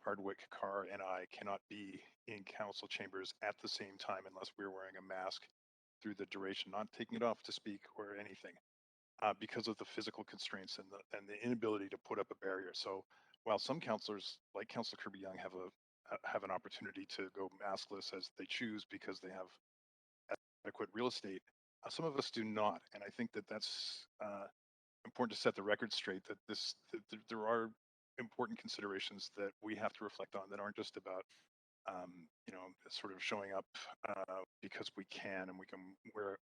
Hardwick, Carr, and I cannot be in council chambers at the same time unless we're wearing a mask through the duration, not taking it off to speak or anything, because of the physical constraints and the inability to put up a barrier. So while some councillors, like Councillor Kirby-Yung, have an opportunity to go maskless as they choose because they have adequate real estate, some of us do not. And I think that that's important to set the record straight, that there are important considerations that we have to reflect on that aren't just about sort of showing up because we can, and we can wear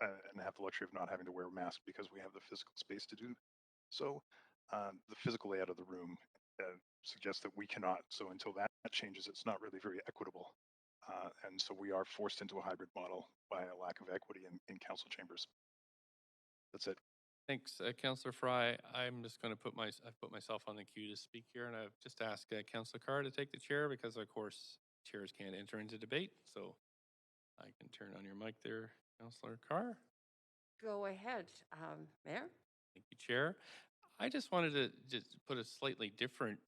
and have the luxury of not having to wear a mask because we have the physical space to do so. The physical layout of the room suggests that we cannot. So until that changes, it's not really very equitable. And so we are forced into a hybrid model by a lack of equity in council chambers. That's it. Thanks, Councillor Fry. I'm just going to I've put myself on the queue to speak here, and I've just asked Councillor Carr to take the chair because, of course, chairs can't enter into debate. So I can turn on your mic there, Councillor Carr. Go ahead, Mayor. Thank you, Chair. I just wanted to just put a slightly different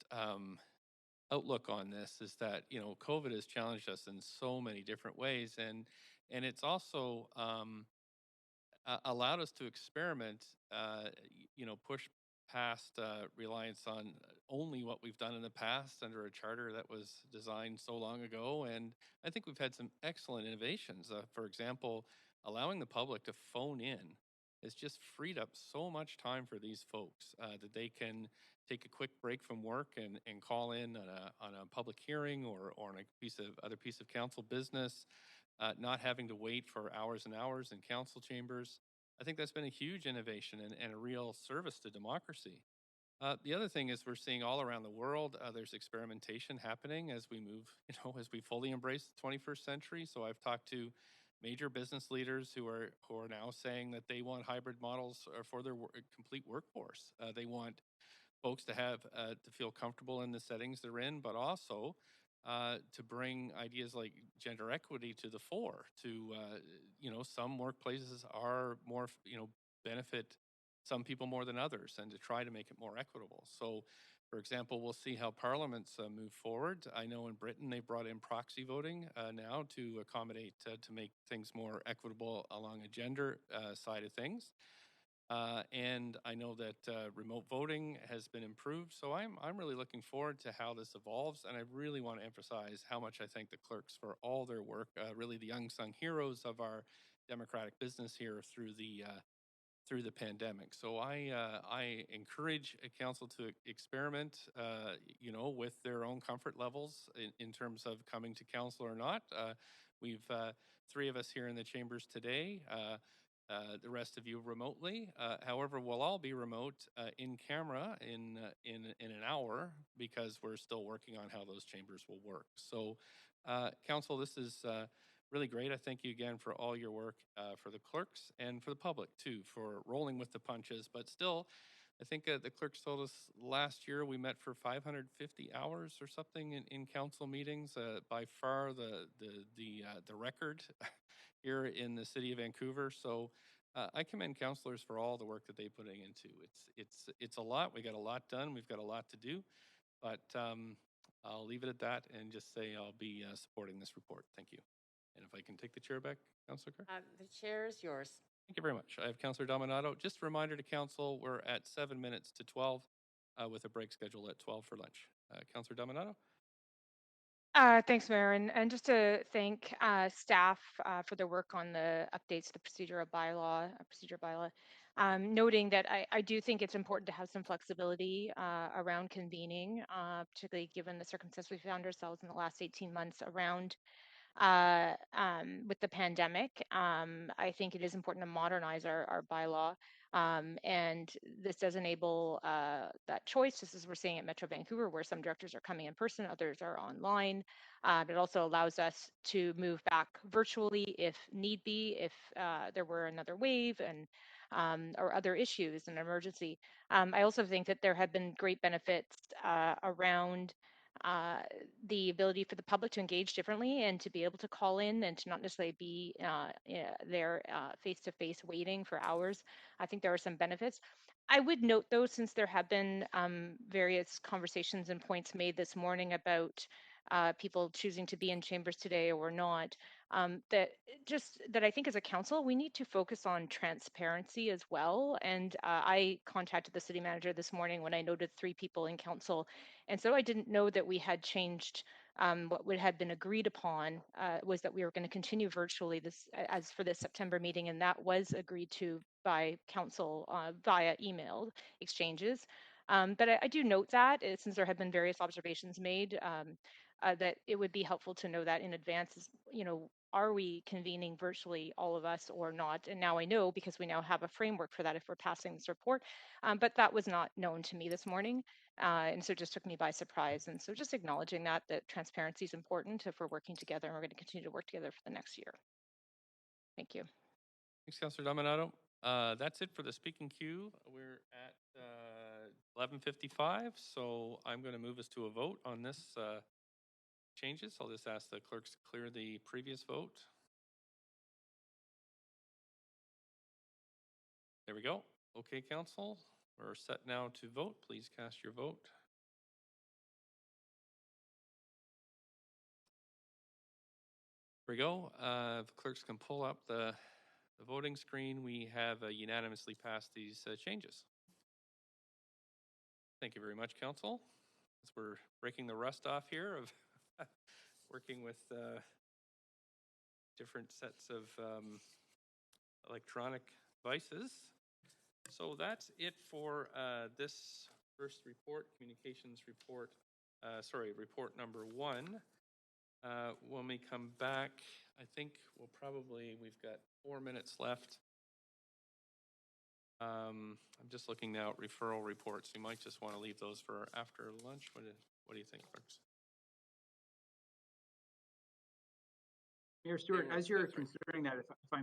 outlook on this, is that, COVID has challenged us in so many different ways. And And it's also allowed us to experiment, push past reliance on only what we've done in the past under a charter that was designed so long ago. And I think we've had some excellent innovations. For example, allowing the public to phone in has just freed up so much time for these folks that they can take a quick break from work and call in on a public hearing or on a other piece of council business, not having to wait for hours and hours in council chambers. I think that's been a huge innovation and a real service to democracy. The other thing is we're seeing all around the world, there's experimentation happening as we move, as we fully embrace the 21st century. So I've talked to major business leaders who are now saying that they want hybrid models for their complete workforce. They want folks to have to feel comfortable in the settings they're in, but also to bring ideas like gender equity to the fore. Some workplaces are more, benefit some people more than others, and to try to make it more equitable. So, for example, we'll see how parliaments move forward. I know in Britain they brought in proxy voting now to accommodate, to make things more equitable along a gender side of things. And I know that remote voting has been improved. So I'm really looking forward to how this evolves. And I really want to emphasize how much I thank the clerks for all their work, really the unsung heroes of our democratic business here through the pandemic. So I encourage a council to experiment, with their own comfort levels in terms of coming to council or not. We've three of us here in the chambers today. The rest of you remotely. However, we'll all be remote in camera in an hour because we're still working on how those chambers will work. So, council, this is really great. I thank you again for all your work for the clerks and for the public too, for rolling with the punches. But still, I think the clerks told us last year we met for 550 hours or something in council meetings. By far the record here in the city of Vancouver. So I commend councillors for all the work that they're putting into. It's a lot. We got a lot done. We've got a lot to do. But I'll leave it at that and just say I'll be supporting this report. Thank you. And if I can take the chair back, Councillor Kerr. The chair is yours. Thank you very much. I have Councillor Dominato. Just a reminder to council, we're at 7 minutes to 12 with a break scheduled at 12 for lunch. Councillor Dominato. Thanks, Mayor. And just to thank staff for their work on the updates to the procedure bylaw, noting that I do think it's important to have some flexibility around convening, particularly given the circumstances we found ourselves in the last 18 months around with the pandemic. I think it is important to modernize our bylaw. And this does enable that choice, just as we're seeing at Metro Vancouver, where some directors are coming in person, others are online. It also allows us to move back virtually if need be, if there were another wave and or other issues, an emergency. I also think that there have been great benefits around the ability for the public to engage differently and to be able to call in and to not necessarily be there face-to-face waiting for hours. I think there are some benefits. I would note, though, since there have been various conversations and points made this morning about people choosing to be in chambers today or not, that I think as a council, we need to focus on transparency as well. And I contacted the city manager this morning when I noted 3 people in council. And so I didn't know that we had changed what had been agreed upon was that we were going to continue virtually as for this September meeting. And that was agreed to by council via email exchanges. But I do note that since there have been various observations made, that it would be helpful to know that in advance, are we convening virtually all of us or not? And now I know because we now have a framework for that if we're passing this report. But that was not known to me this morning. And so it just took me by surprise. And so just acknowledging that transparency is important if we're working together, and we're going to continue to work together for the next year. Thank you. Thanks, Councillor Dominato. That's it for the speaking queue. We're at 11:55, so I'm going to move us to a vote on this changes. I'll just ask the clerks to clear the previous vote. There we go. Okay, council, we're set now to vote. Please cast your vote. Here we go. If clerks can pull up the voting screen, we have unanimously passed these changes. Thank you very much, Council. As we're breaking the rust off here of working with different sets of electronic devices. So that's it for this first report, communications report, report number 1. When we come back, I think we've got 4 minutes left. I'm just looking now at referral reports. You might just want to leave those for after lunch. What do you think, folks? Mayor Stewart, as you're considering that, if I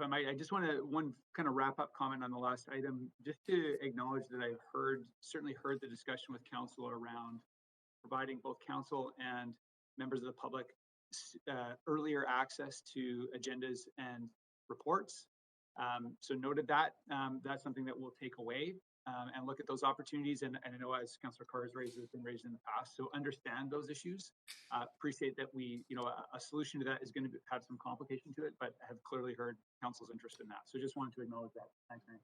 might, I just want to one kind of wrap up comment on the last item, just to acknowledge that I've certainly heard the discussion with council around providing both council and members of the public earlier access to agendas and reports. So noted that. That's something that we'll take away and look at those opportunities. And I know, as Councillor Carr has been raised in the past, so understand those issues. Appreciate that a solution to that is going to have some complication to it, but have clearly heard council's interest in that. So just wanted to acknowledge that. Thanks, Mayor.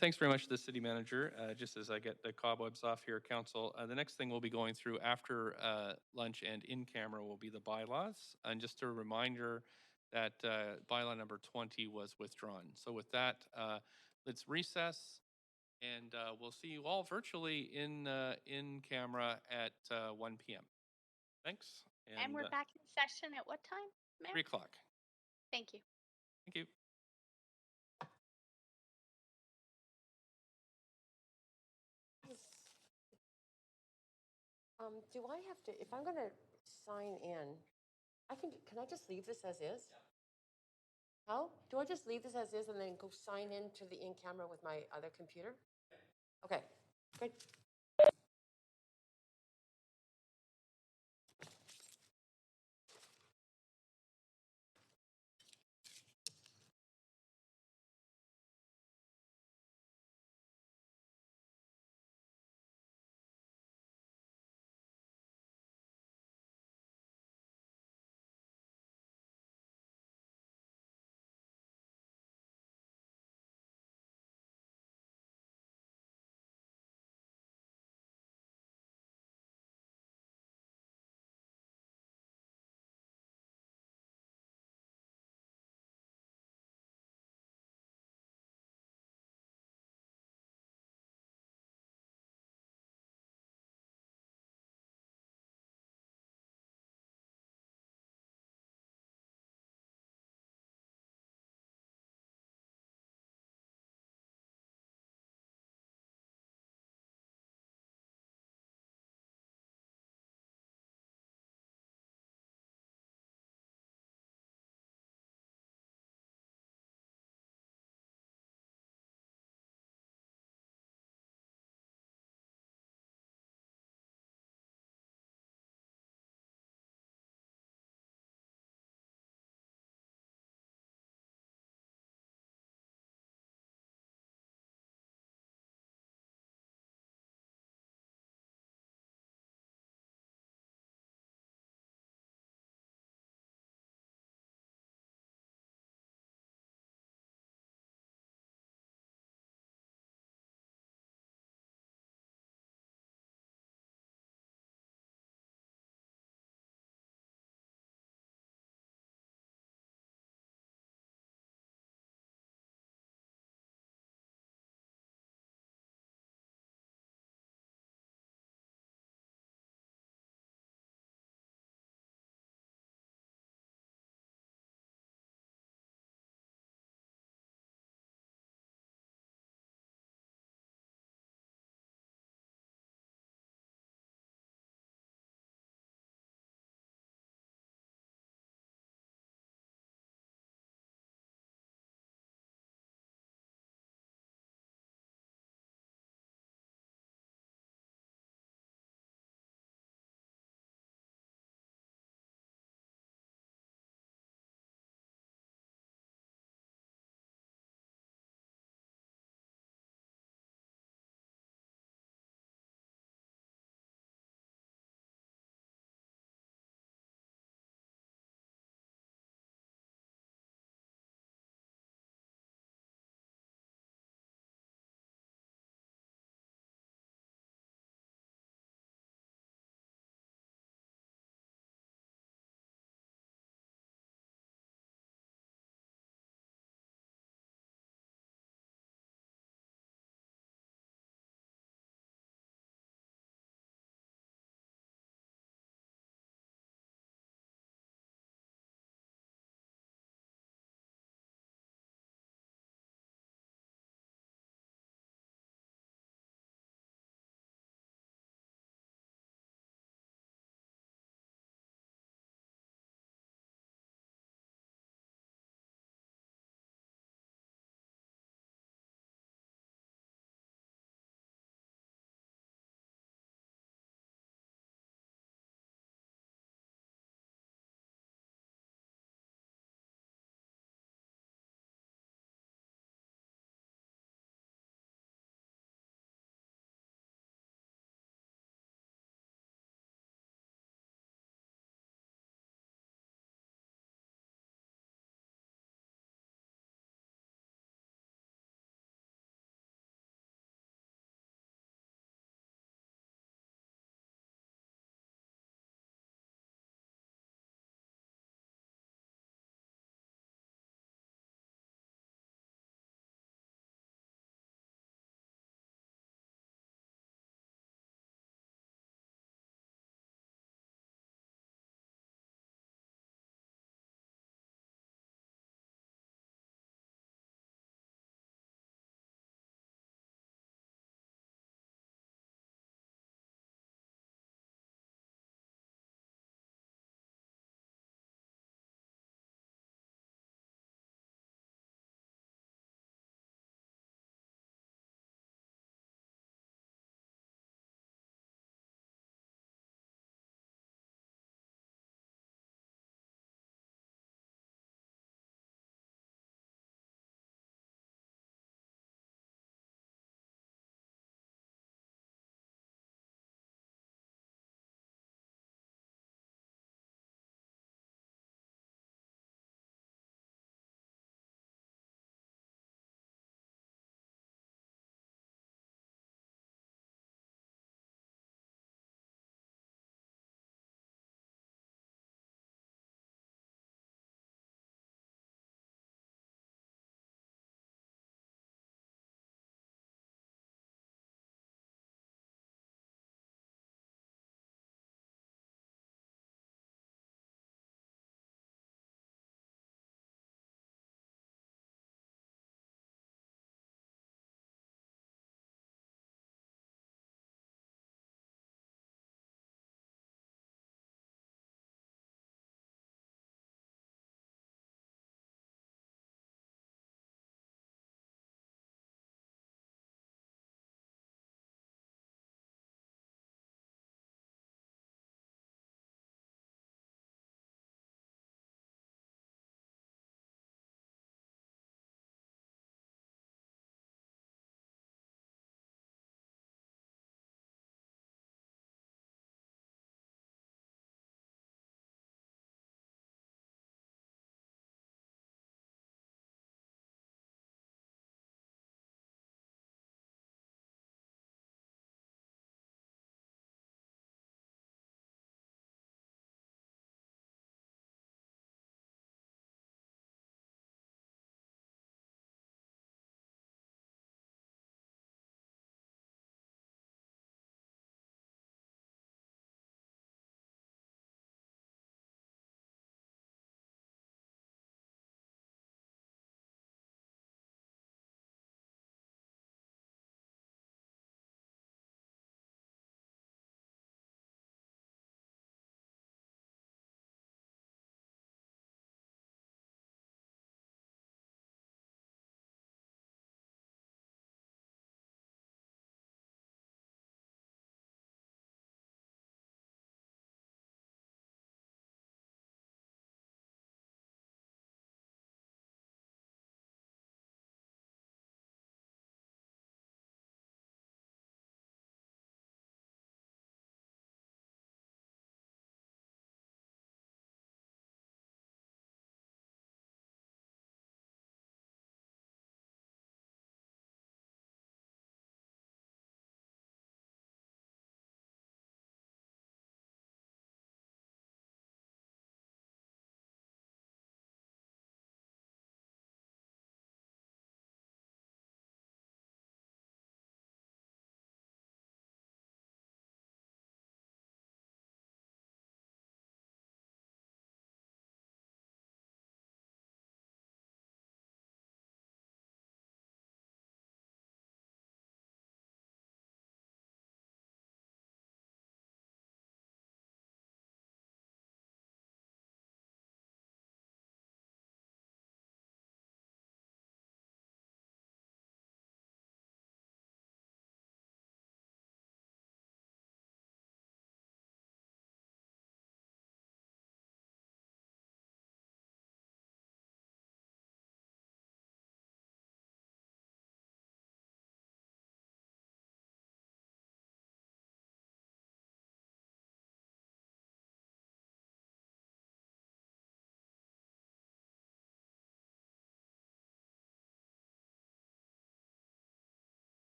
Thanks very much to the city manager. Just as I get the cobwebs off here, council, the next thing we'll be going through after lunch and in camera will be the bylaws. And just a reminder that bylaw number 20 was withdrawn. So with that, let's recess, and we'll see you all virtually in camera at 1 p.m. Thanks. And we're back in session at what time, Mayor? 3 o'clock. Thank you. Thank you. Do I have to, if I'm going to sign in, can I just leave this as is? How? Do I just leave this as is and then go sign in to the in-camera with my other computer? Okay, good.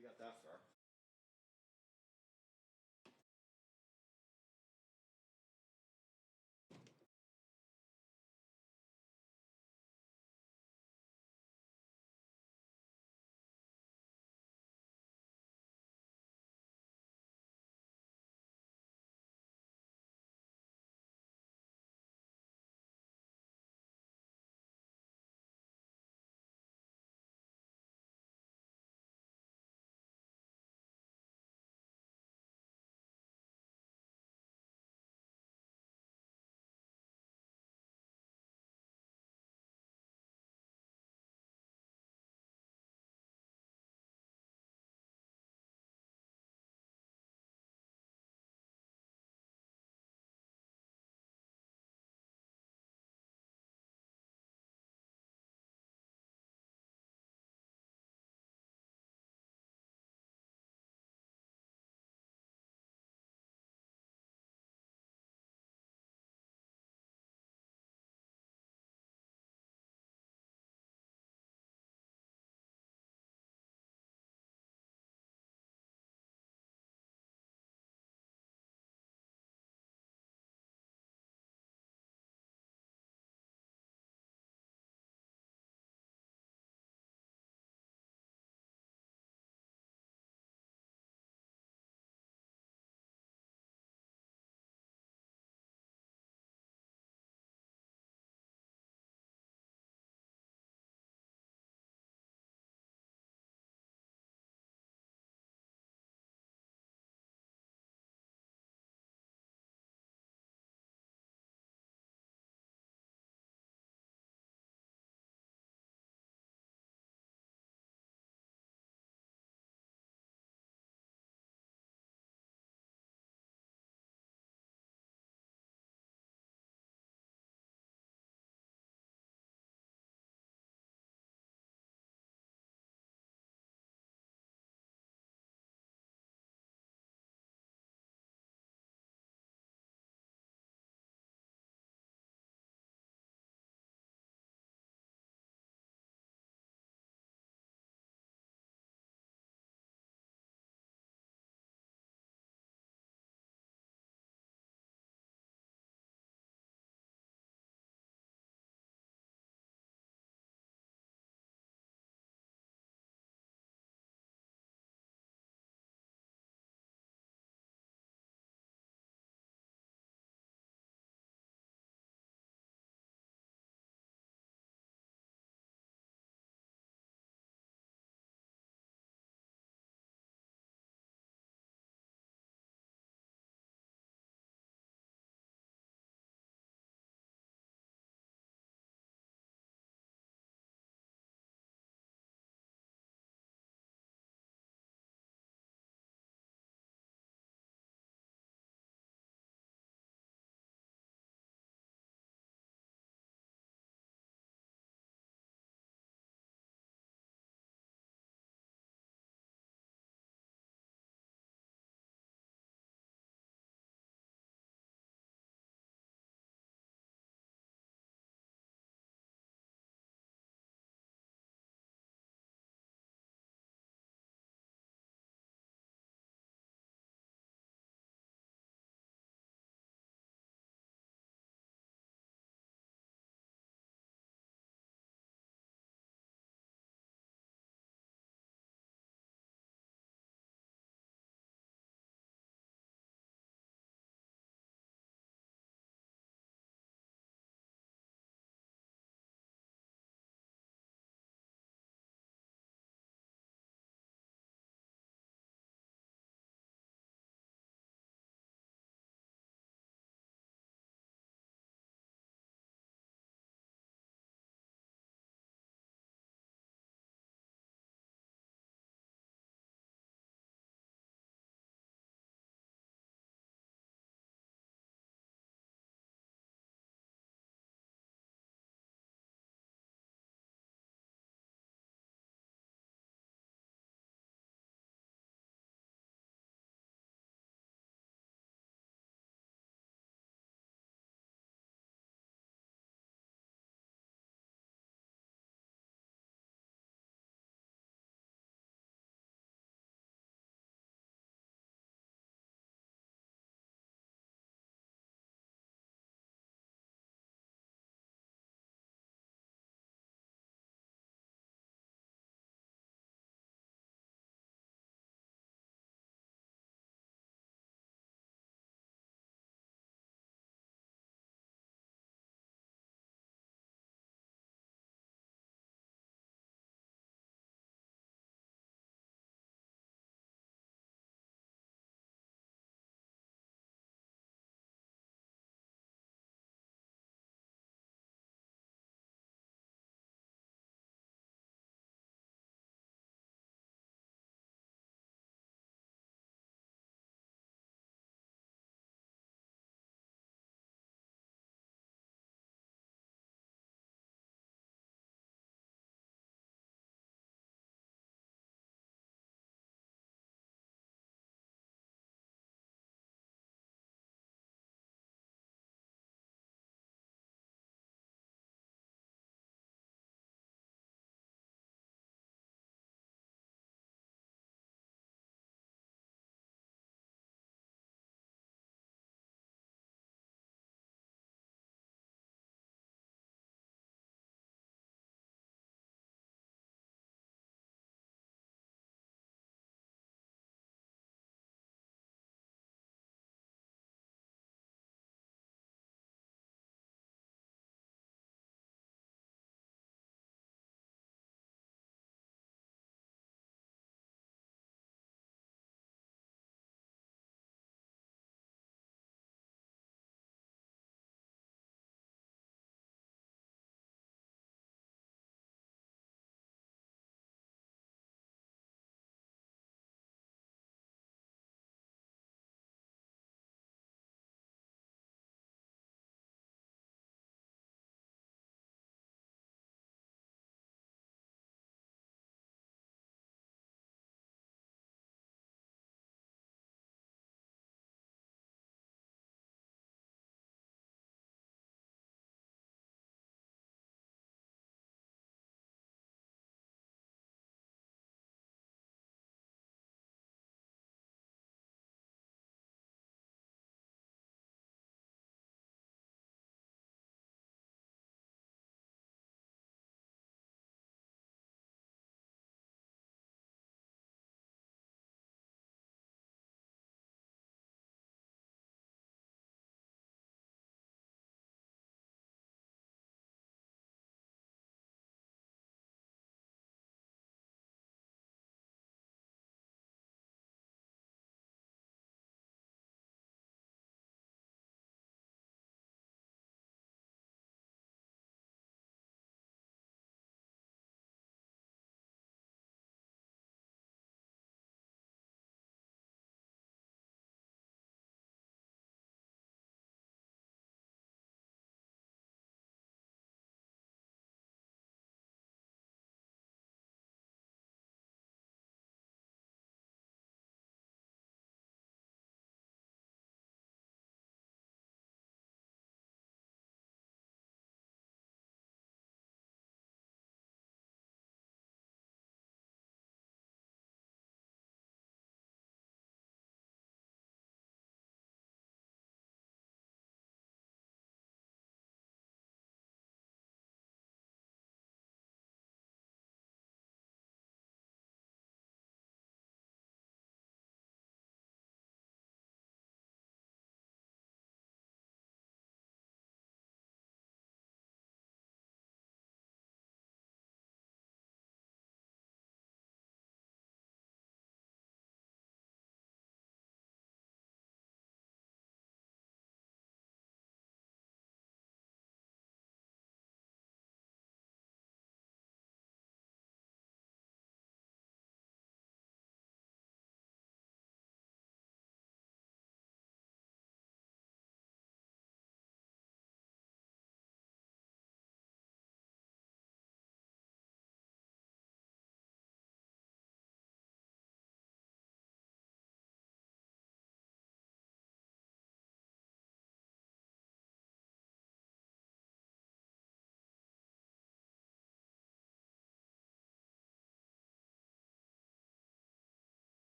we got that far.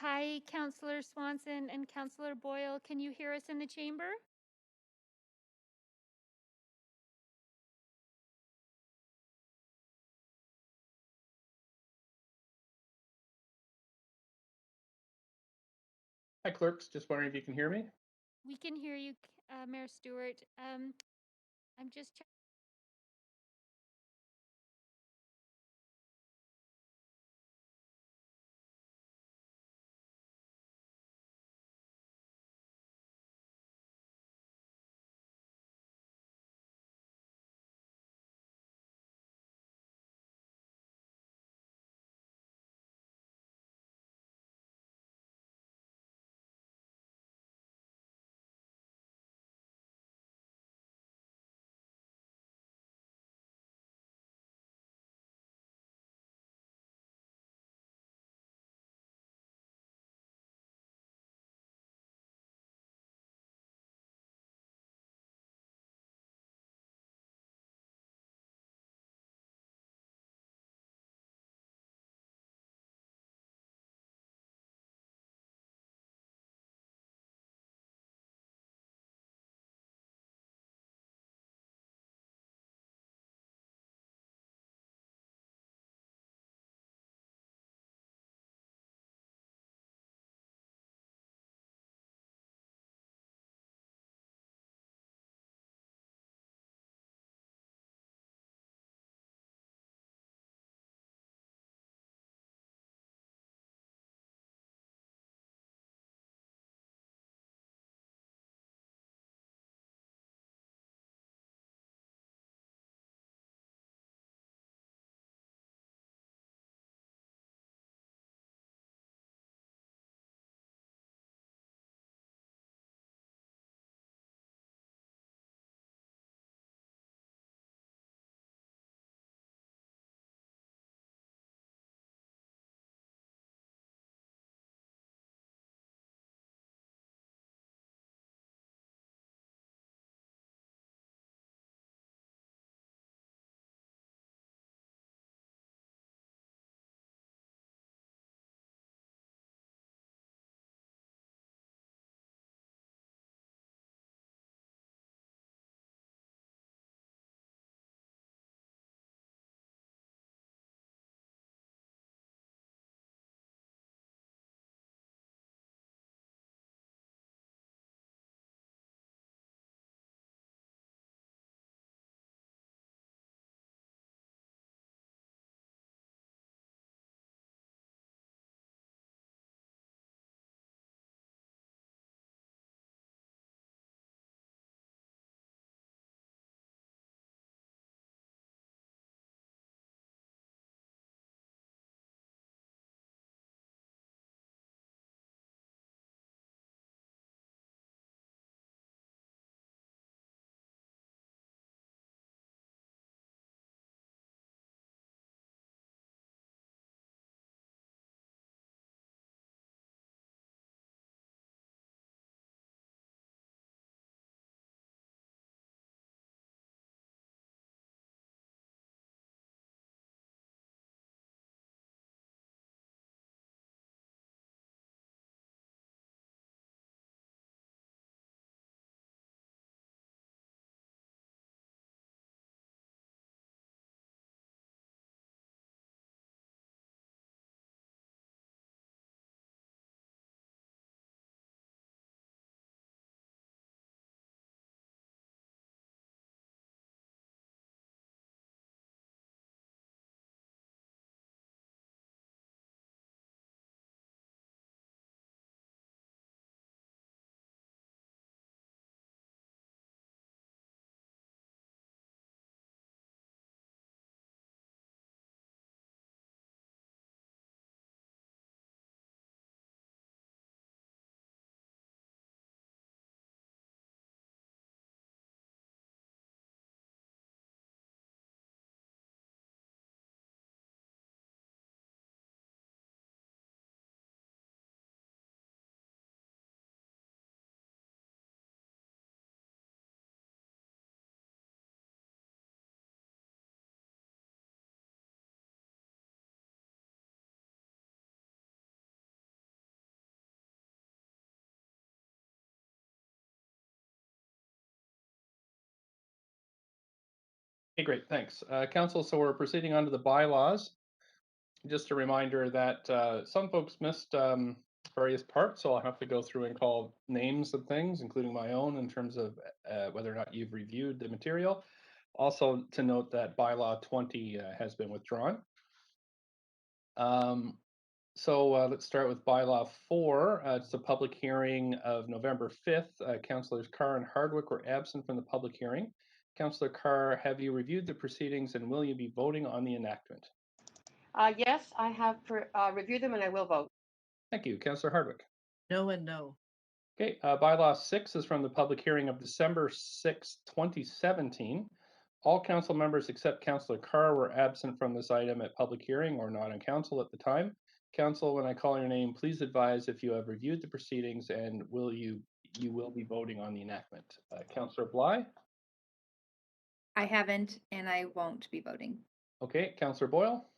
Hi, Councillor Swanson and Councillor Boyle. Can you hear us in the chamber? Hi, clerks. Just wondering if you can hear me. We can hear you, Mayor Stewart. I'm just checking. Okay, great, thanks. Council, so we're proceeding on to the bylaws. Just a reminder that some folks missed various parts, so I'll have to go through and call names of things, including my own, in terms of whether or not you've reviewed the material. Also to note that bylaw 20 has been withdrawn. So let's start with bylaw 4. It's a public hearing of November 5th. Councillors Carr and Hardwick were absent from the public hearing. Councillor Carr, have you reviewed the proceedings and will you be voting on the enactment? Yes, I have reviewed them and I will vote. Thank you. Councillor Hardwick. No and no. Okay, bylaw 6 is from the public hearing of December 6, 2017. All council members except Councillor Carr were absent from this item at public hearing or not on council at the time. Council, when I call your name, please advise if you have reviewed the proceedings and you will be voting on the enactment. Councillor Bly? I haven't and I won't be voting. Okay, Councillor Boyle?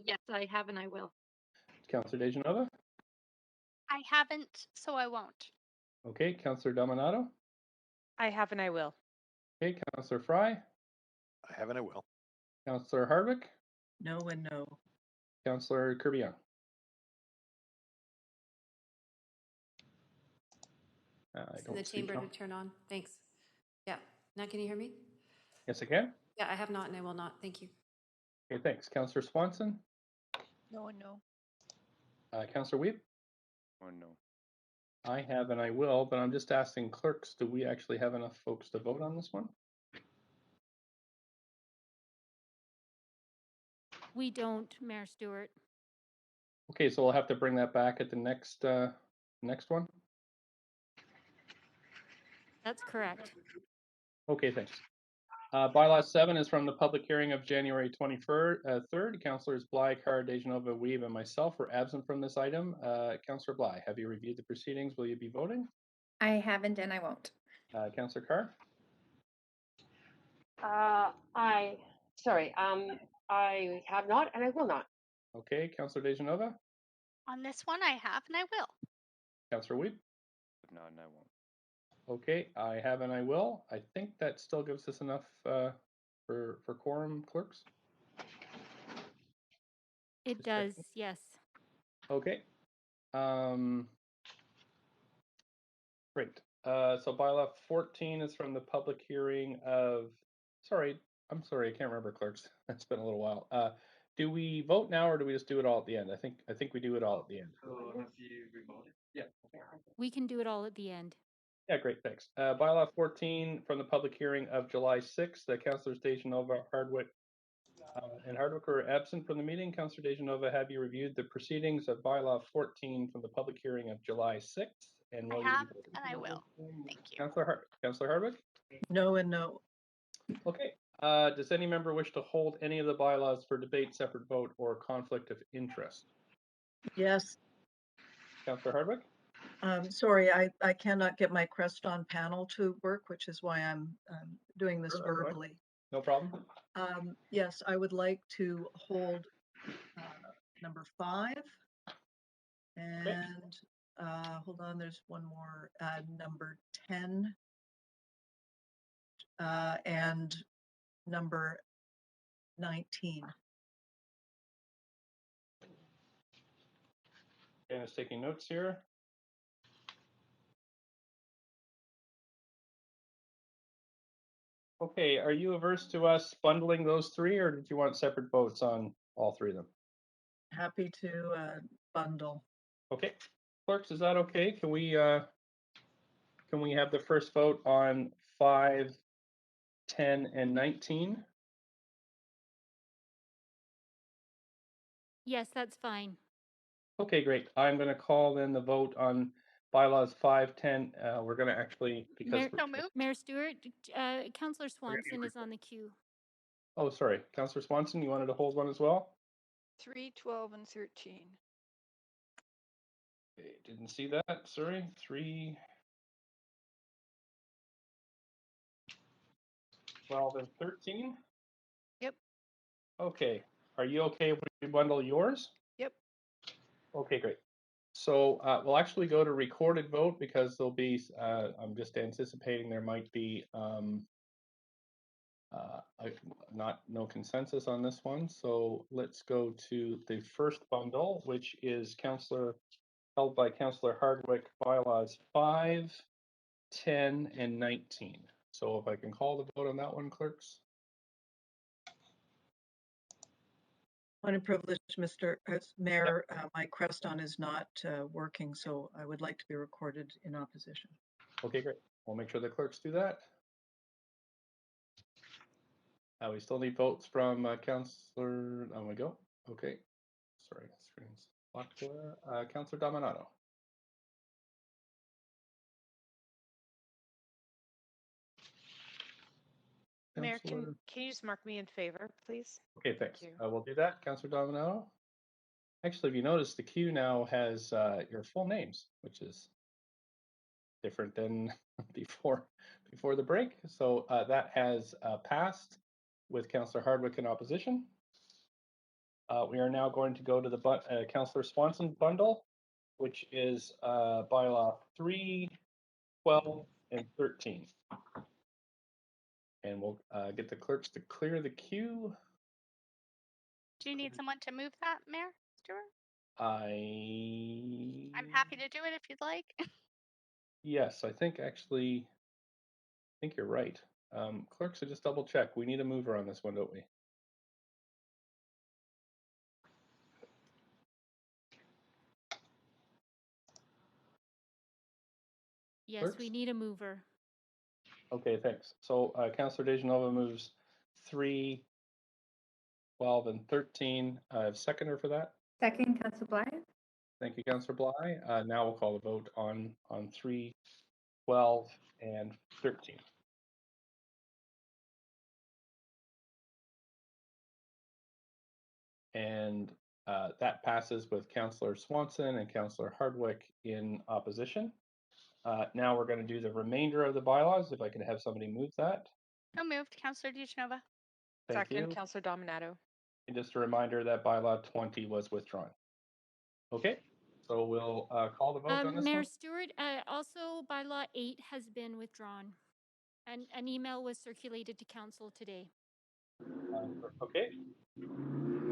Yes, I have and I will. Councillor DeGenova? I haven't, so I won't. Okay, Councillor Dominato? I have and I will. Okay, Councillor Fry? I have and I will. Councillor Hardwick? No and no. Councillor Kirby-Yung? I It's in the don't see chamber Coun- to turn on. Thanks. Yeah. Now can you hear me? Yes, I can. Yeah, I have not and I will not. Thank you. Okay, thanks. Councillor Swanson? No and no. Councillor Weep? Or no? I have and I will, but I'm just asking clerks, do we actually have enough folks to vote on this one? We don't, Mayor Stewart. Okay, so we'll have to bring that back at the next one. That's correct. Okay, thanks. Bylaw 7 is from the public hearing of January 23rd. Councillors Bly, Carr, DeGenova, Weeb, and myself were absent from this item. Councillor Bly, have you reviewed the proceedings? Will you be voting? I haven't and I won't. Councillor Carr? I have not and I will not. Okay, Councillor DeGenova? On this one, I have and I will. Councillor Weeb? If not, and I won't. Okay, I have and I will. I think that still gives us enough for quorum, clerks. It Just does, checking. yes. Okay. Great. So bylaw 14 is from the public hearing of, I'm sorry, I can't remember, clerks. It's been a little while. Do we vote now or do we just do it all at the end? I think we do it all at the end. Yeah. We can do it all at the end. Yeah, great, thanks. Bylaw 14 from the public hearing of July 6th, the Councillors DeGenova, Hardwick, and Hardwick were absent from the meeting. Councillor DeGenova, have you reviewed the proceedings of bylaw 14 from the public hearing of July 6th? And I will you have be voting? and I will. Thank you. Councillor Hardwick? No and no. Okay. Does any member wish to hold any of the bylaws for debate, separate vote, or conflict of interest? Yes. Councillor Hardwick? Sorry, I cannot get my Creston panel to work, which is why I'm doing this Sure, that's all right. verbally. No problem. Yes, I would like to hold number 5 and hold on, there's one more, number 10 and number 19. Okay, just taking notes here. Okay, are you averse to us bundling those three, or did you want separate votes on all three of them? Happy to bundle. Okay, clerks, is that okay? Can we have the first vote on 5, 10, and 19? Yes, that's fine. Okay, great. I'm going to call then the vote on bylaws 5, 10. We're going to actually, because Mayor Stewart, Councillor Swanson is on the queue. oh, sorry, Councillor Swanson, you wanted to hold one as well? 3, 12, and 13. Okay, didn't see that. Sorry, 3, 12, and 13. Yep. Okay. Are you okay if we bundle yours? Yep. Okay, great. So we'll actually go to recorded vote because there'll be, I'm just anticipating there might be No consensus on this one, so let's go to the first bundle, which is held by Councillor Hardwick, bylaws 5, 10, and 19. So if I can call the vote on that one, clerks. Point of privilege, Mr. Mayor, my Creston is not working, so I would like to be recorded in opposition. Okay, great. We'll make sure the clerks do that. We still need votes from Councillor. On we go. Okay. Sorry, screen's locked there. Councillor Dominato. Mayor, Councillor- can you just mark me in favor, please? Okay, thanks. Thank We'll do that. Councillor Dominato. Actually, if you notice, the queue now has your full names, which is different than before the break. So that has passed with Councillor Hardwick in opposition. We are now going to go to the Councillor Swanson bundle, which is bylaw 3, 12, and 13. And we'll get the clerks to clear the queue. Do you need someone to move that, Mayor Stewart? I'm happy to do it if you'd like. Yes, I think you're right. Clerks, so just double check. We need a mover on this one, don't we? Yes, Clerks? we need a mover. Okay, thanks. So Councillor Dejanova moves 3, 12, and 13. I have seconder for that. Second, Councillor Blythe. Thank you, Councillor Bly. Now we'll call the vote on 3, 12, and 13. And that passes with Councillor Swanson and Councillor Hardwick in opposition. Now we're going to do the remainder of the bylaws. If I can have somebody move that. So moved, Councillor Dejanova. Thank you. Councillor Dominato. And just a reminder that bylaw 20 was withdrawn. Okay, so we'll call the vote on this Mayor one. Stewart, also bylaw 8 has been withdrawn. And an email was circulated to council today. Okay.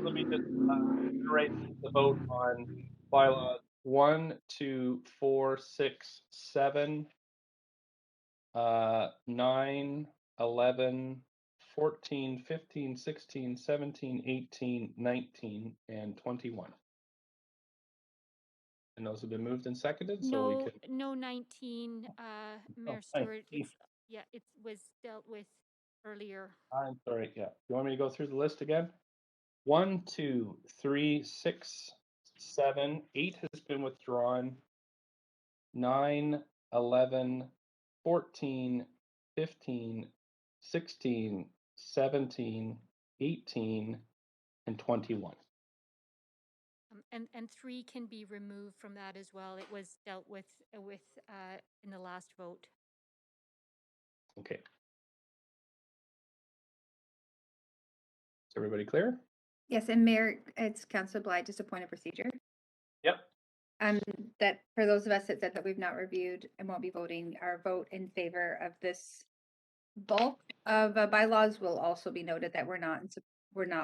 Let me just reiterate the vote on bylaws 1, 2, 4, 6, 7, 9, 11, 14, 15, 16, 17, 18, 19, and 21. And those have been moved and seconded, so we can. No 19, Mayor Stewart. It was dealt with earlier. I'm sorry, yeah. You want me to go through the list again? 1, 2, 3, 6, 7, 8 has been withdrawn. 9, 11, 14, 15, 16, 17, 18, and 21. And 3 can be removed from that as well. It was dealt with in the last vote. Okay. Is everybody clear? Yes, and Mayor, it's Councillor Blythe, just a point of procedure. Yep. That for those of us that said that we've not reviewed and won't be voting, our vote in favor of this bulk of bylaws will also be noted that we're not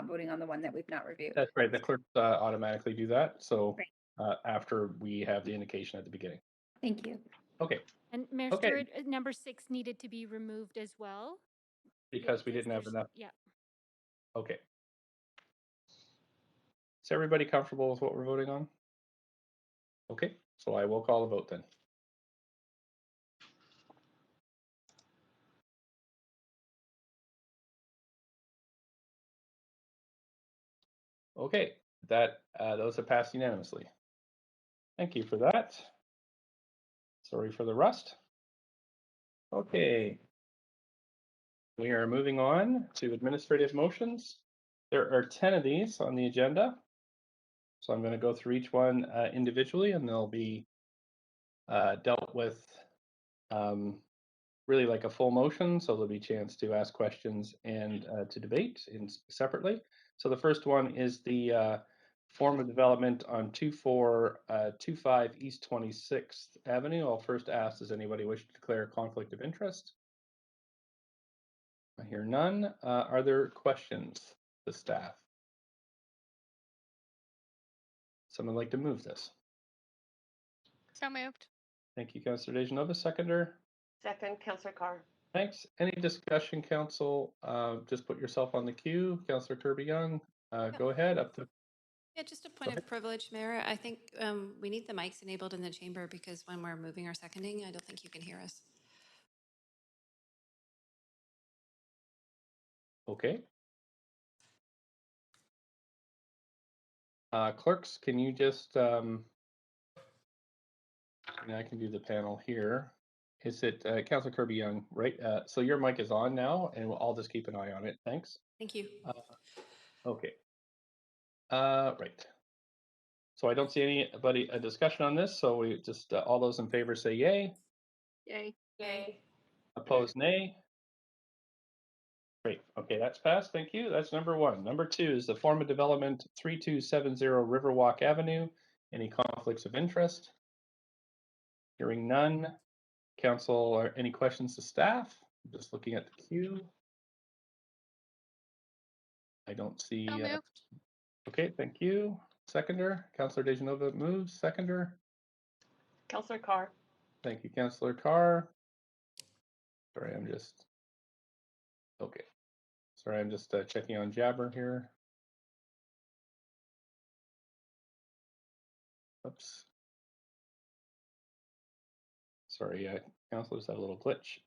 voting on the one that we've not reviewed. That's right. The clerks automatically do that. So after we have the indication at the beginning. Thank you. Okay. And Mayor Stewart, number 6 needed to be removed as well. Because we didn't have enough. Yeah. Okay. Is everybody comfortable with what we're voting on? Okay, so I will call the vote then. Okay, those have passed unanimously. Thank you for that. Sorry for the rust. Okay. We are moving on to administrative motions. There are 10 of these on the agenda. So I'm going to go through each one individually, and they'll be dealt with really like a full motion. So there'll be a chance to ask questions and to debate separately. So the first one is the form of development on 2425 East 26th Avenue. I'll first ask, does anybody wish to declare a conflict of interest? I hear none. Are there questions to staff? Someone like to move this? So moved. Thank you, Councillor Dejanova. Seconder? Second, Councillor Carr. Thanks. Any discussion, council? Just put yourself on the queue. Councillor Kirby-Young, go ahead. Up to. Yeah, just a point of privilege, Mayor. I think we need the mics enabled in the chamber because when we're moving or seconding, I don't think you can hear us. Okay. Clerks, can you just, and I can do the panel here. Is it Councillor Kirby-Young, right? So your mic is on now, and I'll just keep an eye on it. Thanks. Thank you. Okay. Right. So I don't see anybody a discussion on this. So we just all those in favor say yay. Yay. Yay. Opposed, nay. Great. Okay, that's passed. Thank you. That's number one. Number two is the form of development 3270 Riverwalk Avenue. Any conflicts of interest? Hearing none. Council, or any questions to staff? I'm just looking at the queue. I don't see. So moved. Okay, thank you. Seconder, Councillor Dejanova moves. Seconder. Councillor Carr. Thank you, Councillor Carr. Sorry, I'm just. Okay. Sorry, I'm just checking on Jabber here. Oops. Sorry, councilors had a little glitch.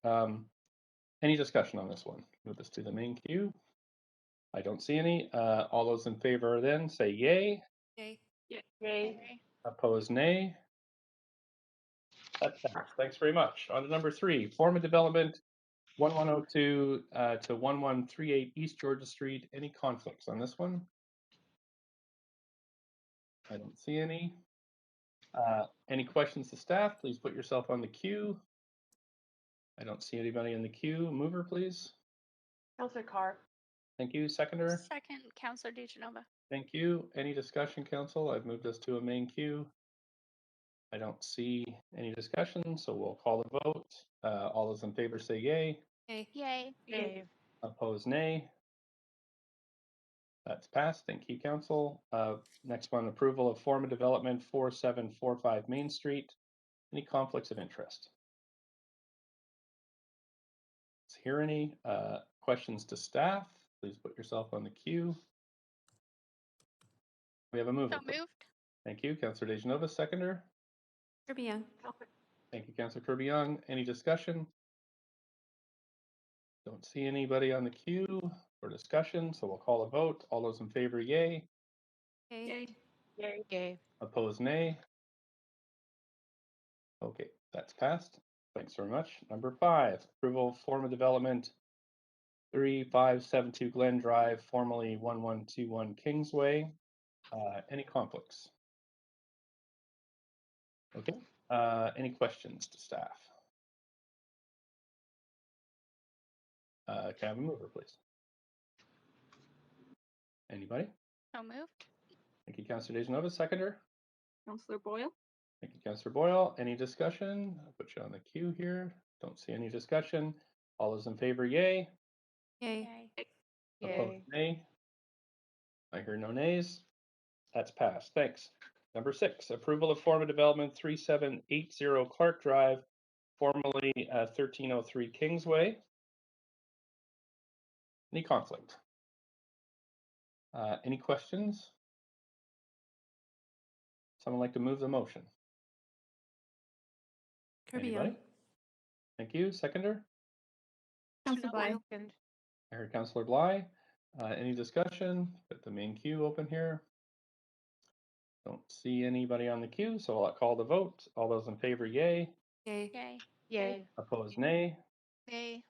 Any discussion on this one? Move this to the main queue. I don't see any. All those in favor then say yay. Yay. Yay. Opposed, nay. That's passed. Thanks very much. On to number three, form of development 1102 to 1138 East Georgia Street. Any conflicts on this one? I don't see any. Any questions to staff? Please put yourself on the queue. I don't see anybody in the queue. Mover, please. Councillor Carr. Thank you. Seconder. Second, Councillor Dejanova. Thank you. Any discussion, council? I've moved us to a main queue. I don't see any discussion, so we'll call the vote. All those in favor say yay. Yay. Yay. Yay. Opposed, nay. That's passed. Thank you, council. Next one, approval of form of development 4745 Main Street. Any conflicts of interest? Let's hear any questions to staff. Please put yourself on the queue. We have a mover. So moved. Thank you, Councillor Dejanova. Seconder. Kirby-Young. Thank you, Councillor Kirby-Young. Any discussion? Don't see anybody on the queue for discussion, so we'll call a vote. All those in favor, yay. Yay. Yay. Yay. Opposed, nay. Okay, that's passed. Thanks very much. Number five, approval of form of development 3572 Glen Drive, formerly 1121 Kingsway. Any conflicts? Okay. Any questions to staff? Can I have a mover, please? Anybody? So moved. Thank you, Councillor Dejanova. Seconder. Councillor Boyle. Thank you, Councillor Boyle. Any discussion? I'll put you on the queue here. Don't see any discussion. All those in favor, yay. Yay. Opposed, nay. I hear no nays. That's passed. Thanks. Number six, approval of form of development 3780 Clark Drive, formerly 1303 Kingsway. Any conflict? Any questions? Someone like to move the motion? Anybody? Thank you. Seconder? Councillor Bly. I heard Councillor Bly. Any discussion? Got the main queue open here. Don't see anybody on the queue, so I'll call the vote. All those in favor, yay. Yay. Yay. Yay. Opposed, nay. Nay.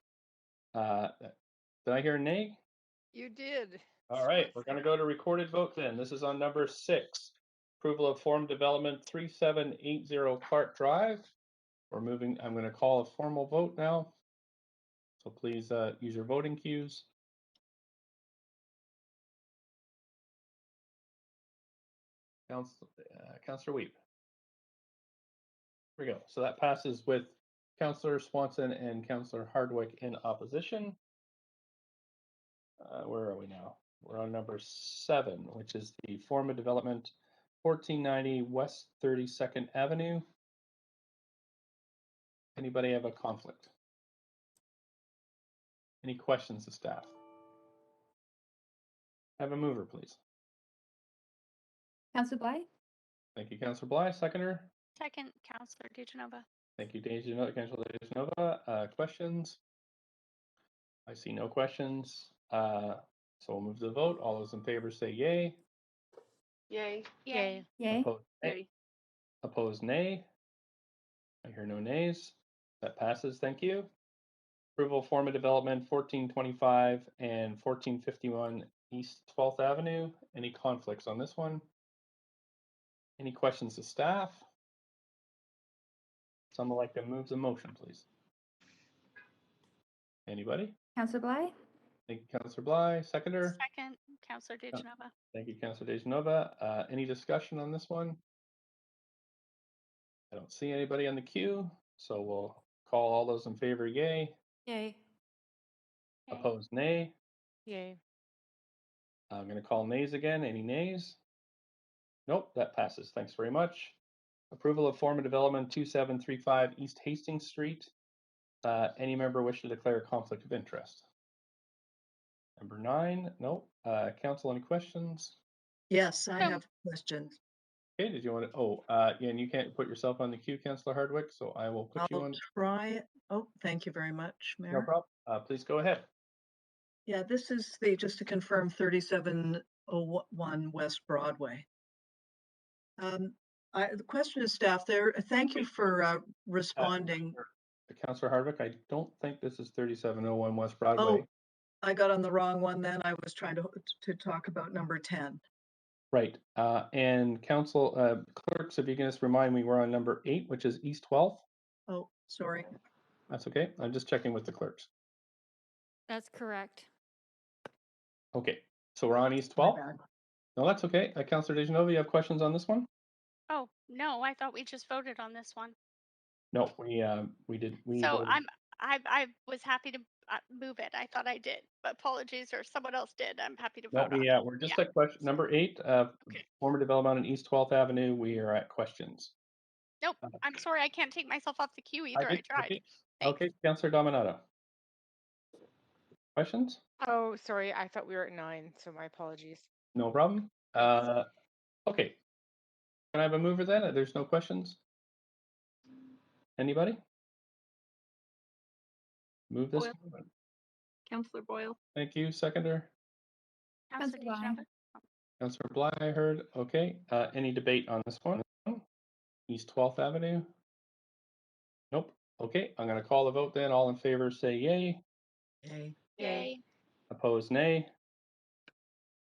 Did I hear nay? You did. All right, we're going to go to recorded vote then. This is on number six. Approval of form development 3780 Clark Drive. I'm going to call a formal vote now. So please use your voting cues. Councillor Weep. Here we go. So that passes with Councillor Swanson and Councillor Hardwick in opposition. where are we now? We're on number 7, which is the form of development 1490 West 32nd Avenue. Anybody have a conflict? Any questions of staff? Have a mover, please. Councillor Bly? Thank you, Councillor Bly. Seconder? Second, Counselor DeGenova. Thank you, Councillor DeGenova. Questions? I see no questions. So we'll move to the vote. All those in favor say yay. Yay. Yay. Yay. Opposed, nay. Opposed, nay. I hear no nays. That passes. Thank you. Approval of form of development 1425 and 1451 East 12th Avenue. Any conflicts on this one? Any questions to staff? Someone like to move the motion, please. Anybody? Councillor Bly? Thank you, Councillor Bly. Seconder? Second, Counselor DeGenova. Thank you, Councillor DeGenova. Any discussion on this one? I don't see anybody on the queue, so we'll call all those in favor, yay. Yay. Opposed, nay. Yay. I'm going to call nays again. Any nays? Nope, that passes. Thanks very much. Approval of form of development 2735 East Hastings Street. Any member wish to declare a conflict of interest? Number 9, nope. Council, any questions? Yes, I have questions. Okay, did you want to, yeah, and you can't put yourself on the queue, Councillor Hardwick, so I will put you I'll on. try. Oh, thank you very much, No Mayor. problem. Please go ahead. Yeah, this is just to confirm 3701 West Broadway. The question is staff there. Thank you for responding. Councillor Hardwick, I don't think this is 3701 West Broadway. Oh, I got on the wrong one then. I was trying to talk about number 10. Right. And council clerks, if you can just remind me, we're on number 8, which is East 12th. Oh, sorry. That's okay. I'm just checking with the clerks. That's correct. Okay. So we're on East 12th. No, that's okay. Councillor DeGenova, you have questions on this one? Oh, no, I thought we just voted on this one. No, we did. We So voted. I was happy to move it. I thought I did, but apologies, or someone else did. I'm happy to No, vote on it. we're just at question number 8, former development on East 12th Avenue. We are at questions. Nope, I'm sorry, I can't take myself off the queue either. I tried. Okay, okay. Councillor Dominato. Questions? Oh, sorry. I thought we were at 9, so my apologies. No problem. Okay. Can I have a mover then? There's no questions. Anybody? Move this. Boyle. Councillor Boyle. Thank you. Seconder. Counselor DeGenova. Councillor Bly, I heard. Okay. Any debate on this one? East 12th Avenue? Nope. Okay. I'm going to call the vote then. All in favor say yay. Yay. Yay. Opposed, nay.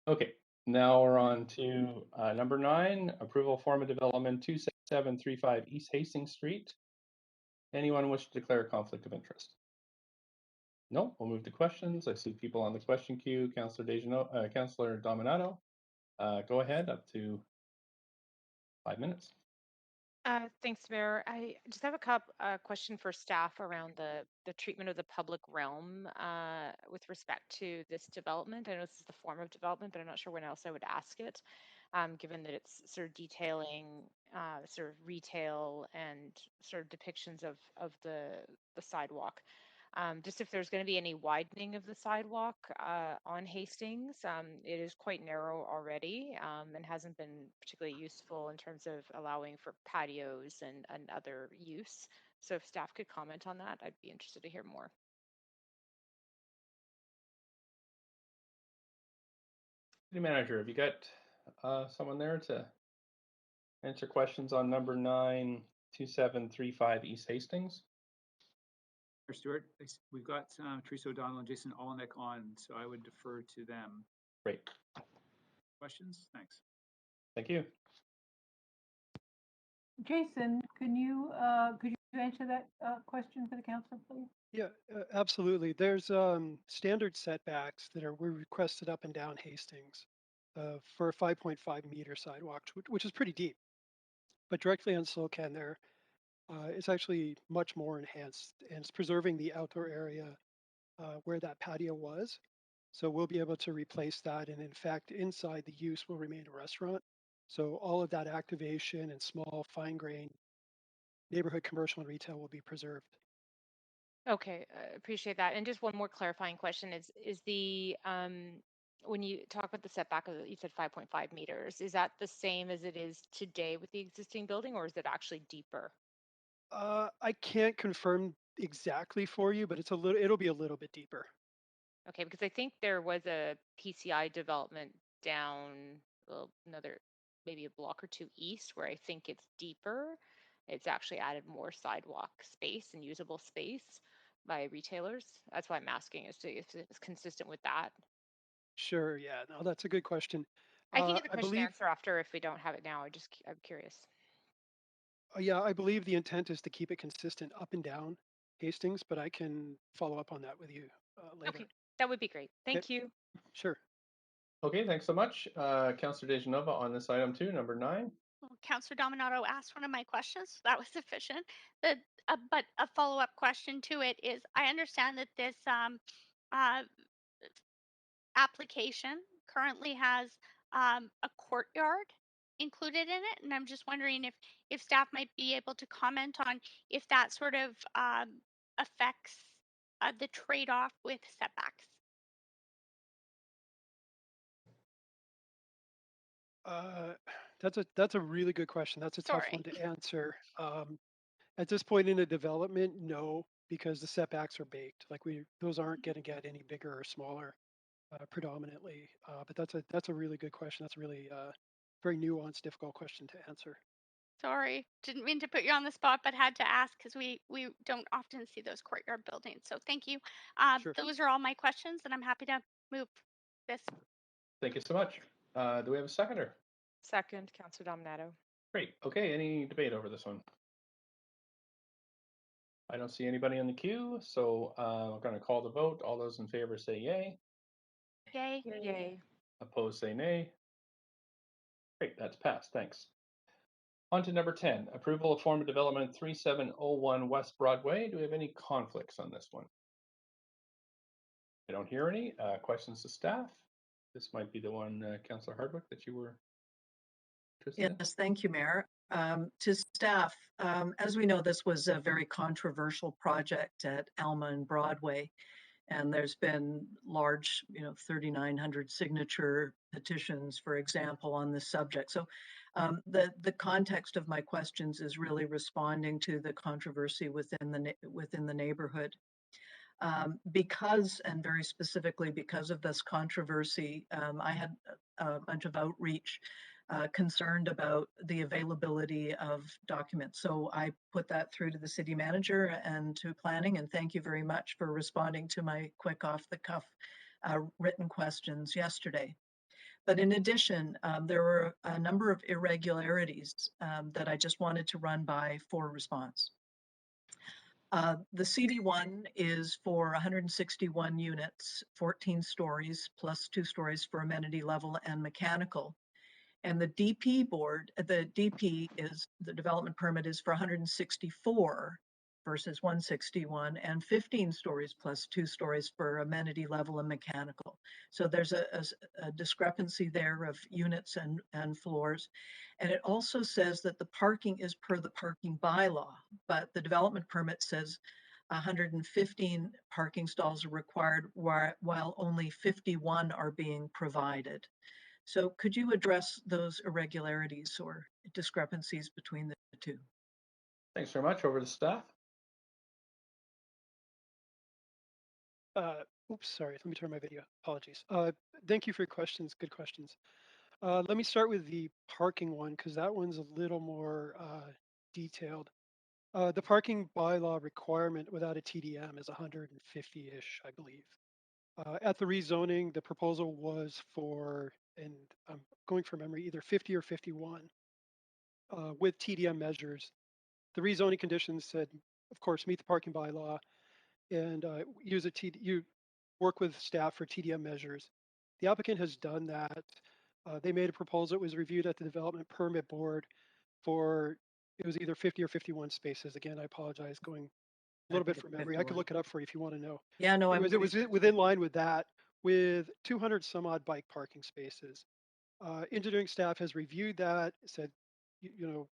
Okay. Now we're on to number 9, approval form of development 2735 East Hastings Street. Anyone wish to declare a conflict of interest? No, we'll move to questions. I see people on the question queue. Councillor Dominato, go ahead, up to 5 minutes. Thanks, Mayor. I just have a question for staff around the treatment of the public realm with respect to this development. I know this is the form of development, but I'm not sure when else I would ask it, given that it's sort of detailing sort of retail and sort of depictions of the sidewalk. Just if there's going to be any widening of the sidewalk on Hastings, it is quite narrow already and hasn't been particularly useful in terms of allowing for patios and other use. So if staff could comment on that, I'd be interested to hear more. City Manager, have you got someone there to answer questions on number 9, 2735 East Hastings? Stuart, we've got Teresa O'Donnell and Jason Olenek on, so I would defer to them. Great. Questions? Thanks. Thank you. Jason, could you answer that question for the council, please? Yeah, absolutely. There's standard setbacks that were requested up and down Hastings for a 5.5 meter sidewalk, which is pretty deep. But directly on Slocan there, it's actually much more enhanced, and it's preserving the outdoor area where that patio was. So we'll be able to replace that. And in fact, inside the use will remain a restaurant. So all of that activation and small fine grain neighborhood commercial and retail will be preserved. Okay, appreciate that. And just one more clarifying question is the when you talk about the setback of you said 5.5 meters, is that the same as it is today with the existing building, or is it actually deeper? I can't confirm exactly for you, but it'll be a little bit deeper. Okay, because I think there was a PCI development down another maybe a block or two east where I think it's deeper. It's actually added more sidewalk space and usable space by retailers. That's why I'm asking is to if it's consistent with that. Sure, yeah, no, that's a good question. I can get the I question believe, answer after if we don't have it now. I'm curious. yeah, I believe the intent is to keep it consistent up and down Hastings, but I can follow up on that with you later. Okay, that would be great. Okay, Thank you. sure. Okay, thanks so much. Councillor Dejanova on this item too, number 9. Well, Councillor Dominato asked one of my questions, so that was sufficient. But a follow-up question to it is, I understand that this uh, application currently has a courtyard included in it, and I'm just wondering if staff might be able to comment on if that sort of affects the trade-off with setbacks. That's a really good question. That's a tough one Sorry. to answer. At this point in the development, no, because the setbacks are baked. Like those aren't going to get any bigger or smaller, predominantly. But that's a really good question. That's a really very nuanced, difficult question to answer. Sorry, didn't mean to put you on the spot, but had to ask because we don't often see those courtyard buildings. So thank you. Sure. Those are all my questions, and I'm happy to move this. Thank you so much. Do we have a seconder? Second, Councillor Dominato. Great. Okay, any debate over this one? I don't see anybody in the queue, so I'm going to call the vote. All those in favor say yay. Yay. Yay. Opposed say nay. Great, that's passed. Thanks. On to number 10, approval of form of development 3701 West Broadway. Do we have any conflicts on this one? I don't hear any. Questions to staff? This might be the one, Councillor Hardwick, that you were interested in. Yes, thank you, Mayor. To staff, as we know, this was a very controversial project at Alma and Broadway, and there's been large, 3,900 signature petitions, for example, on this subject. So the context of my questions is really responding to the controversy within the neighborhood. Because, and very specifically because of this controversy, I had a bunch of outreach concerned about the availability of documents. So I put that through to the city manager and to planning, and thank you very much for responding to my quick off the cuff written questions yesterday. But in addition, there were a number of irregularities that I just wanted to run by for response. The CD1 is for 161 units, 14 stories, plus 2 stories for amenity level and mechanical. And the DP board, the DP is, the development permit is for 164 versus 161 and 15 stories plus 2 stories for amenity level and mechanical. So there's a discrepancy there of units and floors. And it also says that the parking is per the parking bylaw, but the development permit says 115 parking stalls are required while only 51 are being provided. So could you address those irregularities or discrepancies between the two? Thanks very much. Over to staff. Oops, sorry, let me turn my video. Apologies. Thank you for your questions. Good questions. Let me start with the parking one because that one's a little more detailed. The parking bylaw requirement without a TDM is 150-ish, I believe. At the rezoning, the proposal was for, and I'm going from memory, either 50 or 51 with TDM measures. The rezoning conditions said, of course, meet the parking bylaw and you work with staff for TDM measures. The applicant has done that. They made a proposal. It was reviewed at the development permit board for, it was either 50 or 51 spaces. Again, I apologize, going a little bit from memory. I could look it up for you if you want to know. Yeah, no, it was within line with that. with 200 some odd bike parking spaces. Engineering staff has reviewed that, said,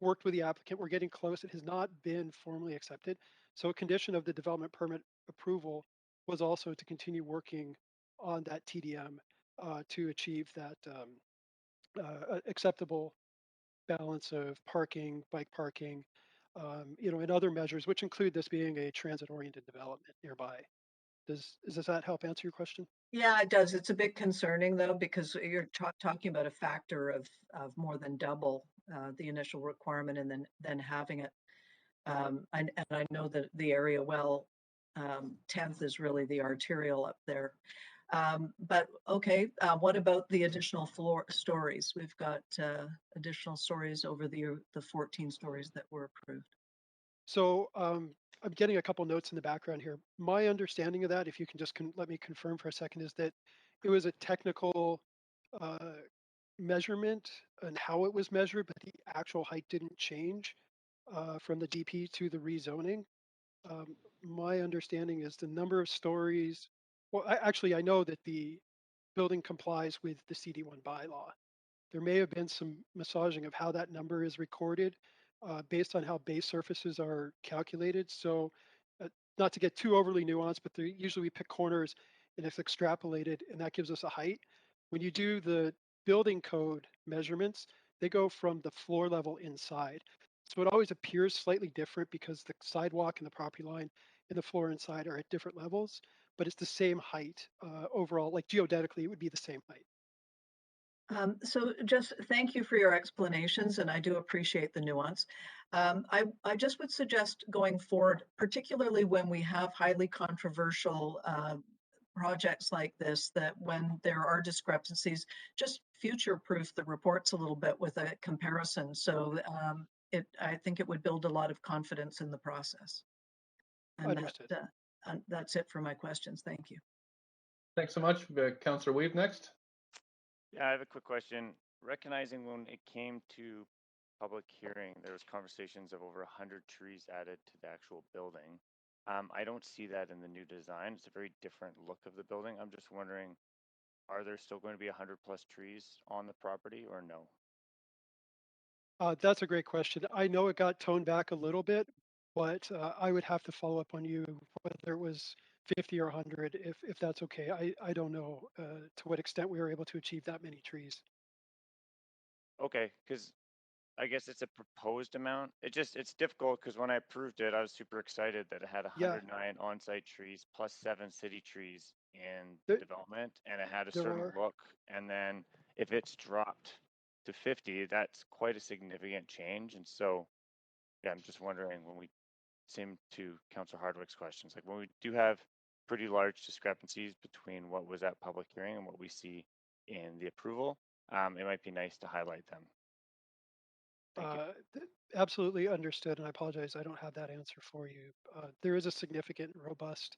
worked with the applicant. We're getting close. It has not been formally accepted. So a condition of the development permit approval was also to continue working on that TDM to achieve that acceptable balance of parking, bike parking, and other measures, which include this being a transit-oriented development nearby. Does that help answer your question? Yeah, it does. It's a bit concerning though, because you're talking about a factor of more than double the initial requirement, and then having it. And I know that the area well. 10th is really the arterial up there. But okay, what about the additional floor stories? We've got additional stories over the 14 stories that were approved. So I'm getting a couple notes in the background here. My understanding of that, if you can just let me confirm for a second, is that it was a technical measurement and how it was measured, but the actual height didn't change from the DP to the rezoning. My understanding is the number of stories. Well, I know that the building complies with the CD1 bylaw. There may have been some massaging of how that number is recorded based on how base surfaces are calculated. So not to get too overly nuanced, but usually we pick corners and it's extrapolated and that gives us a height. When you do the building code measurements, they go from the floor level inside. So it always appears slightly different because the sidewalk and the property line and the floor inside are at different levels, but it's the same height overall. Like geodetically, it would be the same height. So just thank you for your explanations, and I do appreciate the nuance. I just would suggest going forward, particularly when we have highly controversial projects like this, that when there are discrepancies, just future-proof the reports a little bit with a comparison. So I think it would build a lot of confidence in the process. And Understood. that's it for my questions. Thank you. Thanks so much. Councillor Weave next. Yeah, I have a quick question. Recognizing when it came to public hearing, there was conversations of over 100 trees added to the actual building. I don't see that in the new design. It's a very different look of the building. I'm just wondering, are there still going to be 100 plus trees on the property or no? That's a great question. I know it got toned back a little bit, but I would have to follow up on you whether it was 50 or 100, if that's okay. I don't know to what extent we were able to achieve that many trees. Okay, because I guess it's a proposed amount. It's difficult because when I approved it, I was super excited that it had 109 on-site trees plus 7 city trees in the development, and it had a certain look. And then if it's dropped to 50, that's quite a significant change. And so, yeah, I'm just wondering when we seem to Councillor Hardwick's questions, like when we do have pretty large discrepancies between what was at public hearing and what we see in the approval, it might be nice to highlight them. Absolutely understood, and I apologize, I don't have that answer for you. There is a significant and robust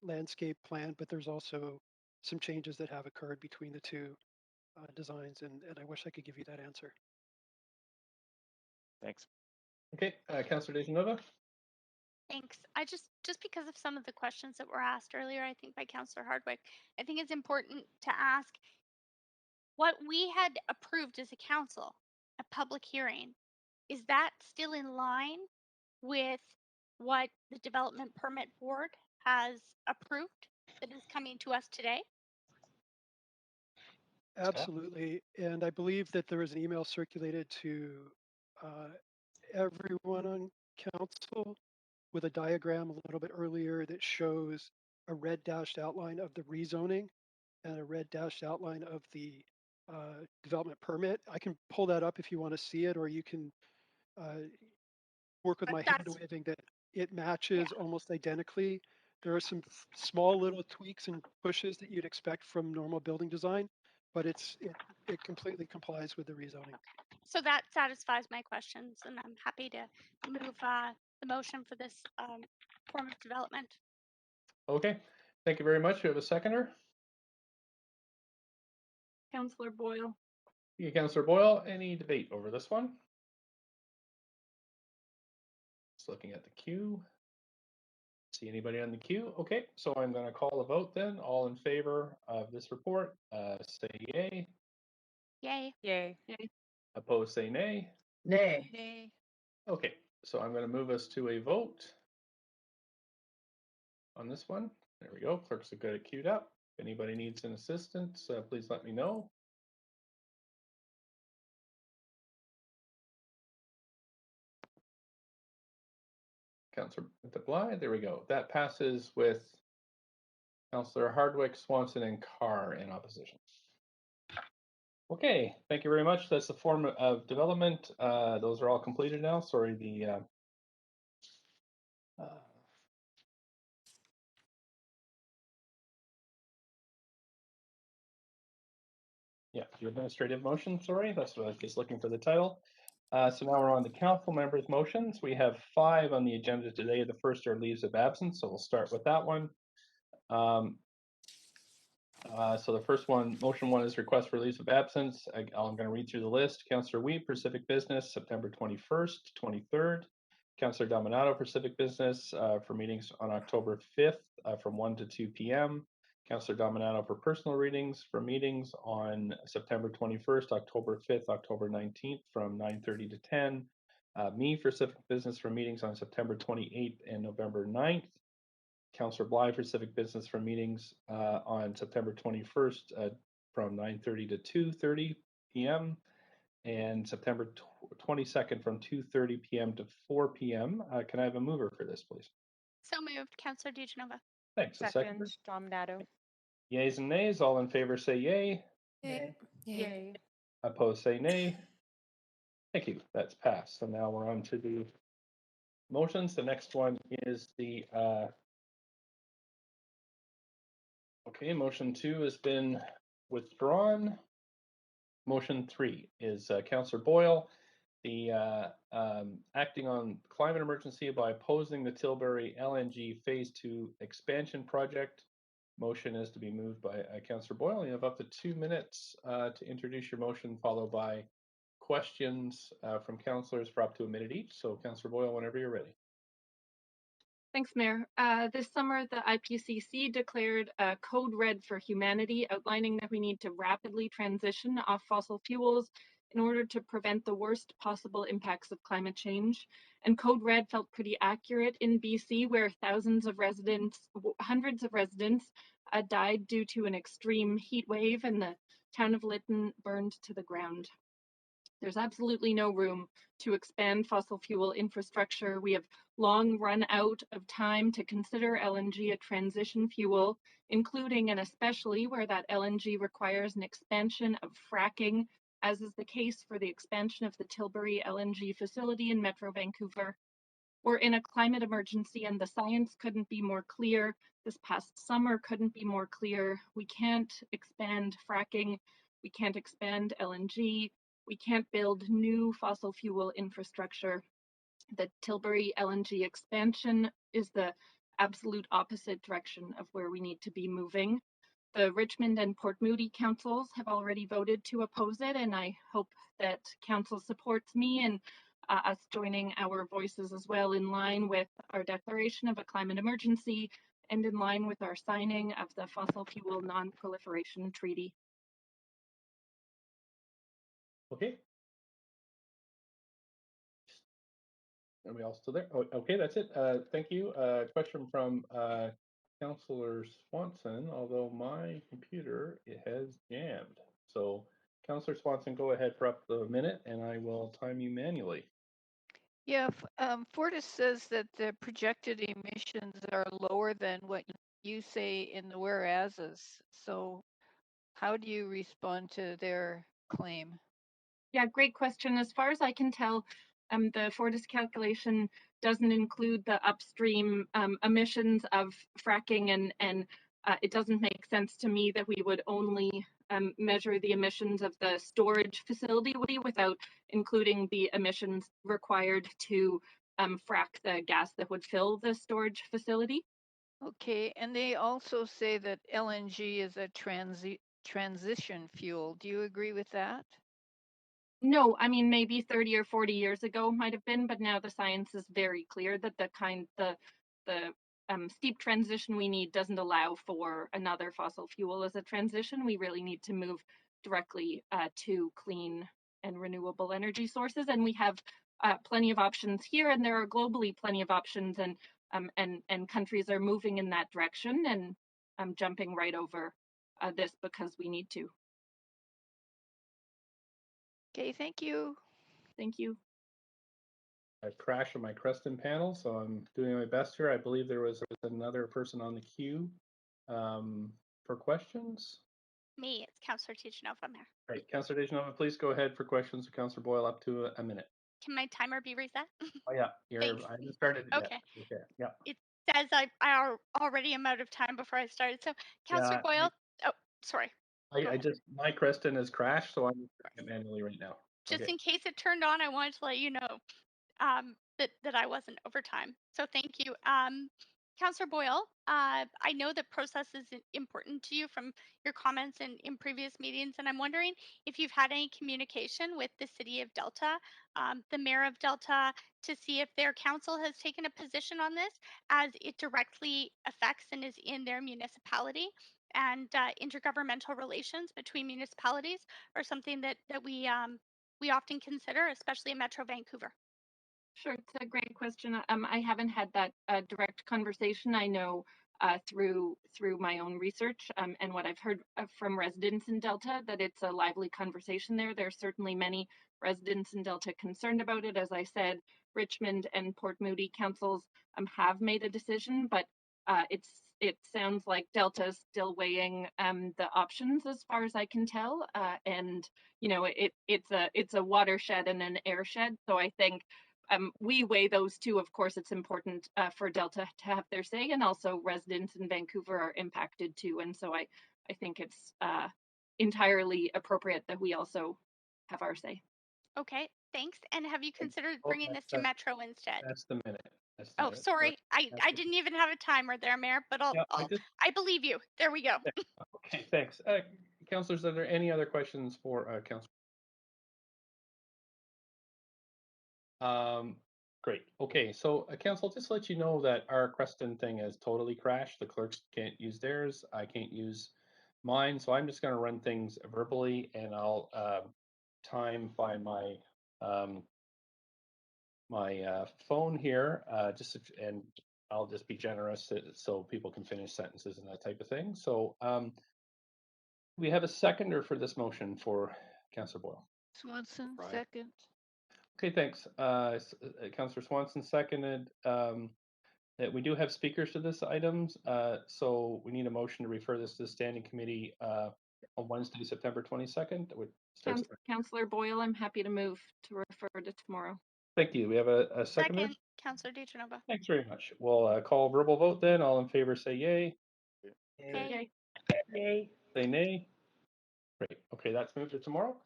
landscape plan, but there's also some changes that have occurred between the two designs, and I wish I could give you that answer. Thanks. Okay, Councillor DeGenova. Thanks. I just because of some of the questions that were asked earlier, I think by Councillor Hardwick, I think it's important to ask what we had approved as a council, a public hearing. Is that still in line with what the development permit board has approved that is coming to us today? Absolutely, and I believe that there was an email circulated to everyone on council with a diagram a little bit earlier that shows a red dashed outline of the rezoning and a red dashed outline of the development permit. I can pull that up if you want to see it, or you can work with my hand waving that it matches almost identically. There are some small little tweaks and pushes that you'd expect from normal building design, but it completely complies with the rezoning. So that satisfies my questions, and I'm happy to move the motion for this form of development. Okay, thank you very much. We have a seconder. Councillor Boyle. Yeah, Councillor Boyle, any debate over this one? Just looking at the queue. See anybody on the queue? Okay, so I'm going to call the vote then. All in favor of this report, say yay. Yay. Yay. Opposed, say nay. Nay. Nay. Okay, so I'm going to move us to a vote on this one. There we go. Clerks have got it queued up. If anybody needs an assistance, please let me know. Councillor Blythe, there we go. That passes with Councillor Hardwick, Swanson, and Carr in opposition. Okay, thank you very much. That's the form of development. Those are all completed now. Sorry, the administrative motion. Sorry, that's what I was just looking for the title. So now we're on the council members' motions. We have 5 on the agenda today. The first are leaves of absence, so we'll start with that one. So the first one, motion 1 is request for leaves of absence. I'm going to read through the list. Councillor Wheat, Pacific Business, September 21st, 23rd. Councillor Dominato, Pacific Business, for meetings on October 5th from 1 to 2 p.m. Councillor Dominato for personal readings for meetings on September 21st, October 5th, October 19th from 9:30 to 10. Me for Civic Business for meetings on September 28th and November 9th. Councillor Blythe for Civic Business for meetings on September 21st from 9:30 to 2:30 p.m. and September 22nd from 2:30 p.m. to 4 p.m. Can I have a mover for this, please? So moved, Councillor DiGenova. Thanks. A second. Second, Dominato. Yays and nays. All in favor say yay. Yay. Yay. Opposed say nay. Thank you. That's passed. So now we're on to the motions. The next one is the okay, motion 2 has been withdrawn. Motion 3 is Councillor Boyle, the acting on climate emergency by opposing the Tilbury LNG Phase 2 expansion project. Motion is to be moved by Councillor Boyle. You have up to 2 minutes to introduce your motion, followed by questions from councillors for up to a minute each. So Councillor Boyle, whenever you're ready. Thanks, Mayor. This summer, the IPCC declared a Code Red for Humanity, outlining that we need to rapidly transition off fossil fuels in order to prevent the worst possible impacts of climate change. And Code Red felt pretty accurate in BC, where hundreds of residents died due to an extreme heat wave, and the town of Lytton burned to the ground. There's absolutely no room to expand fossil fuel infrastructure. We have long run out of time to consider LNG a transition fuel, including and especially where that LNG requires an expansion of fracking, as is the case for the expansion of the Tilbury LNG facility in Metro Vancouver. We're in a climate emergency and the science couldn't be more clear. This past summer couldn't be more clear. We can't expand fracking. We can't expand LNG. We can't build new fossil fuel infrastructure. The Tilbury LNG expansion is the absolute opposite direction of where we need to be moving. The Richmond and Port Moody councils have already voted to oppose it, and I hope that council supports me and us joining our voices as well, in line with our declaration of a climate emergency and in line with our signing of the Fossil Fuel Non-Proliferation Treaty. Okay. Are we all still there? Oh, okay, that's it. Thank you. Question from Councillor Swanson, although my computer, it has jammed. So Councillor Swanson, go ahead for up to a minute and I will time you manually. Yeah, Fortis says that the projected emissions are lower than what you say in the whereases. So how do you respond to their claim? Yeah, great question. As far as I can tell, the Fortis calculation doesn't include the upstream emissions of fracking, and it doesn't make sense to me that we would only measure the emissions of the storage facility without including the emissions required to frack the gas that would fill the storage facility. Okay, and they also say that LNG is a transition fuel. Do you agree with that? No, I mean, maybe 30 or 40 years ago might have been, but now the science is very clear that the steep transition we need doesn't allow for another fossil fuel as a transition. We really need to move directly to clean and renewable energy sources, and we have plenty of options here, and there are globally plenty of options, and countries are moving in that direction, and jumping right over this because we need to. Okay, thank you. Thank you. I've crashed on my Creston panel, so I'm doing my best here. I believe there was another person on the queue for questions. Me, it's Councillor Tichenova, Mayor. Right, Councillor Dejanova, please go ahead for questions of Councillor Boyle up to a minute. Can my timer be reset? Oh yeah, I haven't started it Okay. yet. Okay, yeah. It says I already am out of time before I started. So, Councillor Yeah, Boyle, oh, sorry. I just, my Creston has crashed, so I'm doing it manually right now. Just Okay. in case it turned on, I wanted to let you know that I wasn't over time. So thank you. Councillor Boyle, I know that process is important to you from your comments in previous meetings, and I'm wondering if you've had any communication with the City of Delta, the Mayor of Delta, to see if their council has taken a position on this, as it directly affects and is in their municipality, and intergovernmental relations between municipalities are something that we often consider, especially in Metro Vancouver. Sure, it's a great question. I haven't had that direct conversation. I know through my own research and what I've heard from residents in Delta that it's a lively conversation there. There are certainly many residents in Delta concerned about it. As I said, Richmond and Port Moody councils have made a decision, but it sounds like Delta's still weighing the options as far as I can tell. And you know, it's a watershed and an airshed. So I think we weigh those two. Of course, it's important for Delta to have their say, and also residents in Vancouver are impacted too. And so I think it's entirely appropriate that we also have our say. Okay, thanks. And have you considered bringing this to Metro instead? That's the minute. That's the Oh, minute. sorry. I That's the- didn't even have a timer there, Mayor, but Yeah, I believe you. There we go. Okay, thanks. Councillors, are there any other questions for Councillor? Great. Okay, so Council, just to let you know that our Creston thing has totally crashed. The clerks can't use theirs. I can't use mine. So I'm just going to run things verbally, and I'll time by my phone here. And I'll just be generous so people can finish sentences and that type of thing. So we have a seconder for this motion for Councillor Boyle. Swanson, second. Okay, thanks. Councillor Swanson seconded. We do have speakers to this item, so we need a motion to refer this to the standing committee on Wednesday, September 22nd. Councillor Boyle, I'm happy to move to refer to tomorrow. Thank you. We have a seconder. Second, Councillor Tichenova. Thanks very much. We'll call verbal vote then. All in favor say yay. Okay. Yay. Say nay. Great. Okay, that's moved to tomorrow.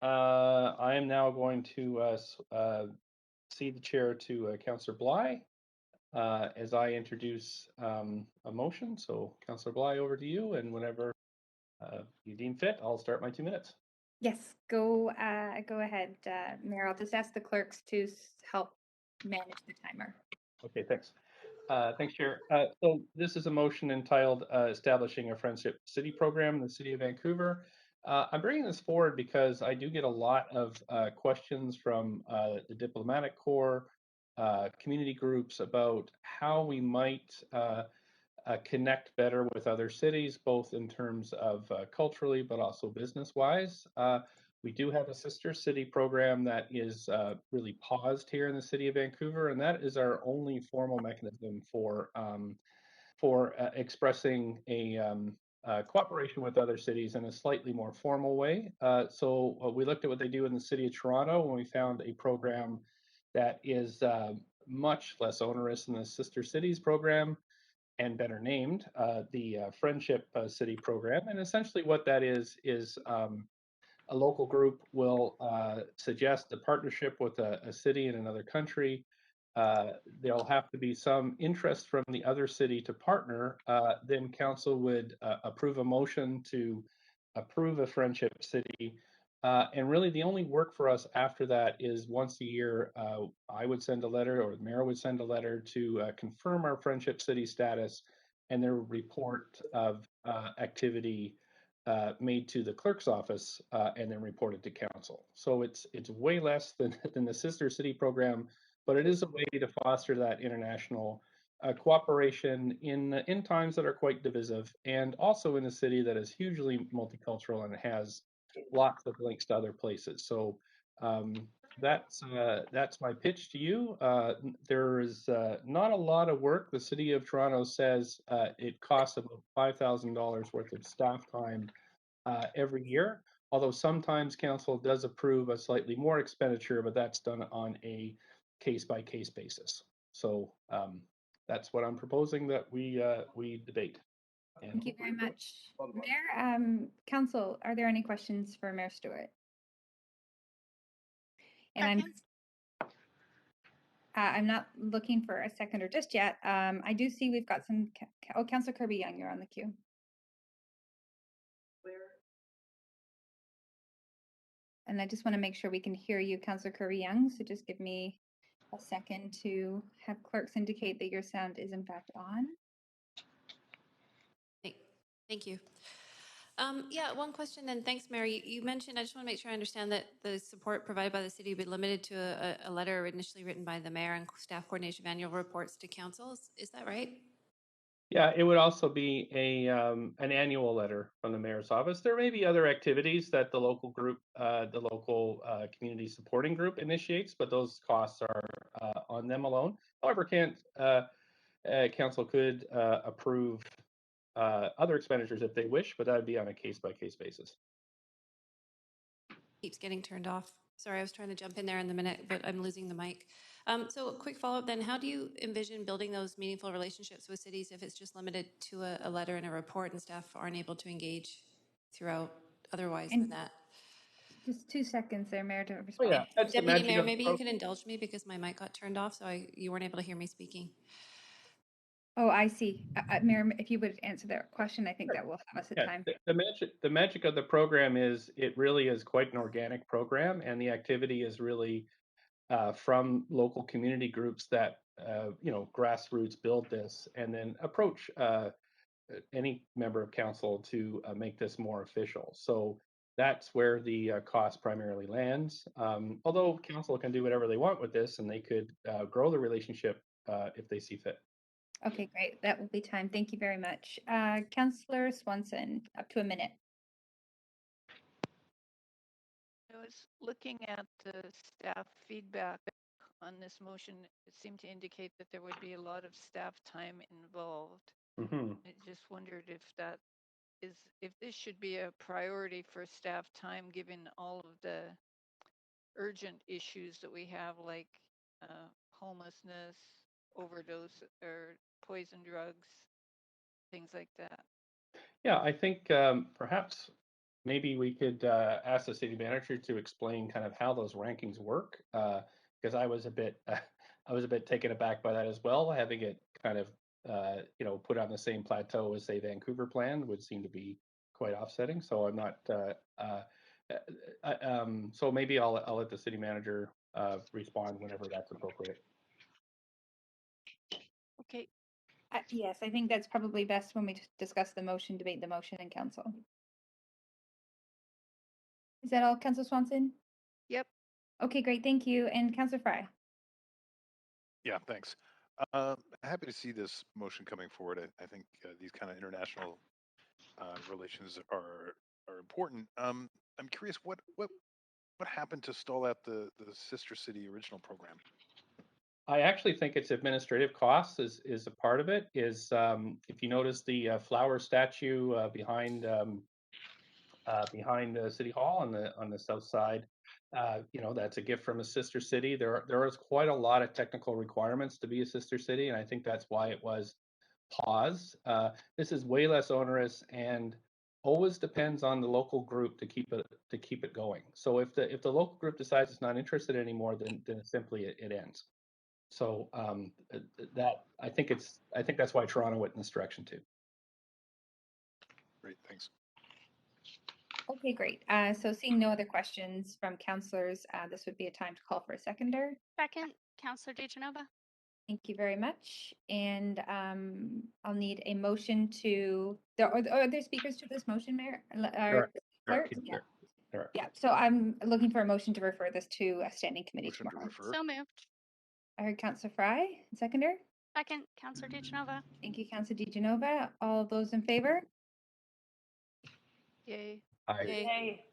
I am now going to cede the chair to Councillor Bly as I introduce a motion. So Councillor Bly, over to you, and whenever you deem fit, I'll start my 2 minutes. Yes, go ahead, Mayor. I'll just ask the clerks to help manage the timer. Okay, thanks. Thanks, Chair. So this is a motion entitled Establishing a Friendship City Program in the City of Vancouver. I'm bringing this forward because I do get a lot of questions from the Diplomatic Corps, community groups about how we might connect better with other cities, both in terms of culturally, but also business-wise. We do have a sister city program that is really paused here in the city of Vancouver, and that is our only formal mechanism for expressing a cooperation with other cities in a slightly more formal way. So we looked at what they do in the city of Toronto, and we found a program that is much less onerous than the Sister Cities program and better named, the Friendship City program. And essentially what that is a local group will suggest a partnership with a city in another country. There'll have to be some interest from the other city to partner. Then council would approve a motion to approve a Friendship City And really, the only work for us after that is once a year, I would send a letter, or the mayor would send a letter to confirm our Friendship City status, and their report of activity made to the clerk's office, and then reported to council. So it's way less than the Sister City program, but it is a way to foster that international cooperation in times that are quite divisive, and also in a city that is hugely multicultural and has lots of links to other places. So that's my pitch to you. There is not a lot of work. The City of Toronto says it costs about $5,000 worth of staff time every year. Although sometimes council does approve a slightly more expenditure, but that's done on a case-by-case basis. So that's what I'm proposing that we debate. And Thank you very much. Mayor, council, are there any questions for Mayor Stewart? And I'm not looking for a seconder just yet. I do see we've got some, Councillor Kirby-Yung, you're on the queue. And I just want to make sure we can hear you, Councillor Kirby-Yung. So just give me a second to have clerks indicate that your sound is in fact on. Thank you. Yeah, one question then. Thanks, Mary. You mentioned, I just want to make sure I understand that the support provided by the city would be limited to a letter initially written by the mayor and staff coordination of annual reports to council. Is that right? Yeah, it would also be an annual letter from the mayor's office. There may be other activities that the local group, the local community supporting group initiates, but those costs are on them alone. However, council could approve other expenditures if they wish, but that would be on a case-by-case basis. Keeps getting turned off. Sorry, I was trying to jump in there in the minute, but I'm losing the mic. So a quick follow-up then, how do you envision building those meaningful relationships with cities if it's just limited to a letter and a report and staff aren't able to engage throughout otherwise than that? Just 2 seconds there, Mayor, to respond. Oh, yeah, that's the Deputy magic Mayor, of maybe you can indulge me because my mic got turned off, so you weren't able to hear me speaking. Oh, I see. Mayor, if you would answer that question, I think that will have us at time. The magic of the program is it really is quite an organic program, and the activity is really from local community groups that grassroots build this and then approach any member of council to make this more official. So that's where the cost primarily lands. Although council can do whatever they want with this, and they could grow the relationship if they see fit. Okay, great. That will be time. Thank you very much. Councillor Swanson, up to a minute. I was looking at the staff feedback on this motion. It seemed to indicate that there would be a lot of staff time involved. I just wondered if this should be a priority for staff time, given all of the urgent issues that we have, like homelessness, overdose, or poison drugs, things like that. Yeah, I think perhaps maybe we could ask the city manager to explain kind of how those rankings work, because I was a bit taken aback by that as well. Having it kind of put on the same plateau as, say, Vancouver plan would seem to be quite offsetting. So I'm not. So maybe I'll let the city manager respond whenever that's appropriate. Okay. Yes, I think that's probably best when we discuss the motion, debate the motion in council. Is that all, Councillor Swanson? Yep. Okay, great. Thank you. And Councillor Fry. Yeah, thanks. Happy to see this motion coming forward. I think these kind of international relations are important. I'm curious what happened to stall out the Sister City original program? I actually think it's administrative costs is a part of it. Is if you notice the flower statue behind City Hall on the south side, that's a gift from a sister city. There is quite a lot of technical requirements to be a sister city, and I think that's why it was paused. This is way less onerous and always depends on the local group to keep it going. So if the local group decides it's not interested anymore, then simply it ends. So I think that's why Toronto went in this direction too. Great, thanks. Okay, great. So seeing no other questions from counselors, this would be a time to call for a seconder. Second, Counselor DeGenova. Thank you very much. And I'll need a motion to, are there speakers to this motion, Mayor? Clerk? Yeah. Yeah, so I'm looking for a motion to refer this to a standing committee Motion to tomorrow. refer. So moved. I heard Councillor Fry, seconder. Second, Counselor DeGenova. Thank you, Councillor DeGenova. All those in favor? Yay. Yay.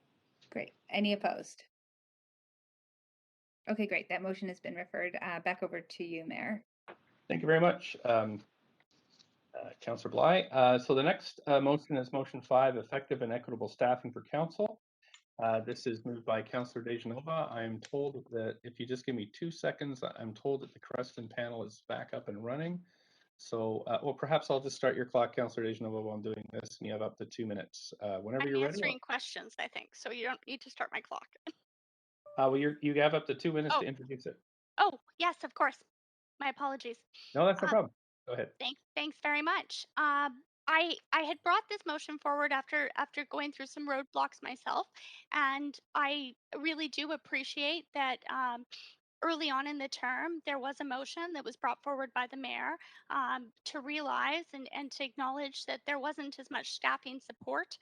Great. Any opposed? Okay, great. That motion has been referred back over to you, Mayor. Thank you very much, Councillor Bly. So the next motion is motion 5, effective and equitable staffing for council. This is moved by Councillor DeGenova. I'm told that if you just give me 2 seconds, I'm told that the Creston panel is back up and running. So, well, perhaps I'll just start your clock, Councillor DeGenova, while I'm doing this, and you have up to 2 minutes. Whenever you're I'm ready. answering questions, I think, so you don't need to start my clock. Well, you have up to 2 minutes to introduce it. Oh, yes, of course. My apologies. No, that's no problem. Go ahead. Thanks very much. I had brought this motion forward after going through some roadblocks myself, and I really do appreciate that early on in the term there was a motion that was brought forward by the mayor to realize and to acknowledge that there wasn't as much staffing support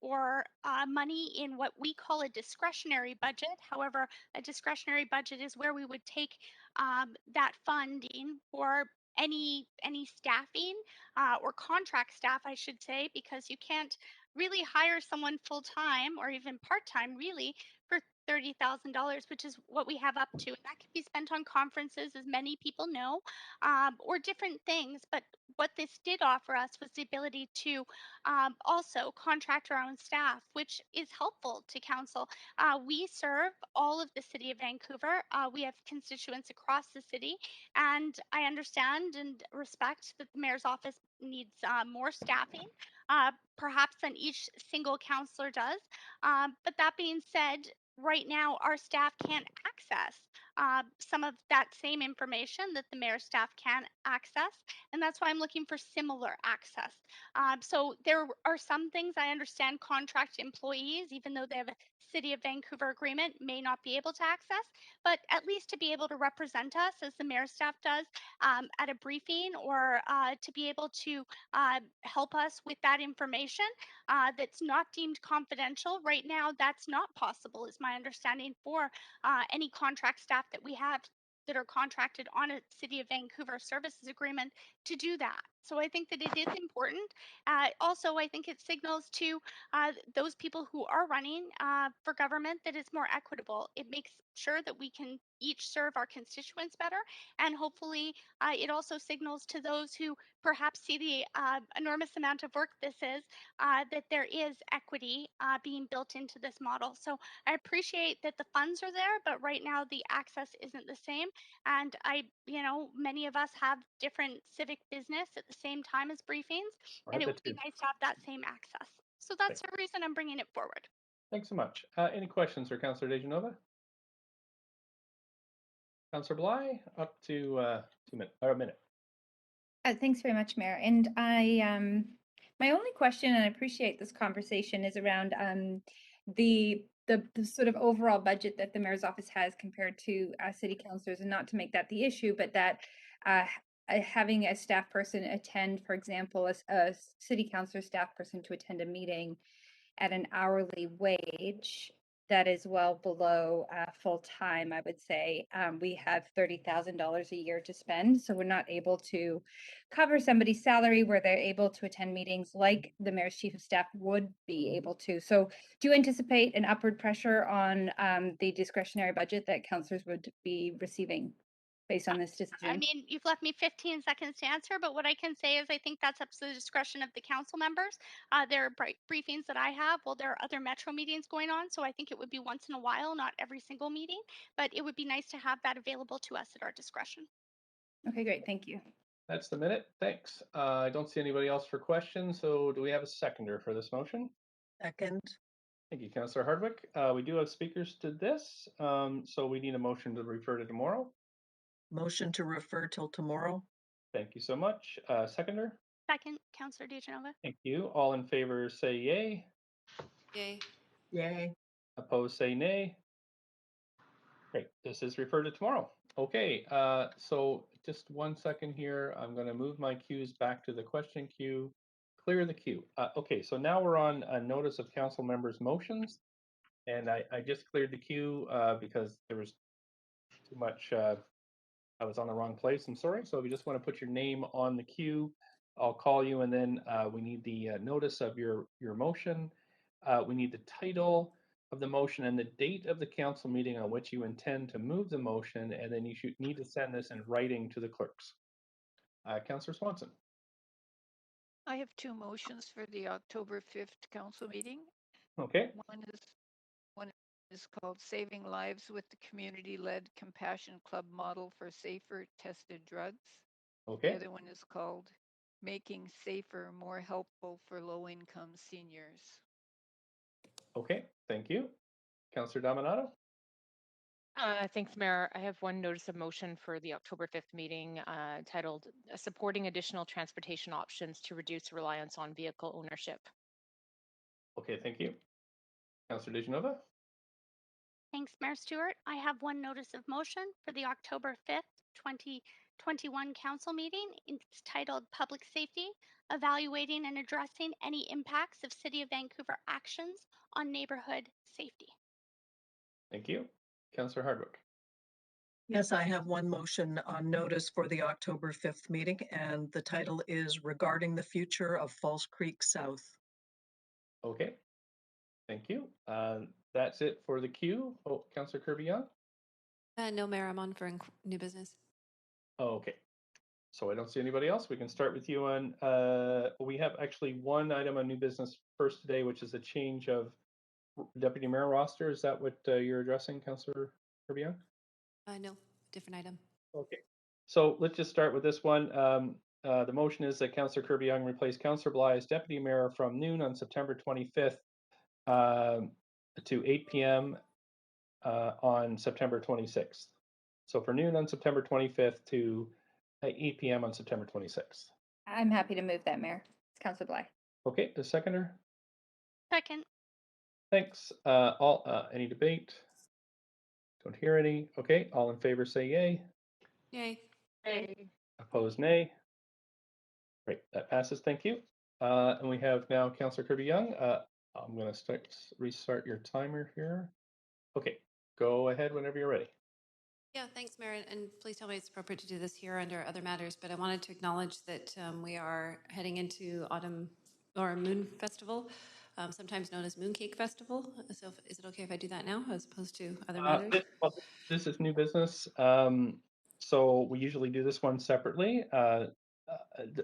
or money in what we call a discretionary budget. However, a discretionary budget is where we would take that funding for any staffing or contract staff, I should say, because you can't really hire someone full time or even part time, really, for $30,000, which is what we have up to, and that can be spent on conferences, as many people know, or different things. But what this did offer us was the ability to also contract our own staff, which is helpful to council. We serve all of the city of Vancouver. We have constituents across the city, and I understand and respect that the mayor's office needs more staffing, perhaps than each single councillor does. But that being said, right now our staff can't access some of that same information that the mayor's staff can access, and that's why I'm looking for similar access. So there are some things I understand contract employees, even though they have a City of Vancouver agreement, may not be able to access, but at least to be able to represent us as the mayor's staff does at a briefing, or to be able to help us with that information that's not deemed confidential. Right now, that's not possible, is my understanding, for any contract staff that we have that are contracted on a City of Vancouver services agreement to do that. So I think that it is important. Also, I think it signals to those people who are running for government that it's more equitable. It makes sure that we can each serve our constituents better, and hopefully it also signals to those who perhaps see the enormous amount of work this is, that there is equity being built into this model. So I appreciate that the funds are there, but right now the access isn't the same. And many of us have different civic business at the same time as briefings, and it would be nice to have that same access. So that's the reason I'm bringing it forward. Thanks so much. Any questions for Councillor DeGenova? Councillor Bly, up to 2 minutes or a minute. Thanks very much, Mayor. And my only question, and I appreciate this conversation, is around the sort of overall budget that the mayor's office has compared to city councilors, and not to make that the issue, but that having a staff person attend, for example, a city councilor staff person to attend a meeting at an hourly wage that is well below full time, I would say. We have $30,000 a year to spend, so we're not able to cover somebody's salary where they're able to attend meetings like the mayor's chief of staff would be able to. So do you anticipate an upward pressure on the discretionary budget that councillors would be receiving based on this decision? I mean, you've left me 15 seconds to answer, but what I can say is I think that's up to the discretion of the council members. There are briefings that I have. Well, there are other Metro meetings going on, so I think it would be once in a while, not every single meeting, but it would be nice to have that available to us at our discretion. Okay, great. Thank you. That's the minute. Thanks. I don't see anybody else for questions, so do we have a seconder for this motion? Second. Thank you, Councillor Hardwick. We do have speakers to this, so we need a motion to refer to tomorrow. Motion to refer till tomorrow. Thank you so much. Seconder? Second, Councillor DeGenova. Thank you. All in favor say yay. Yay. Yay. Opposed, say nay. Great, this is referred to tomorrow. Okay, so just 1 second here. I'm going to move my cues back to the question queue, clear the queue. Okay, so now we're on a notice of council members' motions. And I just cleared the queue because there was too much, I was on the wrong place. I'm sorry. So if you just want to put your name on the queue, I'll call you, and then we need the notice of your motion. We need the title of the motion and the date of the council meeting on which you intend to move the motion, and then you should need to send this in writing to the clerks. Councillor Swanson. I have two motions for the October 5th council meeting. Okay. One is called Saving Lives with the Community-Led Compassion Club Model for Safer Tested Drugs. Okay. The other one is called Making Safer More Helpful for Low-Income Seniors. Okay, thank you. Councillor Dominato. Thanks, Mayor. I have one notice of motion for the October 5th meeting titled Supporting Additional Transportation Options to Reduce Reliance on Vehicle Ownership. Okay, thank you. Councillor DeGenova. Thanks, Mayor Stewart. I have one notice of motion for the October 5th, 2021 council meeting. It's titled Public Safety, Evaluating and Addressing Any Impacts of City of Vancouver Actions on Neighborhood Safety. Thank you. Councillor Hardwick. Yes, I have one motion on notice for the October 5th meeting, and the title is Regarding the Future of False Creek South. Okay, thank you. That's it for the queue. Oh, Councillor Kirby-Yung? No, Mayor, I'm on for new business. Okay, so I don't see anybody else. We can start with you on, we have actually one item on new business first today, which is a change of deputy mayor roster. Is that what you're addressing, Councillor Kirby-Yung? No, different item. Okay, so let's just start with this one. The motion is that Councillor Kirby-Yung replace Councillor Bly as deputy mayor from noon on September 25th to 8 p.m. On September 26th. So for noon on September 25th to 8 p.m. on September 26th. I'm happy to move that, Mayor. It's Councillor Bly. Okay, the seconder. Second. Thanks. Any debate? Don't hear any. Okay, all in favor say yay. Yay. Yay. Opposed, nay. Great, that passes. Thank you. And we have now Councillor Kirby-Yung. I'm going to restart your timer here. Okay, go ahead whenever you're ready. Yeah, thanks, Mayor. And please tell me it's appropriate to do this here under other matters, but I wanted to acknowledge that we are heading into Autumn or Moon Festival, sometimes known as Mooncake Festival. So is it okay if I do that now as opposed to other matters? This is new business. So we usually do this one separately.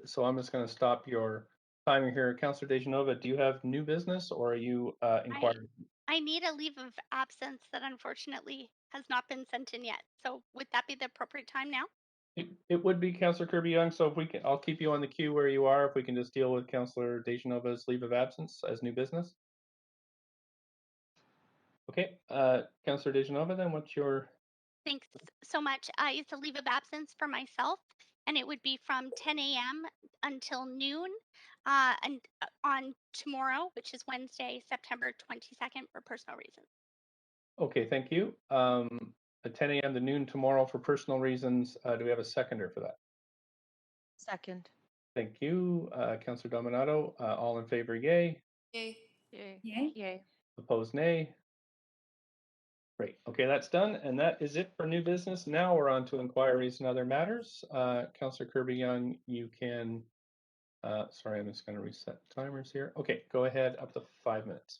So I'm just going to stop your timer here. Councillor DeGenova, do you have new business or are you inquiring? I need a leave of absence that unfortunately has not been sent in yet. So would that be the appropriate time now? It would be Councillor Kirby-Yung. So if we can, I'll keep you on the queue where you are. If we can just deal with Councillor DeGenova's leave of absence as new business. Okay, Councillor DeGenova, then what's your? Thanks so much. It's a leave of absence for myself, and it would be from 10 a.m. until noon and on tomorrow, which is Wednesday, September 22nd, for personal reasons. Okay, thank you. At 10 a.m. to noon tomorrow for personal reasons. Do we have a seconder for that? Second. Thank you, Councillor Dominato. All in favor, yay. Yay. Yay. Yay. Yay. Opposed, nay. Great. Okay, that's done, and that is it for new business. Now we're on to inquiries and other matters. Councillor Kirby-Yung, you can. Sorry, I'm just going to reset timers here. Okay, go ahead. Up to 5 minutes.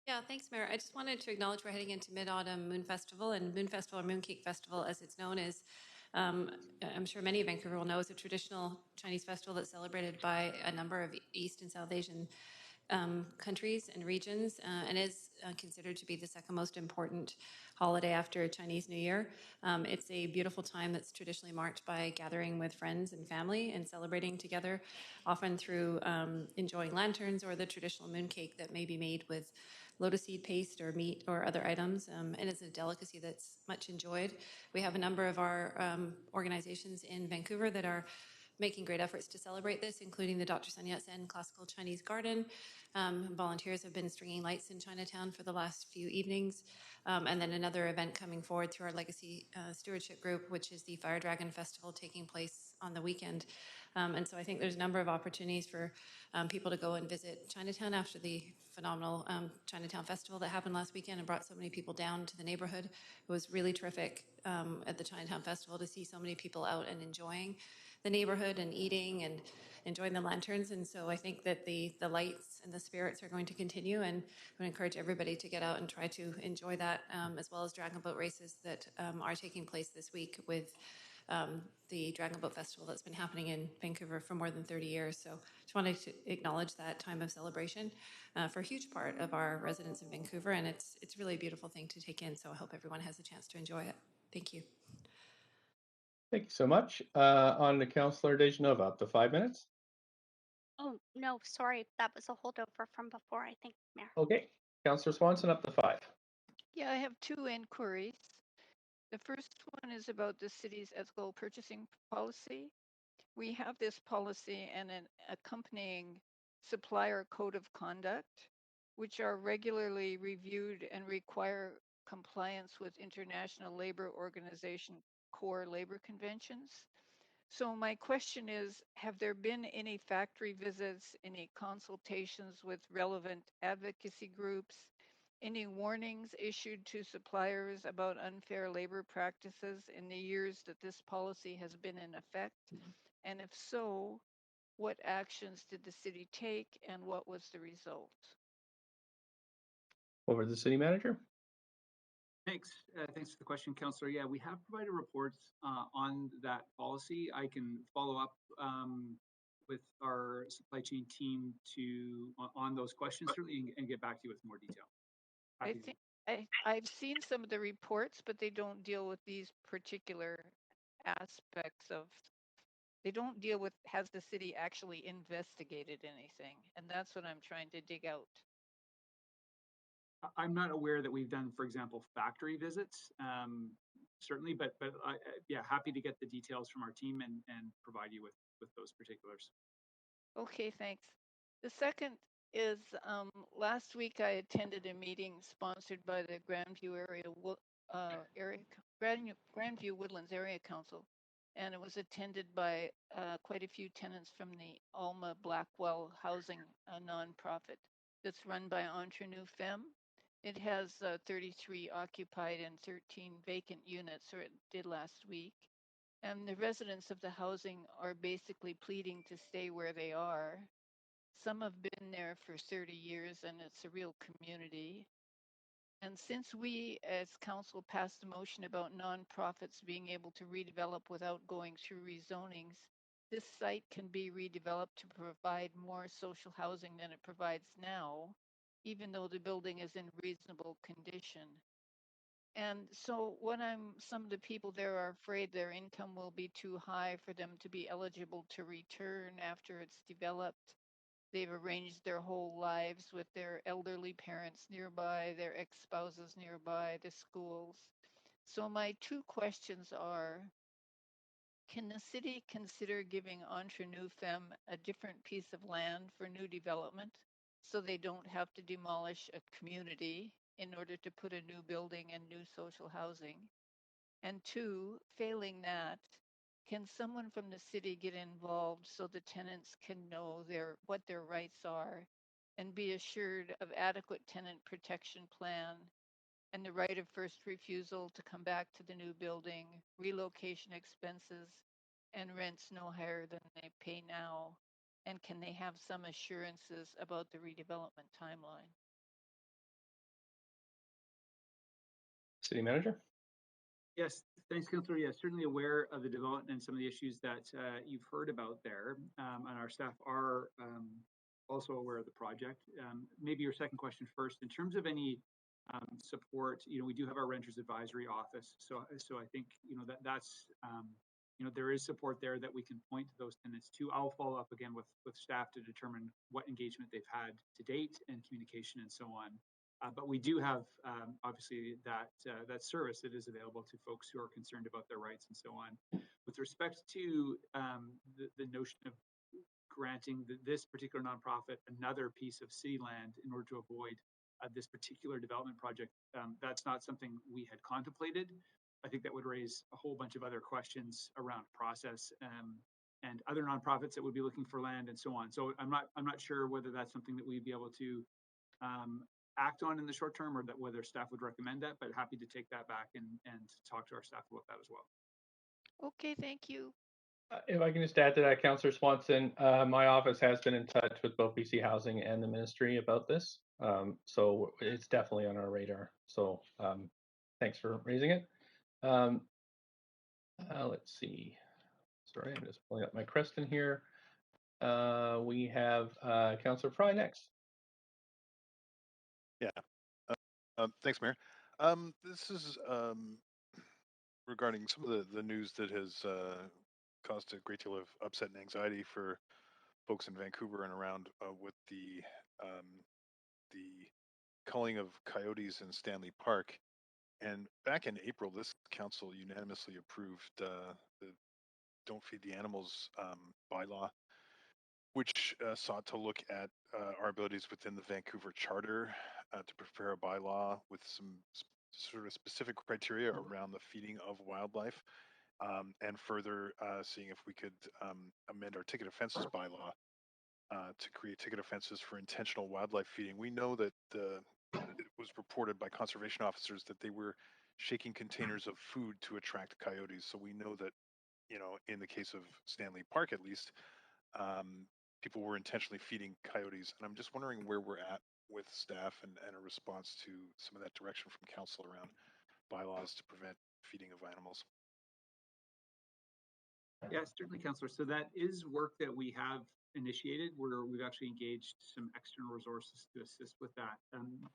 Yeah, thanks, Mayor. I just wanted to acknowledge we're heading into Mid-Autumn Moon Festival, and Moon Festival or Mooncake Festival, as it's known, is I'm sure many of Vancouver will know, is a traditional Chinese festival that's celebrated by a number of East and South Asian countries and regions, and is considered to be the second most important holiday after Chinese New Year. It's a beautiful time that's traditionally marked by gathering with friends and family and celebrating together, often through enjoying lanterns or the traditional mooncake that may be made with lotus seed paste or meat or other items, and it's a delicacy that's much enjoyed. We have a number of our organizations in Vancouver that are making great efforts to celebrate this, including the Dr. Sun Yat-sen Classical Chinese Garden, Volunteers have been stringing lights in Chinatown for the last few evenings. And then another event coming forward through our Legacy Stewardship Group, which is the Fire Dragon Festival taking place on the weekend. And so I think there's a number of opportunities for people to go and visit Chinatown after the phenomenal Chinatown Festival that happened last weekend and brought so many people down to the neighborhood. It was really terrific at the Chinatown Festival to see so many people out and enjoying the neighborhood and eating and enjoying the lanterns. And so I think that the lights and the spirits are going to continue, and I would encourage everybody to get out and try to enjoy that, as well as dragon boat races that are taking place this week with the Dragon Boat Festival that's been happening in Vancouver for more than 30 years. So just wanted to acknowledge that time of celebration for a huge part of our residents in Vancouver, and it's really a beautiful thing to take in. So I hope everyone has a chance to enjoy it. Thank you. Thank you so much. On to Councillor Dejanova, up to 5 minutes. Oh, no, sorry. That was a holdover from before, I think, Mayor. Okay. Councillor Swanson, up to 5. Yeah, I have two inquiries. The first one is about the city's ethical purchasing policy. We have this policy and an accompanying supplier code of conduct, which are regularly reviewed and require compliance with International Labor Organization core labor conventions. So my question is, have there been any factory visits, any consultations with relevant advocacy groups, any warnings issued to suppliers about unfair labor practices in the years that this policy has been in effect? And if so, what actions did the city take and what was the result? Over to the city manager. Thanks. Thanks for the question, Councillor. Yeah, we have provided reports on that policy. I can follow up with our supply chain team on those questions certainly and get back to you with more detail. I've seen some of the reports, but they don't deal with these particular aspects of. They don't deal with has the city actually investigated anything, and that's what I'm trying to dig out. I'm not aware that we've done, for example, factory visits, certainly, but yeah, happy to get the details from our team and provide you with those particulars. Okay, thanks. The second is last week I attended a meeting sponsored by the Grandview Grandview Woodlands Area Council, and it was attended by quite a few tenants from the Alma Blackwell Housing, a nonprofit that's run by Entre Nous Femmes. It has 33 occupied and 13 vacant units, or it did last week. And the residents of the housing are basically pleading to stay where they are. Some have been there for 30 years and it's a real community. And since we as council passed a motion about nonprofits being able to redevelop without going through rezonings, this site can be redeveloped to provide more social housing than it provides now, even though the building is in reasonable condition. And so some of the people there are afraid their income will be too high for them to be eligible to return after it's developed. They've arranged their whole lives with their elderly parents nearby, their ex-spouses nearby, the schools. So my two questions are, can the city consider giving Entre Nous Femmes a different piece of land for new development so they don't have to demolish a community in order to put a new building and new social housing? And two, failing that, can someone from the city get involved so the tenants can know what their rights are and be assured of adequate tenant protection plan and the right of first refusal to come back to the new building, relocation expenses, and rents no higher than they pay now? And can they have some assurances about the redevelopment timeline? City manager. Yes, thanks, Councillor. Yes, certainly aware of the development and some of the issues that you've heard about there, and our staff are also aware of the project. Maybe your second question first. In terms of any support, we do have our Renters Advisory Office, so I think that's there is support there that we can point to those tenants to. I'll follow up again with staff to determine what engagement they've had to date and communication and so on. But we do have obviously that service that is available to folks who are concerned about their rights and so on. With respect to the notion of granting this particular nonprofit another piece of city land in order to avoid this particular development project. That's not something we had contemplated. I think that would raise a whole bunch of other questions around process and other nonprofits that would be looking for land and so on. So I'm not sure whether that's something that we'd be able to act on in the short term, or that whether staff would recommend that, but happy to take that back and talk to our staff about that as well. Okay, thank you. If I can just add to that, Councillor Swanson, my office has been in touch with both BC Housing and the ministry about this. So it's definitely on our radar. So thanks for raising it. Let's see. Sorry, I'm just pulling up my Creston here. We have Councillor Fry next. Yeah. Thanks, Mayor. This is regarding some of the news that has caused a great deal of upset and anxiety for folks in Vancouver and around with the culling of coyotes in Stanley Park. And back in April, this council unanimously approved the Don't Feed the Animals bylaw, which sought to look at our abilities within the Vancouver Charter to prepare a bylaw with some sort of specific criteria around the feeding of wildlife, and further seeing if we could amend our ticket offenses bylaw to create ticket offenses for intentional wildlife feeding. We know that it was reported by conservation officers that they were shaking containers of food to attract coyotes. So we know that, you know, in the case of Stanley Park, at least, people were intentionally feeding coyotes. And I'm just wondering where we're at with staff and a response to some of that direction from council around bylaws to prevent feeding of animals. Yes, certainly, Councillor. So that is work that we have initiated, where we've actually engaged some external resources to assist with that.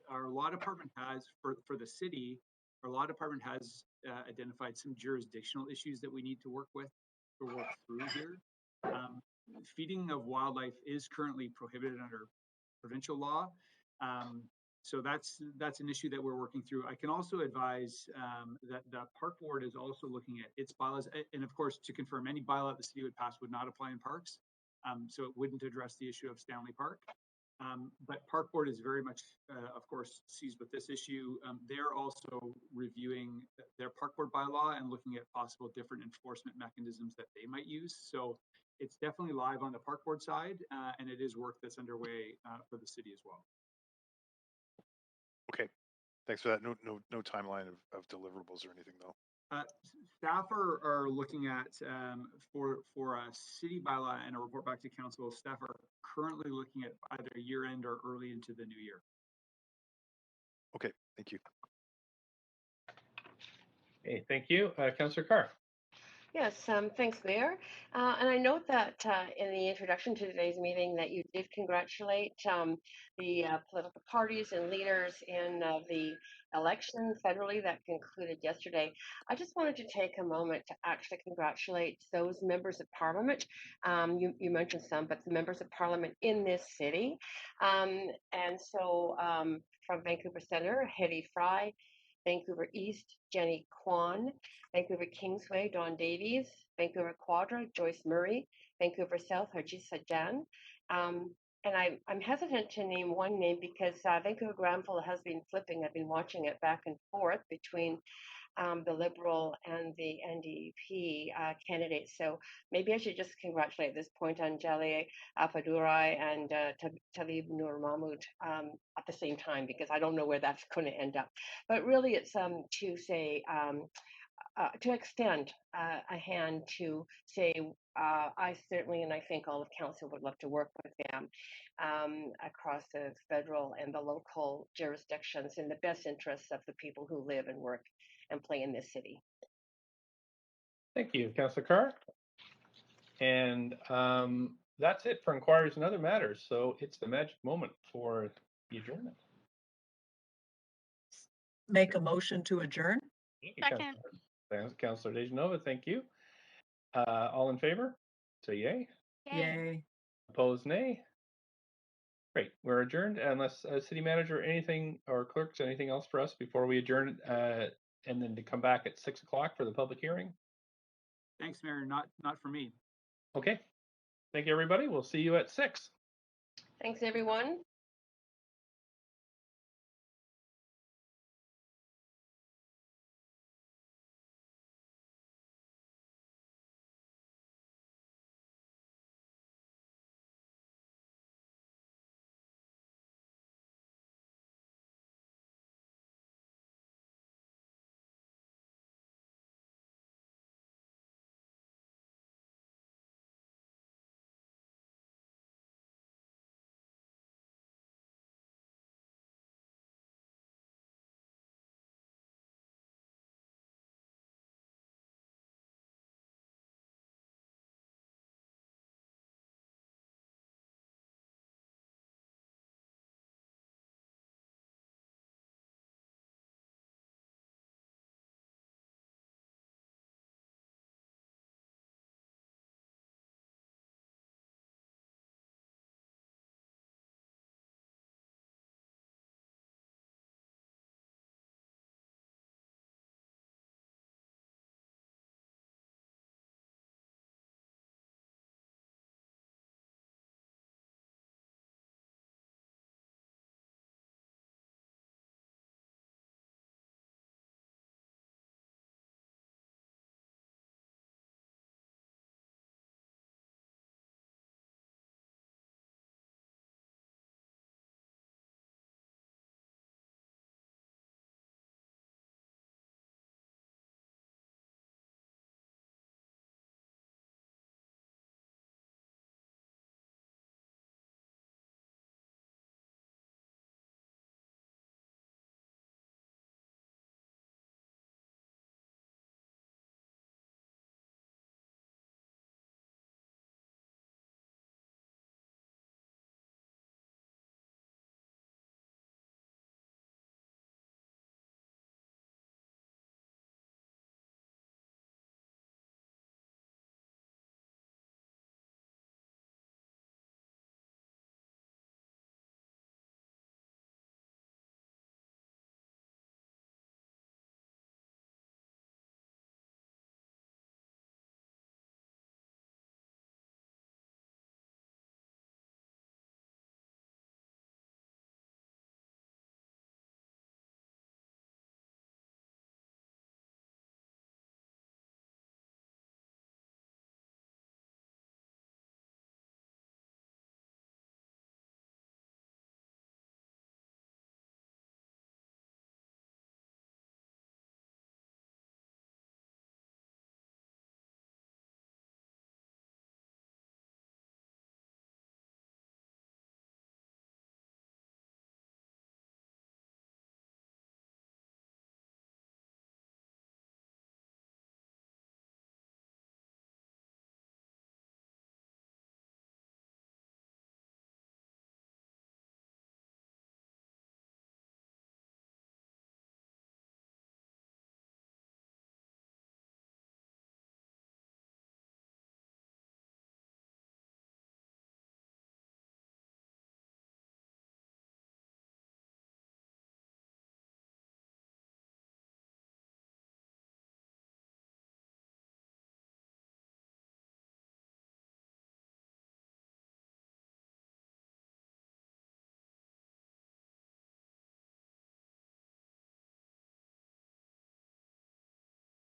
Our law department has, for the city, our law department has identified some jurisdictional issues that we need to work with or work through here. Feeding of wildlife is currently prohibited under provincial law. So that's an issue that we're working through. I can also advise that the park board is also looking at its bylaws, and of course, to confirm, any bylaw the city would pass would not apply in parks, so it wouldn't address the issue of Stanley Park. But park board is very much, of course, seized with this issue. They're also reviewing their park board bylaw and looking at possible different enforcement mechanisms that they might use. So it's definitely live on the park board side, and it is work that's underway for the city as well. Okay, thanks for that. No timeline of deliverables or anything though. Staff are looking at for a city bylaw and a report back to council. Staff are currently looking at either year end or early into the new year. Okay, thank you. Okay, thank you, Councillor Carr. Yes, thanks, Mayor. And I note that in the introduction to today's meeting that you did congratulate the political parties and leaders in the election federally that concluded yesterday. I just wanted to take a moment to actually congratulate those members of parliament. You mentioned some, but the members of parliament in this city. And so from Vancouver Centre, Hedy Fry, Vancouver East, Jenny Kwan, Vancouver Kingsway, Don Davies, Vancouver Quadra, Joyce Murray, Vancouver South, Harjit Sajjan. And I'm hesitant to name one name because Vancouver Granville has been flipping. I've been watching it back and forth between the Liberal and the NDP candidates. So maybe I should just congratulate at this point Anjali Appadurai and Talib Nur Mahmood at the same time, because I don't know where that's going to end up. But really it's to say, to extend a hand to say, I certainly, and I think all of council would love to work with them across the federal and the local jurisdictions in the best interests of the people who live and work and play in this city. Thank you, Councillor Carr. And that's it for inquiries and other matters. So it's the magic moment for the adjournment. Make a motion to adjourn. Second. Councillor Dejanova, thank you. All in favor? Say yay. Yay. Opposed, nay. Great, we're adjourned unless city manager, anything, or clerks, anything else for us before we adjourn, and then to come back at 6 o'clock for the public hearing. Thanks, Mayor. Not for me. Okay. Thank you, everybody. We'll see you at 6. Thanks, everyone.